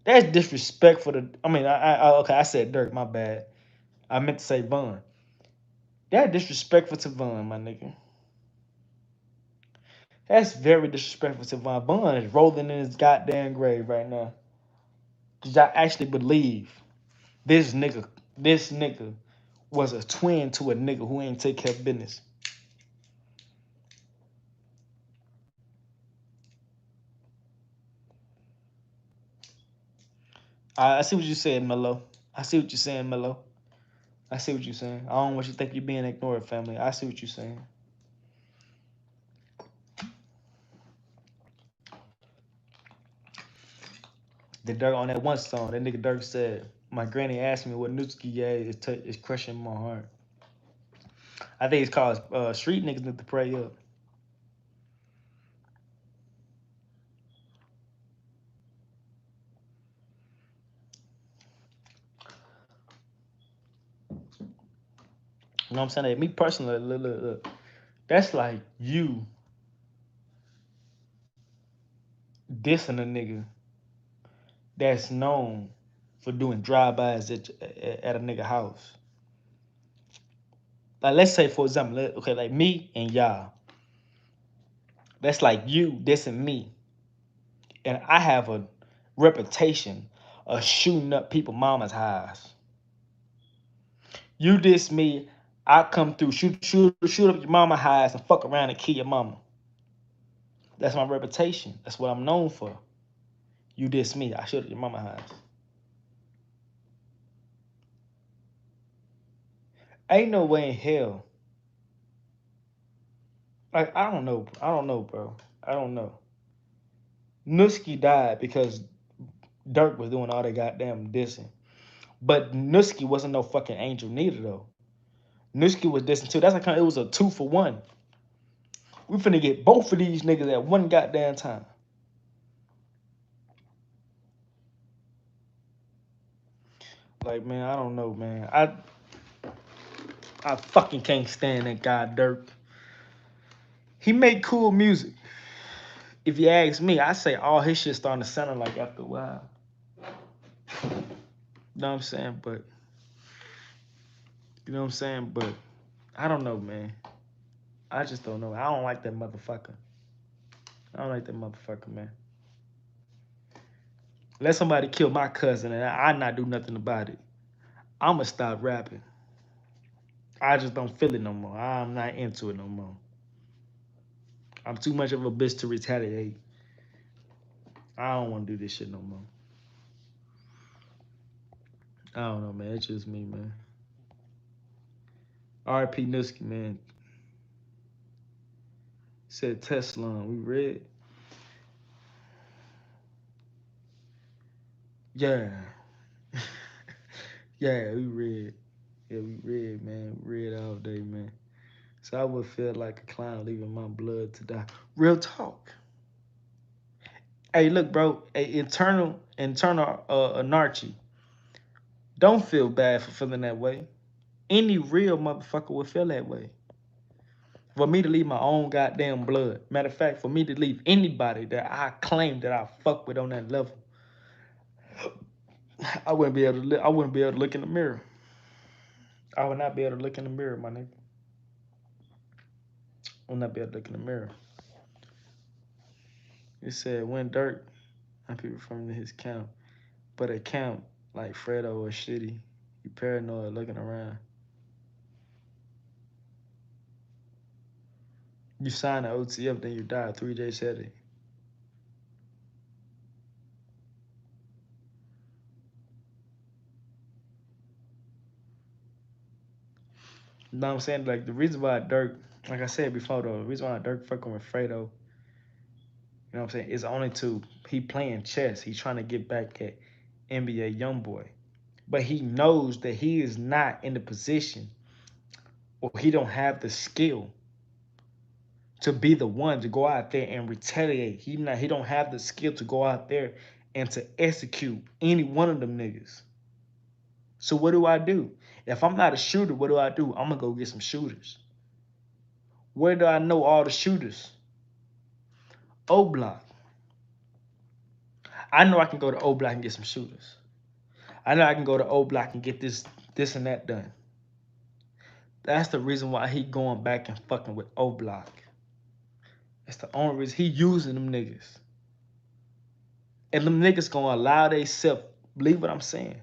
That's disrespectful to, I said Dirk, my bad. I meant to say Von. That's disrespectful to Von, my nigga. That's very disrespectful to Von. Von is rolling in his goddamn grave right now. Cause I actually believe this nigga was a twin to a nigga who ain't take care of business. I see what you're saying, Melo. I see what you're saying, Melo. I see what you're saying. I don't want you to think you're being ignored, family. I see what you're saying. The Dirk on that one song, that nigga Dirk said, "My granny asked me what Newski is crushing my heart." I think it's called Street Niggas Need to Pray Up. You know what I'm saying? Like, me personally, look. That's like you dissing a nigga that's known for doing drive-bys at a nigga house. Like, let's say, for example, okay, like me and y'all. That's like you dissing me. And I have a reputation of shooting up people mama's house. You diss me, I come through, shoot up your mama's house and fuck around and kill your mama. That's my reputation. That's what I'm known for. You diss me, I shoot up your mama's house. Ain't no way in hell. Like, I don't know, bro. I don't know. Newski died because Dirk was doing all that goddamn dissing. But Newski wasn't no fucking angel neither, though. Newski was dissing too. That's like it was a 2-for-1. We finna get both of these niggas at one goddamn time. Like, man, I don't know, man. I fucking can't stand that guy Dirk. He make cool music. If you ask me, I say all his shit starting to sound like after a while. You know what I'm saying? But you know what I'm saying? But I don't know, man. I just don't know. I don't like that motherfucker. I don't like that motherfucker, man. Let somebody kill my cousin and I not do nothing about it. I'ma stop rapping. I just don't feel it no more. I'm not into it no more. I'm too much of a bitch to retaliate. I don't want to do this shit no more. I don't know, man. It's just me, man. R.P. Newski, man. Said Tesla. We read. Yeah. Yeah, we read. Yeah, we read, man. We read all day, man. So I would feel like a clown leaving my blood to die. Real talk. Hey, look, bro. Hey, internal anarchy. Don't feel bad for feeling that way. Any real motherfucker would feel that way. For me to leave my own goddamn blood. Matter of fact, for me to leave anybody that I claim that I fuck with on that level, I wouldn't be able to. I wouldn't be able to look in the mirror. I would not be able to look in the mirror, my nigga. I would not be able to look in the mirror. It said when Dirk, and people referring to his count, but a count like Fredo or shitty. You paranoid looking around. You sign the OTF, then you die 3 days later. You know what I'm saying? Like the reason why Dirk, like I said before though, the reason why Dirk fucking with Fredo, you know what I'm saying, is only to he playing chess. He's trying to get back at NBA YoungBoy. But he knows that he is not in the position or he don't have the skill to be the one to go out there and retaliate. He don't have the skill to go out there and to execute any one of them niggas. So what do? If I'm not a shooter, what do? I'm gonna go get some shooters. Where do I know all the shooters? O Block. I know I can go to O Block and get some shooters. I know I can go to O Block and get this and that done. That's the reason why he going back and fucking with O Block. That's the only reason he using them niggas. And them niggas gonna allow they self, believe what I'm saying,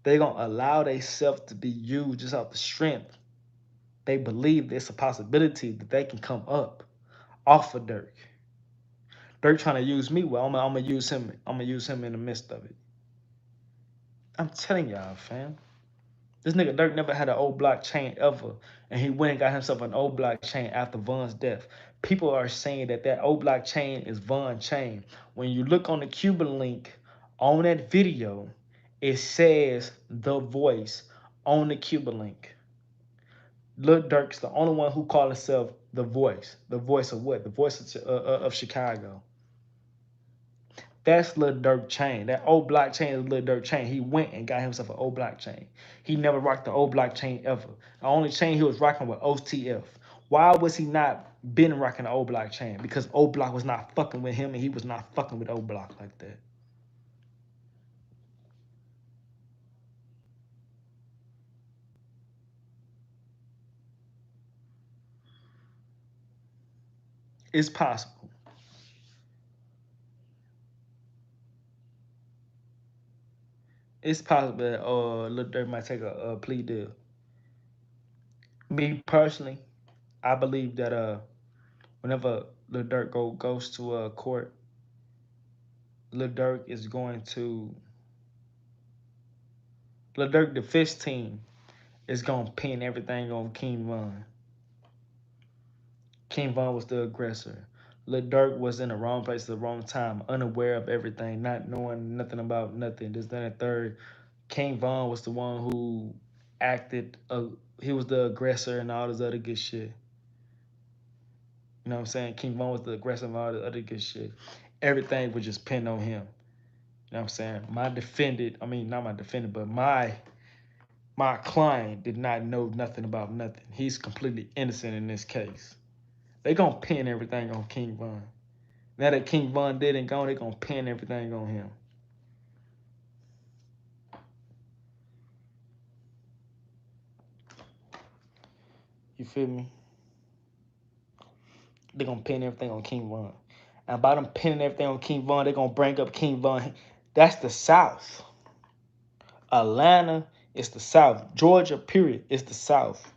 They gonna allow themselves to be used just off the strength. They believe there's a possibility that they can come up off of Dirk. Dirk trying to use me. Well, I'm gonna use him. I'm gonna use him in the midst of it. I'm telling y'all, fam. This nigga Dirk never had an old block chain ever, and he went and got himself an old block chain after Von's death. People are saying that that old block chain is Von chain. When you look on the Cuban link on that video, it says The Voice on the Cuban link. Lil Durk's the only one who called himself The Voice. The voice of what? The voice of Chicago. That's Lil Durk chain. That old blockchain is Lil Durk chain. He went and got himself an old blockchain. He never rocked the old blockchain ever. The only chain he was rocking was OTF. Why was he not been rocking the old blockchain? Because old block was not fucking with him and he was not fucking with old block like that. It's possible. It's possible that Lil Durk might take a plea deal. Me personally, I believe that whenever Lil Durk goes to court, Lil Durk is going to Lil Durk defense team is gonna pin everything on King Von. King Von was the aggressor. Lil Durk was in the wrong place at the wrong time, unaware of everything, not knowing nothing about nothing. This, that, and third. King Von was the one who acted. He was the aggressor and all this other good shit. You know what I'm saying? King Von was the aggressor and all the other good shit. Everything was just pinned on him. You know what I'm saying? My defendant, I mean, not my defendant, but my client did not know nothing about nothing. He's completely innocent in this case. They gonna pin everything on King Von. Now that King Von dead and gone, they gonna pin everything on him. You feel me? They gonna pin everything on King Von. And by them pinning everything on King Von, they gonna bring up King Von. That's the South. Atlanta is the South. Georgia, period, is the South.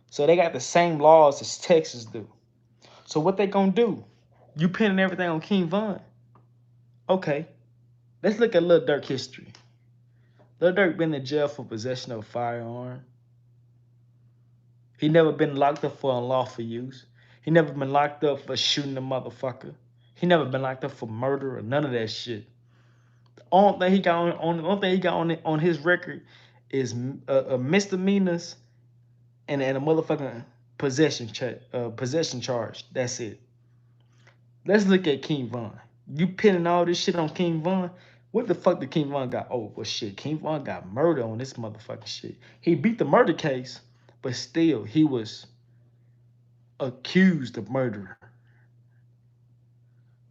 So they got the same laws as Texas do. So what they gonna do? You pinning everything on King Von. Okay, let's look at Lil Durk history. Lil Durk been in jail for possession of a firearm. He never been locked up for unlawful use. He never been locked up for shooting a motherfucker. He never been locked up for murder or none of that shit. The only thing he got on his record is misdemeanors and a motherfucking possession charge. That's it. Let's look at King Von. You pinning all this shit on King Von. What the fuck did King Von got? Oh, well, shit. King Von got murder on this motherfucking shit. He beat the murder case, but still, he was accused of murder,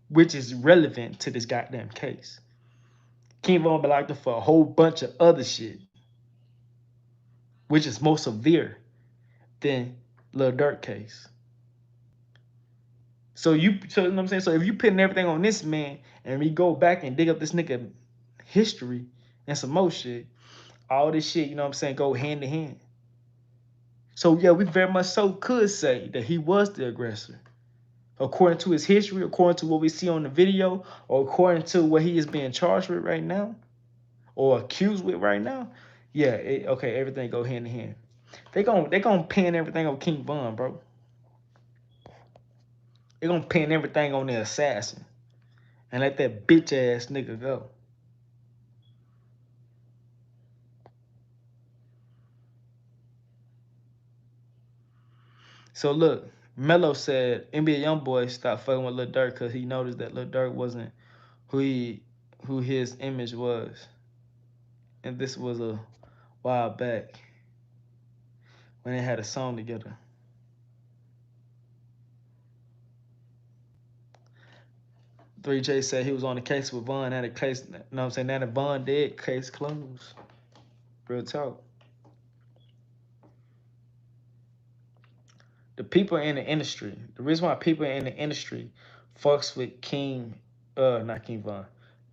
which is relevant to this goddamn case. King Von been locked up for a whole bunch of other shit, which is more severe than Lil Durk case. So you know what I'm saying? So if you putting everything on this man and we go back and dig up this nigga history and some more shit, all this shit, you know what I'm saying, go hand in hand. So yeah, we very much so could say that he was the aggressor. According to his history, according to what we see on the video, or according to what he is being charged with right now, or accused with right now, yeah, okay, everything go hand in hand. They gonna pin everything on King Von, bro. They gonna pin everything on the assassin and let that bitch ass nigga go. So look, Melo said NBA YoungBoy stopped fucking with Lil Durk because he noticed that Lil Durk wasn't who his image was, and this was a while back when they had a song together. Three J said he was on the case with Von. Now the case, you know what I'm saying? Now the Von dead, case closed. Real talk. The people in the industry, the reason why people in the industry fucks with not King Von.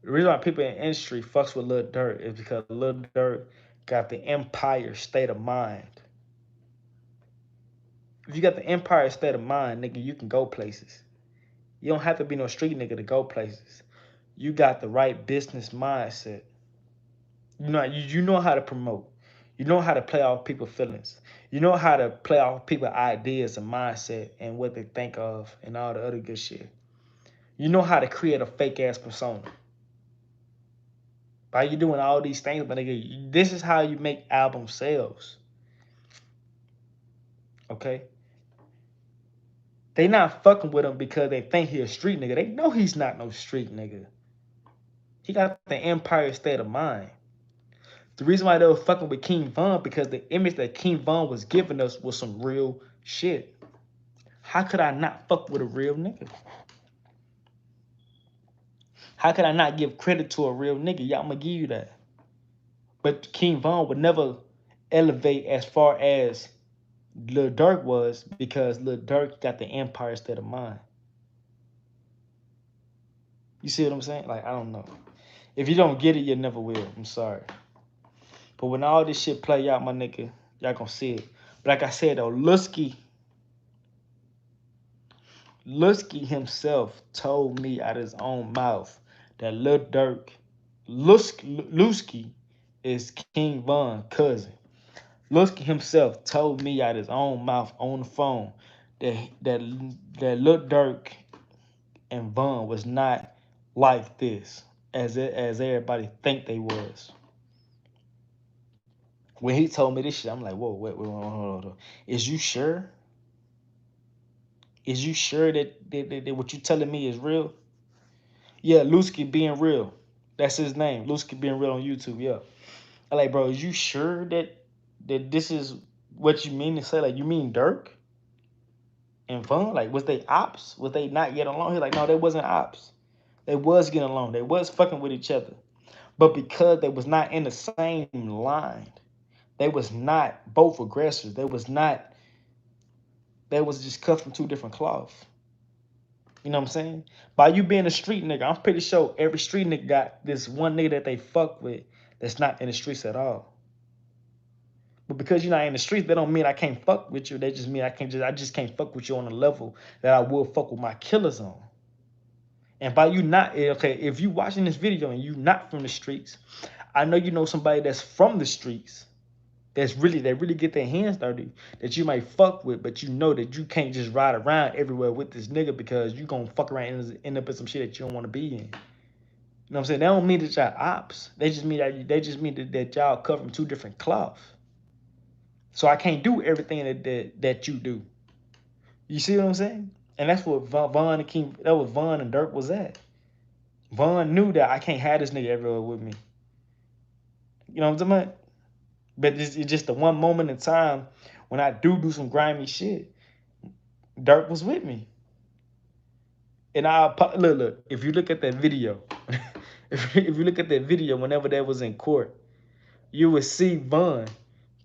The reason why people in the industry fucks with Lil Durk is because Lil Durk got the Empire State of Mind. If you got the Empire State of Mind, nigga, you can go places. You don't have to be no street nigga to go places. You got the right business mindset. You know how to promote. You know how to play off people's feelings. You know how to play off people's ideas and mindset and what they think of and all the other good shit. You know how to create a fake ass persona. By you doing all these things, but nigga, this is how you make album sales. Okay? They not fucking with him because they think he a street nigga. They know he's not no street nigga. He got the Empire State of Mind. The reason why they were fucking with King Von because the image that King Von was giving us was some real shit. How could I not fuck with a real nigga? How could I not give credit to a real nigga? Yeah, I'm gonna give you that. But King Von would never elevate as far as Lil Durk was because Lil Durk got the Empire State of Mind. You see what I'm saying? Like, I don't know. If you don't get it, you never will. I'm sorry. But when all this shit play out, my nigga, y'all gonna see it. But like I said, though, Lusky himself told me out of his own mouth that Lil Durk, Lusky is King Von's cousin. Lusky himself told me out of his own mouth on the phone that Lil Durk and Von was not like this as everybody think they was. When he told me this shit, I'm like, whoa, wait, hold on. Is you sure? Is you sure that what you telling me is real? Yeah, Lusky being real. That's his name. Lusky being real on YouTube. Yeah. I'm like, bro, is you sure that this is what you mean to say? Like, you mean Durk and Von? Like, was they ops? Was they not getting along? He's like, no, they wasn't ops. They was getting along. They was fucking with each other. But because they was not in the same line, they was not both aggressors. They was just cut from two different cloths. You know what I'm saying? By you being a street nigga, I'm pretty sure every street nigga got this one nigga that they fuck with that's not in the streets at all. But because you're not in the streets, that don't mean I can't fuck with you. That just mean I just can't fuck with you on a level that I will fuck with my killers on. And by you not, okay, if you watching this video and you not from the streets, I know you know somebody that's from the streets that really get their hands dirty that you might fuck with, but you know that you can't just ride around everywhere with this nigga because you gonna fuck around and end up in some shit that you don't want to be in. You know what I'm saying? That don't mean that y'all ops. They just mean that y'all come from two different cloths. So I can't do everything that you do. You see what I'm saying? And that's what Von and King, that was Von and Durk was at. Von knew that I can't have this nigga everywhere with me. You know what I'm talking about? But it's just the one moment in time when I do some grimy shit. Durk was with me. And look, if you look at that video, if you look at that video whenever that was in court, you would see Von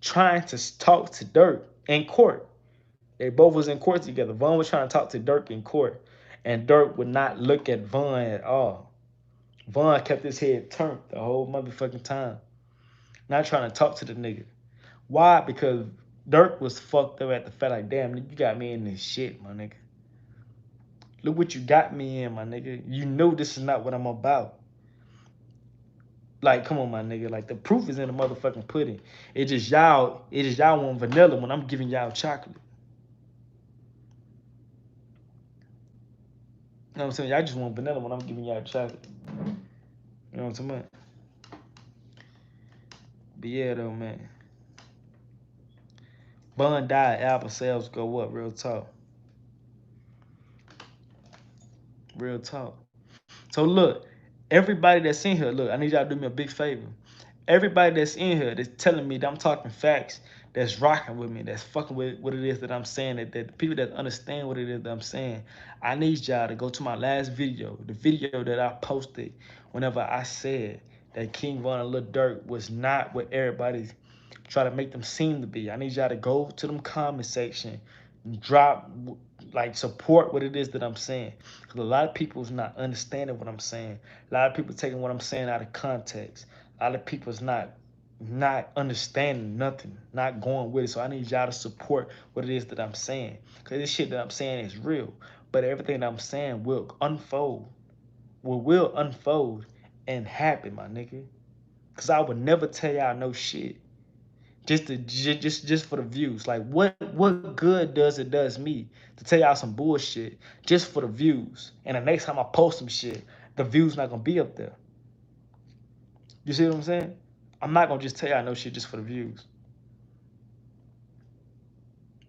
trying to talk to Durk in court. They both was in court together. Von was trying to talk to Durk in court, and Durk would not look at Von at all. Von kept his head turned the whole motherfucking time, not trying to talk to the nigga. Why? Because Durk was fucked up at the fact like, damn, you got me in this shit, my nigga. Look what you got me in, my nigga. You know this is not what I'm about. Like, come on, my nigga. Like, the proof is in the motherfucking pudding. It just y'all want vanilla when I'm giving y'all chocolate. You know what I'm saying? Y'all just want vanilla when I'm giving y'all chocolate. You know what I'm talking about? But yeah, though, man. Bun died, album sales go up, real talk. Real talk. So look, everybody that's in here, look, I need y'all to do me a big favor. Everybody that's in here that's telling me that I'm talking facts, that's rocking with me, that's fucking with what it is that I'm saying, that the people that understand what it is that I'm saying, I need y'all to go to my last video, the video that I posted whenever I said that King Von and Lil Durk was not what everybody try to make them seem to be. I need y'all to go to them comment section and drop, like, support what it is that I'm saying. Because a lot of people is not understanding what I'm saying. A lot of people taking what I'm saying out of context. A lot of people is not not understanding nothing, not going with it. So I need y'all to support what it is that I'm saying. Because this shit that I'm saying is real. But everything that I'm saying will unfold. Will unfold and happen, my nigga. Because I would never tell y'all no shit. Just for the views. Like what good does me to tell y'all some bullshit just for the views? And the next time I post some shit, the views not gonna be up there. You see what I'm saying? I'm not gonna just tell y'all no shit just for the views.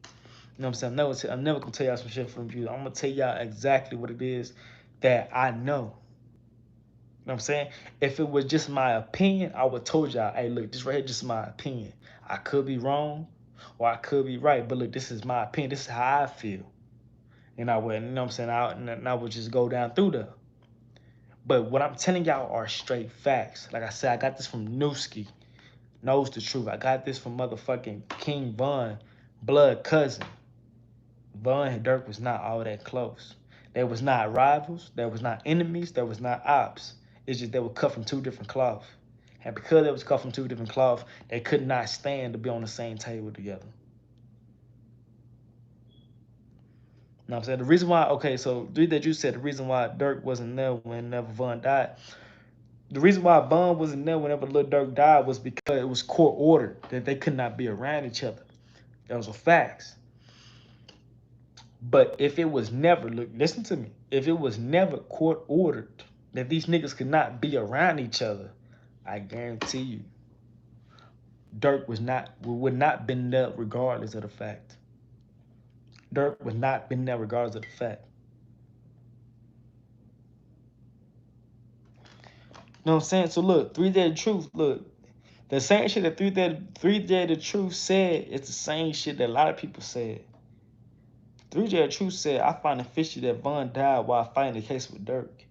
You know what I'm saying? I'm never gonna tell y'all some shit for the views. I'm gonna tell y'all exactly what it is that I know. You know what I'm saying? If it was just my opinion, I would told y'all, hey, look, this right here just my opinion. I could be wrong or I could be right, but look, this is my opinion. This is how I feel. And I would, you know what I'm saying? I would just go down through there. But what I'm telling y'all are straight facts. Like I said, I got this from Newski, knows the truth. I got this from motherfucking King Von, blood cousin. Von and Dirk was not all that close. They was not rivals. They was not enemies. They was not ops. It's just they were cut from two different cloths. And because they was cut from two different cloths, they could not stand to be on the same table together. You know what I'm saying? The reason why, okay, so that you said the reason why Dirk wasn't there whenever Von died, the reason why Von wasn't there whenever Lil Durk died was because it was court ordered that they could not be around each other. Those were facts. But if it was never, look, listen to me. If it was never court ordered that these niggas could not be around each other, I guarantee you, Dirk would not been there regardless of the fact. Dirk would not been there regardless of the fact. You know what I'm saying? So look, 3 Day of Truth, look, the same shit that 3 Day of Truth said, it's the same shit that a lot of people said. 3J Truth said, I find it fishy that Von died while fighting the case with Dirk.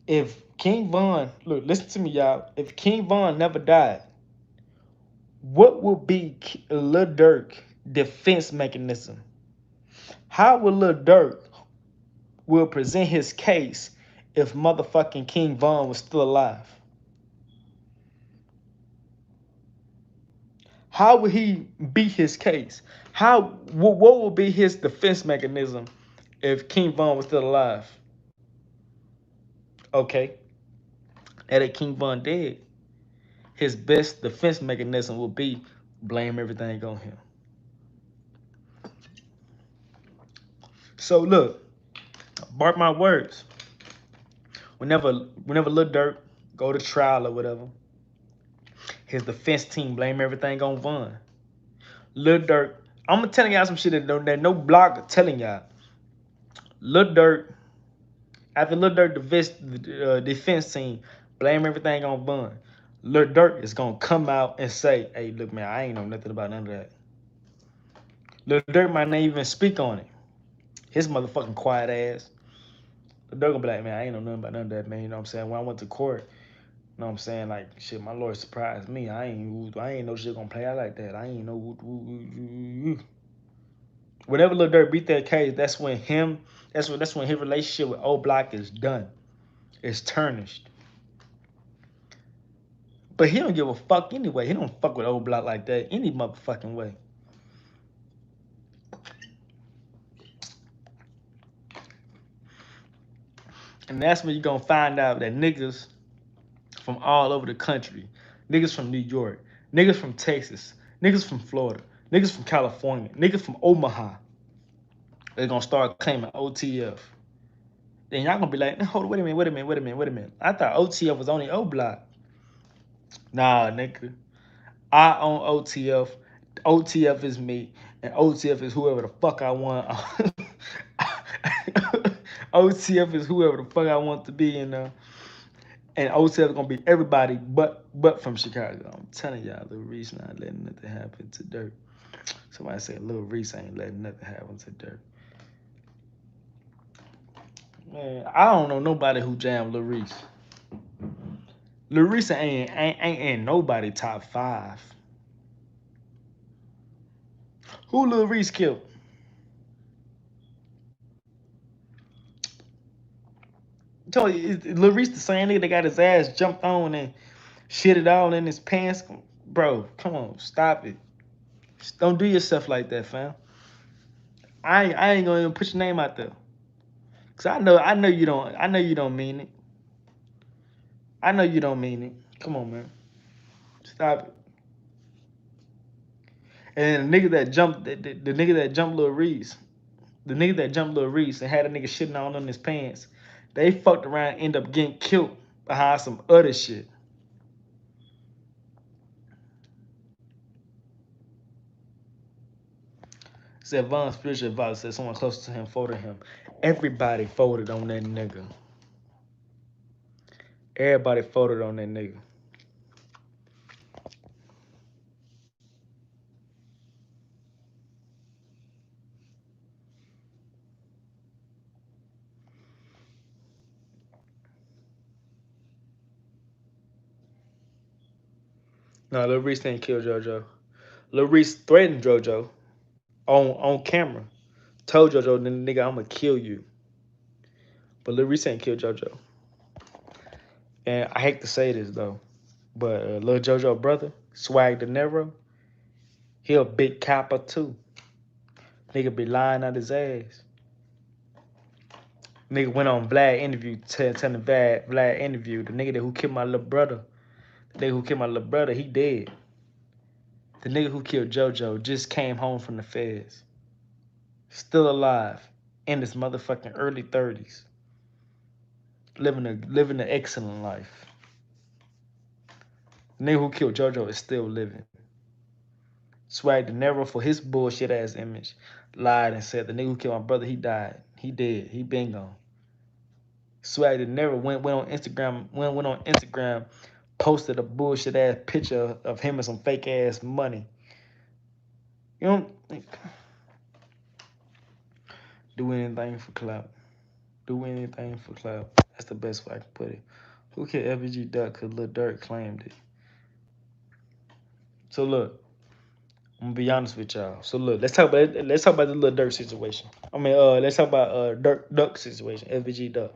If King Von, look, listen to me, y'all. If King Von never died, what would be Lil Durk defense mechanism? How will Lil Durk will present his case if motherfucking King Von was still alive? How would he beat his case? What would be his defense mechanism if King Von was still alive? Okay, that King Von dead, his best defense mechanism will be blame everything on him. So look, mark my words. Whenever Lil Durk go to trial or whatever, his defense team blame everything on Von. Lil Durk, I'm gonna tell y'all some shit that no blogger telling y'all. Lil Durk, after Lil Durk defense team blame everything on Von, Lil Durk is gonna come out and say, "Hey, look, man, I ain't know nothing about none of that." Lil Durk might not even speak on it. His motherfucking quiet ass. They're gonna be like, man, I ain't know nothing about none of that, man. You know what I'm saying? When I went to court, you know what I'm saying? Like, shit, my lawyer surprised me. I ain't know shit gonna play out like that. I ain't know. Whenever Lil Durk beat that case, that's when his relationship with O Block is done. It's tarnished. But he don't give a fuck anyway. He don't fuck with O Block like that any motherfucking way. And that's when you're gonna find out that niggas from all over the country, niggas from New York, niggas from Texas, niggas from Florida, niggas from California, niggas from Omaha, they're gonna start claiming OTF. Then y'all gonna be like, hold on, wait a minute. I thought OTF was only O Block. Nah, nigga. I own OTF. OTF is me, and OTF is whoever the fuck I want. OTF is whoever the fuck I want to be in there. And OTF is gonna be everybody but from Chicago. I'm telling y'all, Lil Reese not letting nothing happen to Dirk. Somebody said Lil Reese ain't letting nothing happen to Dirk. Man, I don't know nobody who jammed Lil Reese. Lil Reese ain't nobody top 5. Who Lil Reese killed? told you, Lil Reese the same nigga that got his ass jumped on and shit it all in his pants. Bro, come on, stop it. Don't do yourself like that, fam. I ain't gonna even put your name out there. Cause I know you don't mean it. I know you don't mean it. Come on, man. Stop it. And the nigga that jumped the nigga that jumped Lil Reese, the nigga that jumped Lil Reese and had a nigga shitting all in his pants, they fucked around and end up getting killed behind some other shit. Said Von spiritual advisor said someone close to him folded him. Everybody folded on that nigga. Everybody folded on that nigga. No, Lil Reese didn't kill JoJo. Lil Reese threatened JoJo on camera. Told JoJo, nigga, I'm gonna kill you. But Lil Reese ain't killed JoJo. And I hate to say this though, but Lil JoJo brother, Swag De Niro, he a big copper too. Nigga be lying out his ass. Nigga went on Vlad interview, telling Vlad interview, the nigga that who killed my little brother, he dead. The nigga who killed JoJo just came home from the feds. Still alive. In his motherfucking early 30s. Living an excellent life. The nigga who killed JoJo is still living. Swag De Niro for his bullshit ass image lied and said the nigga who killed my brother, he died. He dead. He been gone. Swag De Niro went on Instagram, posted a bullshit ass picture of him and some fake ass money. You don't do anything for clout. Do anything for clout. That's the best way I can put it. Who killed FBG Duck? Cause Lil Durk claimed it. So look, I'm gonna be honest with y'all. So look, let's talk about the Lil Durk situation. I mean, let's talk about Duck situation. FBG Duck.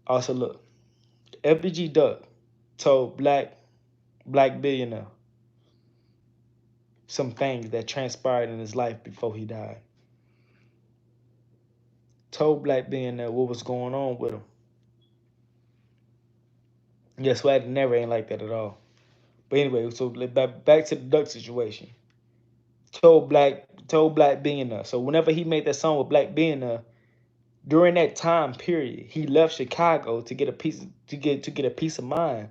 Also look, FBG Duck told Black Billionaire some things that transpired in his life before he died. Told Black Billionaire what was going on with him. Yes, Swag never ain't like that at all. But anyway, so back to the Duck situation. Told Black Billionaire. So whenever he made that song with Black Billionaire, during that time period, he left Chicago to get a peace of mind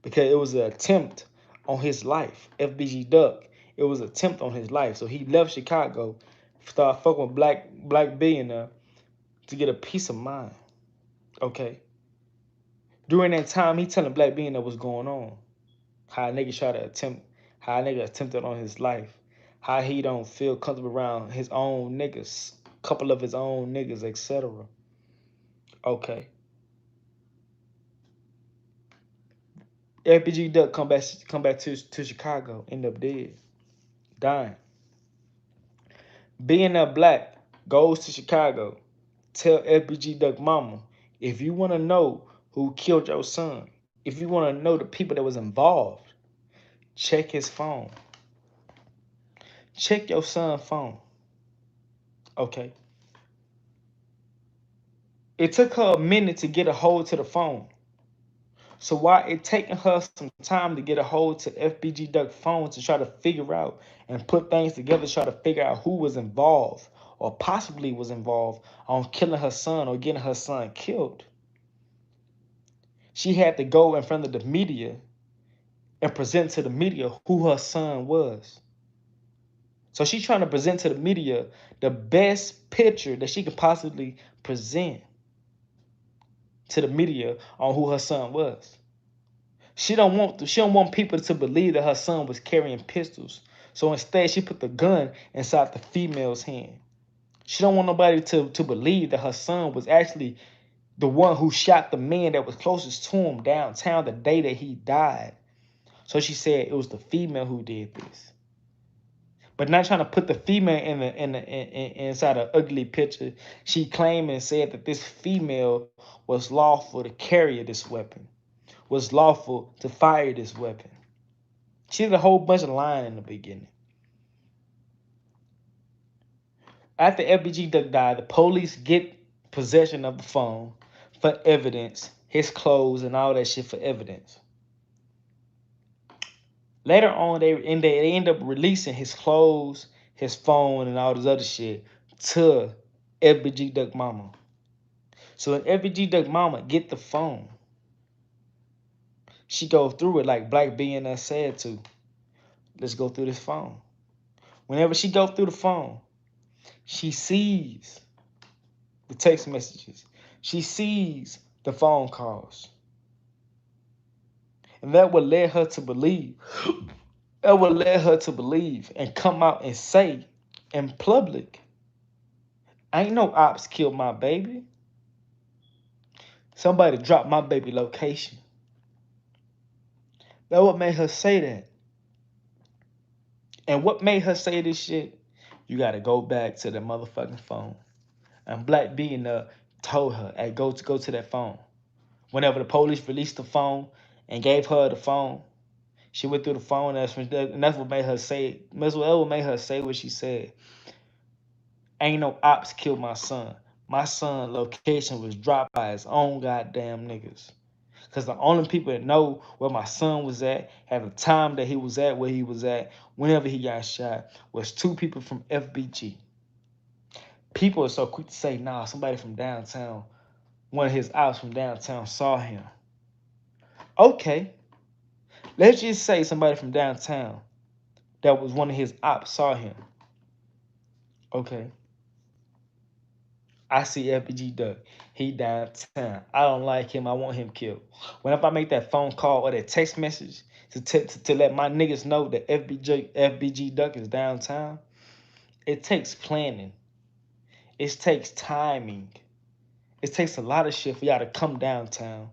because it was an attempt on his life. FBG Duck, it was an attempt on his life. So he left Chicago, started fucking with Black Billionaire to get a peace of mind. Okay. During that time, he telling Black Billionaire what's going on. How a nigga attempted on his life. How he don't feel comfortable around his own niggas, couple of his own niggas, etc. Okay. FBG Duck come back to Chicago, end up dead, dying. Being a Black goes to Chicago, tell FBG Duck mama, if you want to know who killed your son, if you want to know the people that was involved, check his phone. Check your son's phone. Okay. It took her a minute to get a hold to the phone. So while it taking her some time to get a hold to FBG Duck phone to try to figure out and put things together, try to figure out who was involved or possibly was involved on killing her son or getting her son killed, she had to go in front of the media and present to the media who her son was. So she's trying to present to the media the best picture that she could possibly present to the media on who her son was. She don't want people to believe that her son was carrying pistols. So instead, she put the gun inside the female's hand. She don't want nobody to believe that her son was actually the one who shot the man that was closest to him downtown the day that he died. So she said it was the female who did this. but not trying to put the female inside an ugly picture. She claimed and said that this female was lawful to carry this weapon, was lawful to fire this weapon. She did a whole bunch of lying in the beginning. After FBG Duck died, the police get possession of the phone for evidence, his clothes and all that shit for evidence. Later on, they end up releasing his clothes, his phone, and all this other shit to FBG Duck Mama. So when FBG Duck Mama get the phone, she go through it like Black BNS said to. Let's go through this phone. Whenever she go through the phone, she sees the text messages. She sees the phone calls. And that would lead her to believe. That would lead her to believe and come out and say in public, ain't no ops killed my baby. Somebody dropped my baby location. That what made her say that. And what made her say this shit? You gotta go back to the motherfucking phone. And Black B told her, hey, go to that phone. Whenever the police released the phone and gave her the phone, she went through the phone, and that's what made her say. That's what made her say what she said. Ain't no ops killed my son. My son location was dropped by his own goddamn niggas. Because the only people that know where my son was at the time that he was at where he was at, whenever he got shot, was two people from FBG. People are so quick to say, nah, somebody from downtown, one of his ops from downtown saw him. Okay, let's just say somebody from downtown that was one of his ops saw him. Okay. I see FBG Duck. He downtown. I don't like him. I want him killed. Whenever I make that phone call or that text message to let my niggas know that FBG Duck is downtown, it takes planning. It takes timing. It takes a lot of shit for y'all to come downtown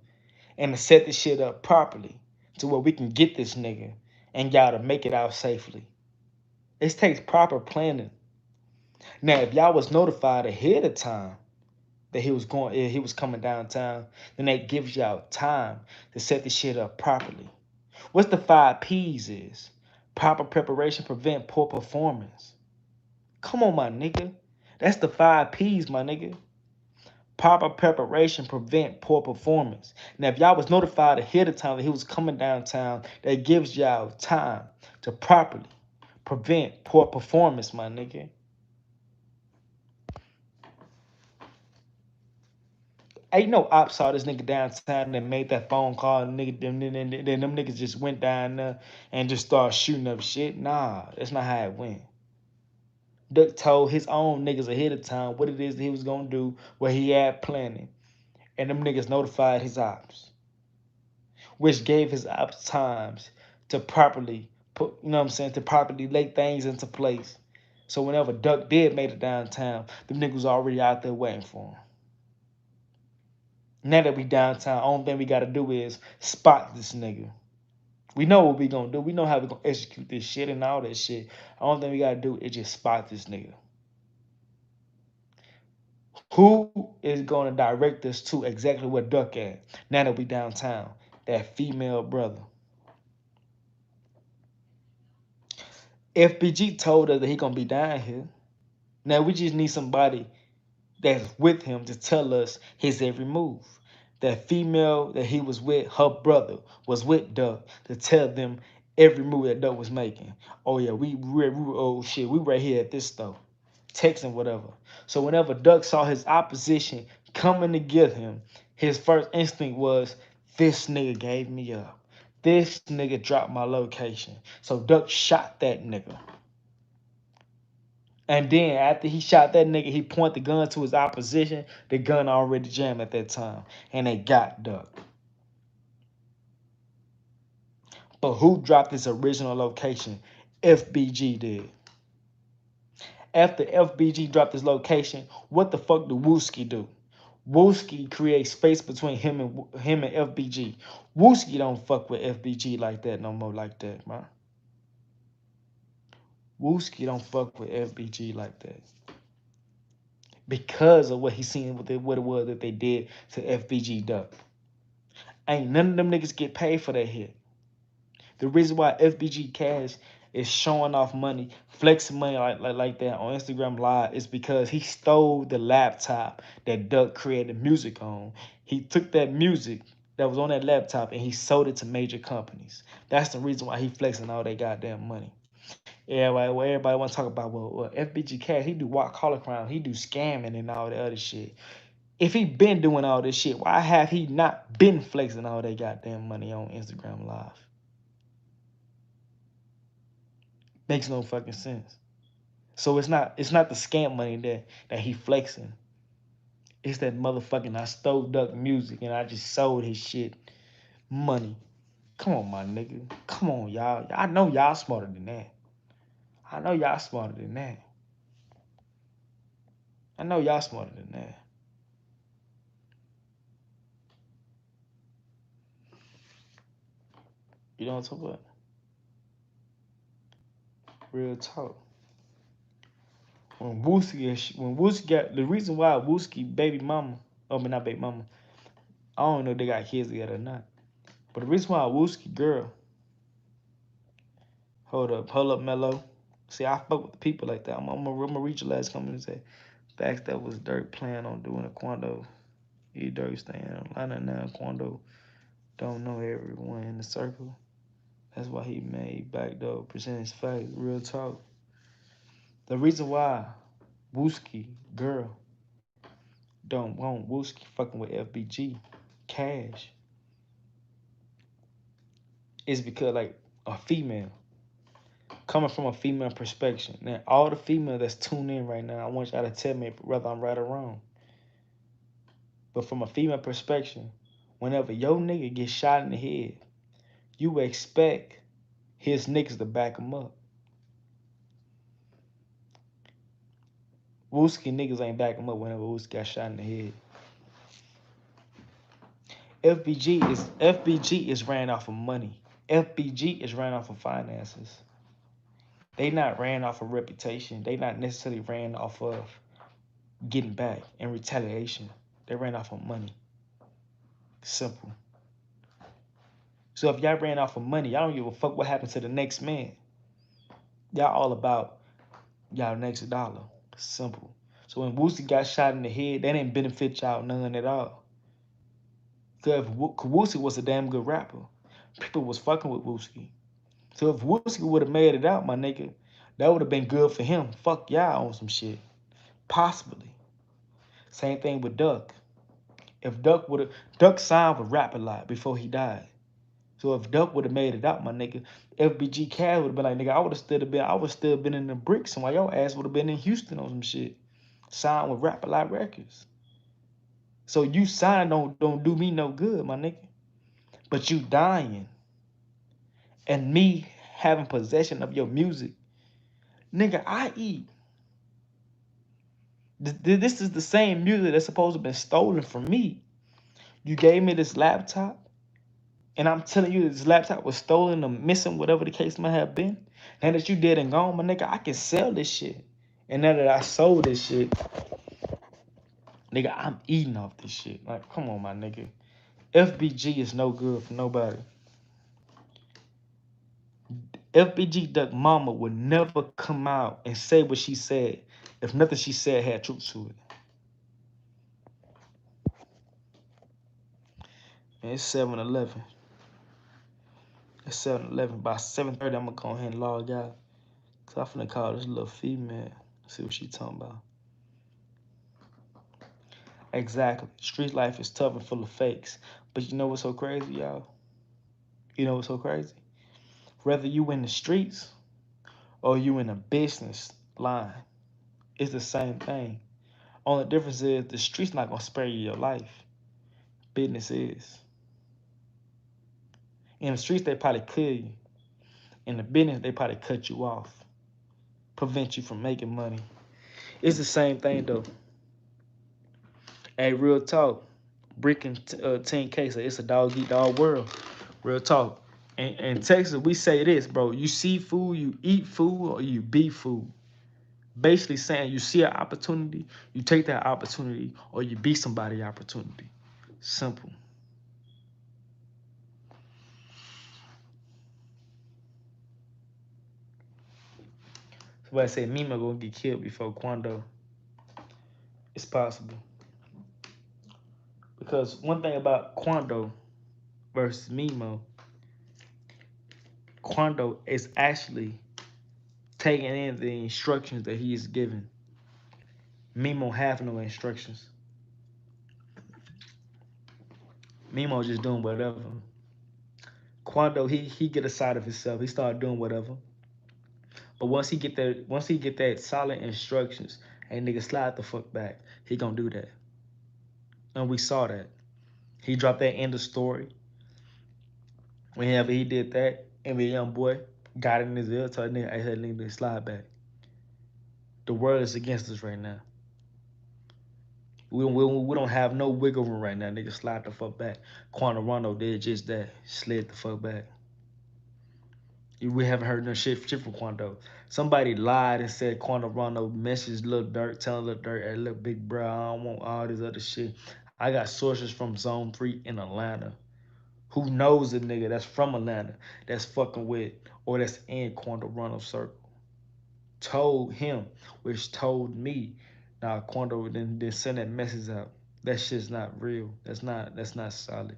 and to set this shit up properly to where we can get this nigga and y'all to make it out safely. It takes proper planning. Now, if y'all was notified ahead of time that he was coming downtown, then that gives y'all time to set the shit up properly. What's the 5 P's is? Proper preparation prevent poor performance. Come on, my nigga. That's the 5 P's, my nigga. Proper preparation prevent poor performance. Now, if y'all was notified ahead of time that he was coming downtown, that gives y'all time to properly prevent poor performance, my nigga. Ain't no ops saw this nigga downtown and made that phone call, and then them niggas just went down there and just started shooting up shit. Nah, that's not how it went. Duck told his own niggas ahead of time what it is that he was gonna do, what he had planning, and them niggas notified his ops, which gave his ops times to properly put, you know what I'm saying, to properly lay things into place. So whenever Duck did make it downtown, them niggas was already out there waiting for him. Now that we downtown, only thing we gotta do is spot this nigga. We know what we gonna do. We know how we gonna execute this shit and all that shit. Only thing we gotta do is just spot this nigga. Who is gonna direct us to exactly where Duck at? Now that we downtown, that female brother. FBG told us that he gonna be down here. Now we just need somebody that's with him to tell us his every move. That female that he was with, her brother was with Duck to tell them every move that Duck was making. Oh yeah, we right here at this store, texting whatever. So whenever Duck saw his opposition coming to get him, his first instinct was, this nigga gave me up. This nigga dropped my location. So Duck shot that nigga. And then after he shot that nigga, he pointed the gun to his opposition. The gun already jammed at that time. And they got Duck. But who dropped his original location? FBG did. After FBG dropped his location, what the fuck do Wooski do? Wooski creates space between him and FBG. Wooski don't fuck with FBG like that no more like that, man. Wooski don't fuck with FBG like that because of what he seen with what it was that they did to FBG Duck. Ain't none of them niggas get paid for that hit. The reason why FBG Cash is showing off money, flexing money like that on Instagram Live is because he stole the laptop that Duck created music on. He took that music that was on that laptop and he sold it to major companies. That's the reason why he flexing all that goddamn money. Everybody want to talk about, well, FBG Cash, he do white collar crime, he do scamming and all that other shit. If he been doing all this shit, why have he not been flexing all that goddamn money on Instagram Live? Makes no fucking sense. So it's not the scam money that he flexing. It's that motherfucking I stole Duck music and I just sold his shit money. Come on, my nigga. Come on, y'all. I know y'all smarter than that. I know y'all smarter than that. I know y'all smarter than that. You know what I'm talking about? Real talk. When Wooski got the reason why Wooski baby mama, not baby mama, I don't know if they got kids together or not. But the reason why Wooski girl, hold up, Mello. See, I fuck with the people like that. I'm gonna read your last comment and say, facts that was Dirk planning on doing a Quando. He Dirk staying in Atlanta now. Quando don't know everyone in the circle. That's why he made back though, present his face. Real talk. The reason why Wooski girl don't want Wooski fucking with FBG Cash is because like a female coming from a female perspective. Now all the females that's tuned in right now, I want y'all to tell me whether I'm right or wrong. But from a female perspective, whenever your nigga gets shot in the head, you expect his niggas to back him up. Wooski niggas ain't back him up whenever Wooski got shot in the head. FBG is ran off of money. FBG is ran off of finances. They not ran off of reputation. They not necessarily ran off of getting back and retaliation. They ran off of money. Simple. So if y'all ran off of money, y'all don't give a fuck what happened to the next man. Y'all all about y'all next dollar. Simple. So when Wooski got shot in the head, that didn't benefit y'all none at all. Because Wooski was a damn good rapper. People was fucking with Wooski. So if Wooski would have made it out, my nigga, that would have been good for him. Fuck y'all on some shit. Possibly. Same thing with Duck. If Duck signed with Rap a Lot before he died. So if Duck would have made it out, my nigga, FBG Cash would have been like, nigga, I would still been in the bricks, and while your ass would have been in Houston on some shit. Signed with Rap a Lot Records. So you signed don't do me no good, my nigga. But you dying. And me having possession of your music. Nigga, I eat. This is the same music that's supposed to have been stolen from me. You gave me this laptop, and I'm telling you this laptop was stolen or missing, whatever the case might have been. Now that you dead and gone, my nigga, I can sell this shit. And now that I sold this shit, nigga, I'm eating off this shit. Like, come on, my nigga. FBG is no good for nobody. FBG Duck Mama would never come out and say what she said if nothing she said had truth to it. Man, it's 7-Eleven. It's 7-Eleven. By 7:30, I'm gonna go ahead and log out. Cause I'm finna call this little female. See what she talking about. Exactly. Street life is tough and full of fakes. But you know what's so crazy, y'all? You know what's so crazy? Whether you in the streets or you in a business line, it's the same thing. Only difference is the streets not gonna spare you your life. Business is. In the streets, they probably kill you. In the business, they probably cut you off, prevent you from making money. It's the same thing though. Hey, real talk. Brick and 10K, so it's a dog eat dog world. Real talk. In Texas, we say this, bro. You see food, you eat food, or you be food. Basically saying you see an opportunity, you take that opportunity, or you be somebody's opportunity. Simple. Somebody say Mima gonna get killed before Quando. It's possible. Because one thing about Quando versus Mimo, Quando is actually taking in the instructions that he is given. Mimo have no instructions. Mimo just doing whatever. Quando he get a side of himself. He start doing whatever. But once he get that solid instructions, and nigga slide the fuck back, he gonna do that. And we saw that. He dropped that end of story. Whenever he did that, NBA young boy got in his ear, told nigga, I said nigga slide back. The world is against us right now. We don't have no wiggle room right now. Nigga slide the fuck back. Quando Rondo did just that. Slid the fuck back. We haven't heard no shit from Quando. Somebody lied and said Quando Rondo messaged Lil Durk, telling Lil Durk, hey, look, big bro, I don't want all this other shit. I got sources from Zone 3 in Atlanta. Who knows a nigga that's from Atlanta that's fucking with or that's in Quando Rondo's circle? Told him, which told me, nah, Quando then send that message out. That shit's not real. That's not solid.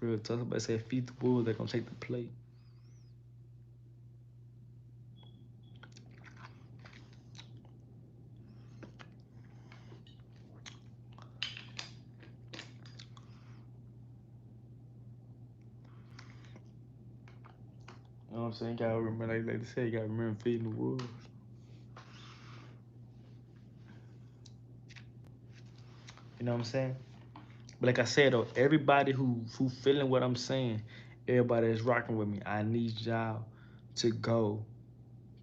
Real tough. Somebody say feed the wolves, they're gonna take the plate. You know what I'm saying? You gotta remember, like they say, you gotta remember feeding the wolves. You know what I'm saying? But like I said though, everybody who feeling what I'm saying, everybody that's rocking with me, I need y'all to go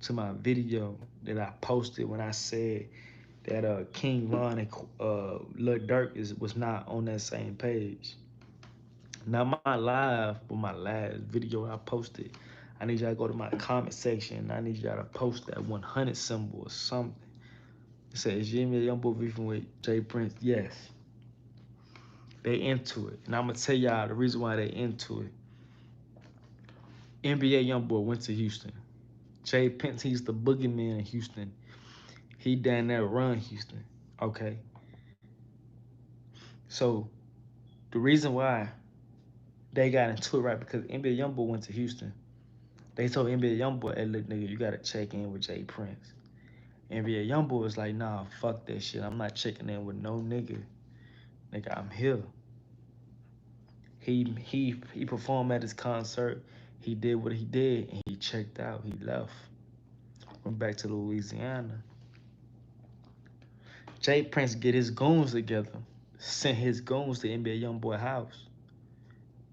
to my video that I posted when I said that King Von and Lil Durk was not on that same page. Not my live, but my last video I posted. I need y'all to go to my comment section. I need y'all to post that 100 symbol or something. It says Jimmy Youngboy beefing with Jay Prince. Yes. They into it. And I'm gonna tell y'all the reason why they into it. NBA Youngboy went to Houston. Jay Prince, he's the boogeyman in Houston. He down there run Houston. Okay. So the reason why they got into it, right, because NBA Youngboy went to Houston. They told NBA Youngboy, hey, look, nigga, you gotta check in with Jay Prince. NBA Youngboy was like, nah, fuck that shit. I'm not checking in with no nigga. Nigga, I'm here. He performed at his concert. He did what he did, and he checked out. He left. Went back to Louisiana. Jay Prince get his goons together. Sent his goons to NBA Youngboy house.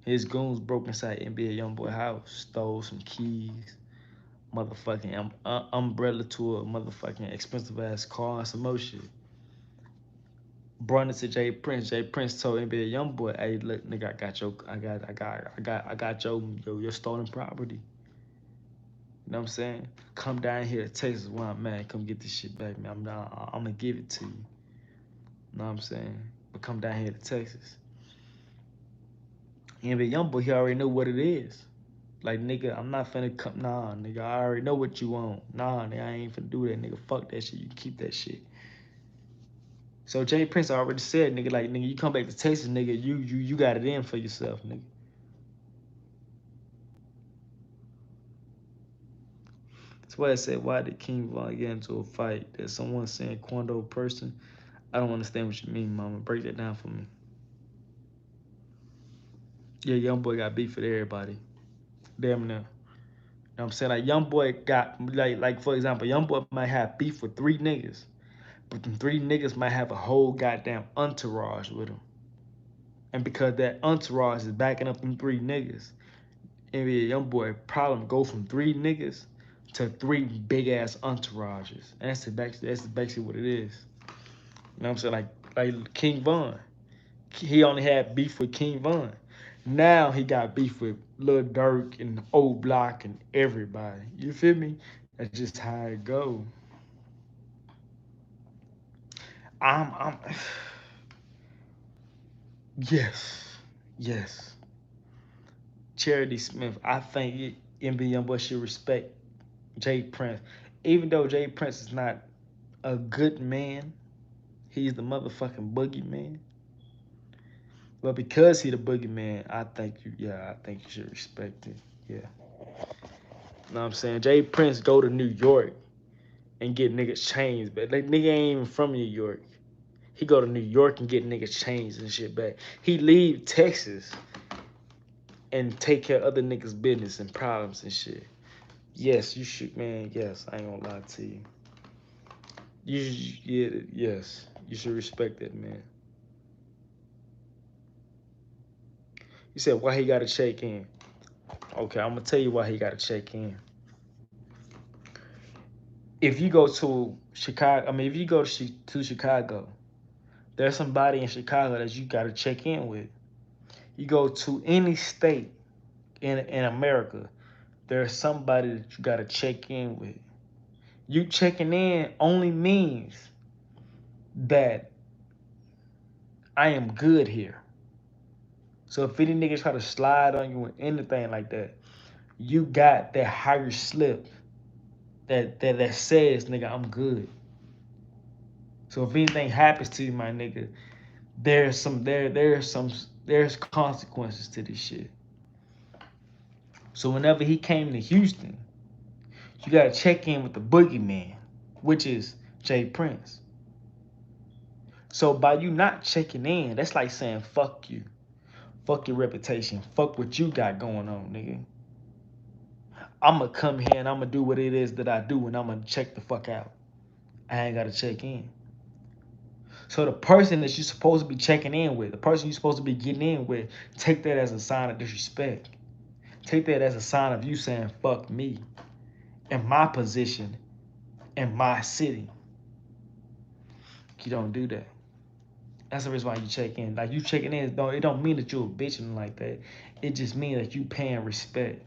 His goons broke inside NBA Youngboy house. Stole some keys. Motherfucking umbrella to a motherfucking expensive ass car and some more shit. Brought it to Jay Prince. Jay Prince told NBA Youngboy, "Hey, look, nigga, I got your stolen property. You know what I'm saying? Come down here to Texas where I'm at. Come get this shit back, man. I'm gonna give it to you. You know what I'm saying? But come down here to Texas." NBA Youngboy, he already know what it is. Like, nigga, I'm not finna come. Nah, nigga, I already know what you want. Nah, nigga, I ain't finna do that, nigga. Fuck that shit. You keep that shit. So Jay Prince already said, nigga, like, nigga, you come back to Texas, nigga, you got it in for yourself, nigga. That's why I said, why did King Von get into a fight? That someone saying Quando person. I don't understand what you mean, mama. Break that down for me. Yeah, young boy got beef with everybody. Damn near. You know what I'm saying? Like, young boy got, like for example, young boy might have beef with 3 niggas. But them 3 niggas might have a whole goddamn entourage with them. And because that entourage is backing up them 3 niggas, NBA young boy problem go from 3 niggas to 3 big ass entourages. And that's basically what it is. You know what I'm saying? Like King Von. He only had beef with King Von. Now he got beef with Lil Durk and Old Block and everybody. You feel me? That's just how it go. I'm yes. Yes. Charity Smith. I think NBA Youngboy should respect Jay Prince. Even though Jay Prince is not a good man, he's the motherfucking boogeyman. But because he the boogeyman, I think you should respect it. Yeah. You know what I'm saying? Jay Prince go to New York and get niggas chains, but like nigga ain't even from New York. He go to New York and get niggas chains and shit back. He leave Texas and take care of other niggas' business and problems and shit. Yes, you should, man. Yes, I ain't gonna lie to you. Yes, you should respect that, man. You said why he got to check in. Okay, I'm gonna tell you why he got to check in. If you go to Chicago, if you go to Chicago, there's somebody in Chicago that you got to check in with. You go to any state in America, there's somebody that you got to check in with. You checking in only means that I am good here. So if any niggas try to slide on you or anything like that, you got that higher slip that says, nigga, I'm good. So if anything happens to you, my nigga, there's consequences to this shit. So whenever he came to Houston, you gotta check in with the boogeyman, which is Jay Prince. So by you not checking in, that's like saying fuck you. Fuck your reputation. Fuck what you got going on, nigga. I'ma come here and I'ma do what it is that I do and I'ma check the fuck out. I ain't gotta check in. So the person that you're supposed to be checking in with, the person you're supposed to be getting in with, take that as a sign of disrespect. Take that as a sign of you saying fuck me in my position in my city. You don't do that. That's the reason why you check in. Like you checking in, it don't mean that you're a bitch and like that. It just means that you paying respect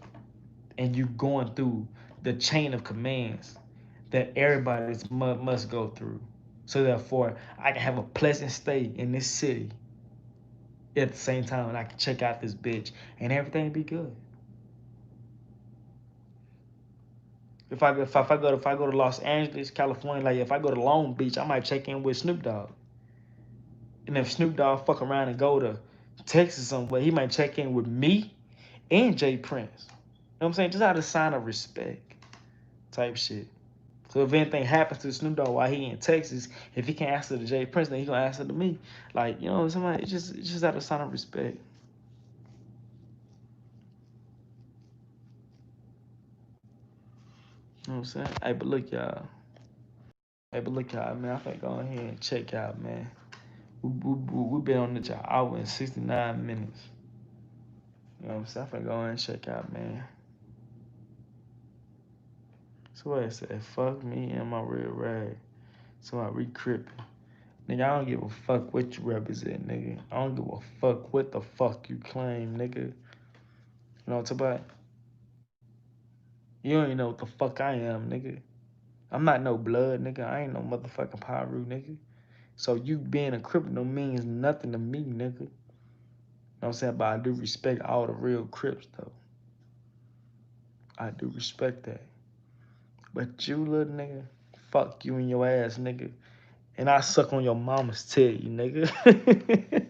and you going through the chain of commands that everybody must go through. So therefore, I can have a pleasant stay in this city at the same time, and I can check out this bitch and everything be good. If I go to Los Angeles, California, like if I go to Long Beach, I might check in with Snoop Dogg. And if Snoop Dogg fuck around and go to Texas somewhere, he might check in with me and Jay Prince. You know what I'm saying? Just out of sign of respect type shit. So if anything happens to Snoop Dogg while he in Texas, if he can't answer to Jay Prince, then he gonna answer to me. Like, you know, somebody it's just out of sign of respect. You know what I'm saying? Hey, but look, y'all. Man, I think go ahead and check out, man. We been on this an hour and 69 minutes. You know what I'm saying? I think go ahead and check out, man. So what I said, fuck me and my real rag. So I re-crippin'. Nigga, I don't give a fuck what you represent, nigga. I don't give a fuck what the fuck you claim, nigga. You know what I'm talking about? You don't even know what the fuck I am, nigga. I'm not no blood, nigga. I ain't no motherfucking Pyru, nigga. So you being a criminal means nothing to me, nigga. You know what I'm saying? But I do respect all the real Crips, though. I do respect that. But you, little nigga, fuck you and your ass, nigga. And I suck on your mama's titty, nigga.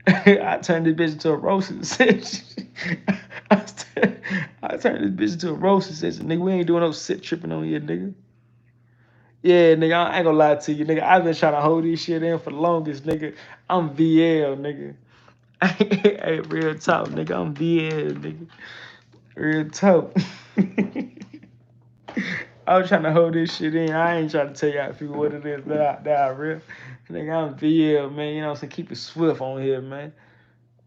I turned this bitch into a roast. I turned this bitch into a roast. Nigga, we ain't doing no sit tripping on here, nigga. Yeah, nigga, I ain't gonna lie to you, nigga. I've been trying to hold this shit in for the longest, nigga. I'm VL, nigga. Hey, real talk, nigga. I'm VL, nigga. Real talk. I was trying to hold this shit in. I ain't trying to tell y'all people what it is that I real. Nigga, I'm VL, man. You know what I'm saying? Keep it swift on here, man.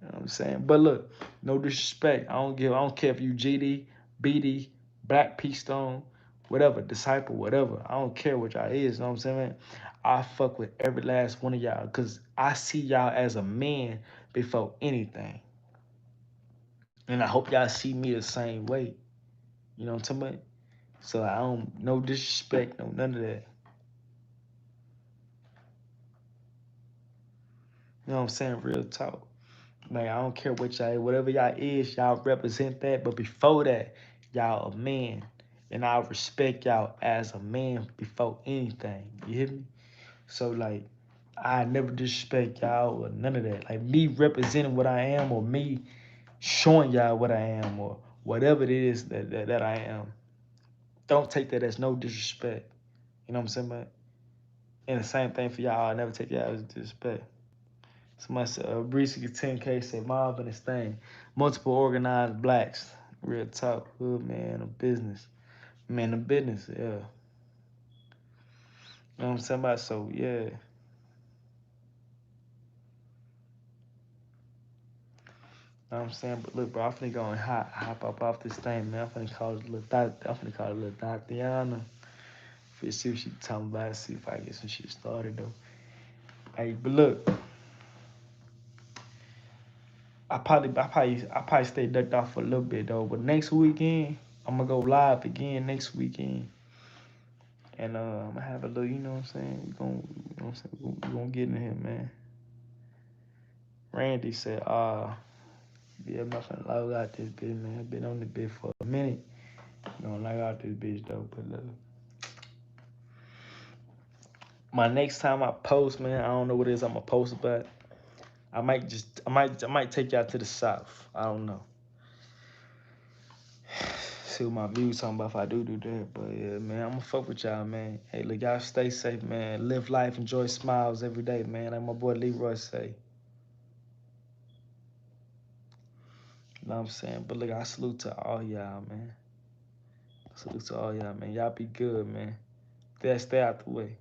You know what I'm saying? But look, no disrespect. I don't care if you GD, BD, Black P Stone, whatever, Disciple, whatever. I don't care what y'all is, you know what I'm saying, man? I fuck with every last one of y'all because I see y'all as a man before anything. And I hope y'all see me the same way. You know what I'm talking about? So I don't, no disrespect, no none of that. You know what I'm saying? Real talk. Like, I don't care what y'all, whatever y'all is, y'all represent that. But before that, y'all a man. And I respect y'all as a man before anything. You hear me? So, like, I never disrespect y'all or none of that. Like, me representing what I am or me showing y'all what I am or whatever it is that I am. Don't take that as no disrespect. You know what I'm saying, man? And the same thing for y'all. I never take y'all as disrespect. Somebody said, Breezy 10K said, Mob and his thing. Multiple organized blacks. Real talk. Hood man of business. Man of business, yeah. You know what I'm saying about? So, yeah. You know what I'm saying? But look, bro, I'm finna go and hop up off this thing, man. I'm finna call it little Tatiana. Finna see what she talking about, see if I get some shit started, though. Hey, but look, I probably stay ducked off for a little bit though. But next weekend, I'm gonna go live again next weekend, and I'm gonna have a little, you know what I'm saying? You know what I'm saying? We gonna get in here, man. Randy said, yeah, I'm not finna log out this bitch, man. I've been on the bitch for a minute. Gonna log out this bitch though, but look. My next time I post, man, I don't know what it is I'm gonna post about. I might take y'all to the south. I don't know. See what my views talking about if I do that. But yeah, man, I'm gonna fuck with y'all, man. Hey, look, y'all stay safe, man. Live life, enjoy smiles every day, man. Like my boy Leroy say. You know what I'm saying? But look, I salute to all y'all, man. Salute to all y'all, man. Y'all be good, man. Stay out the way.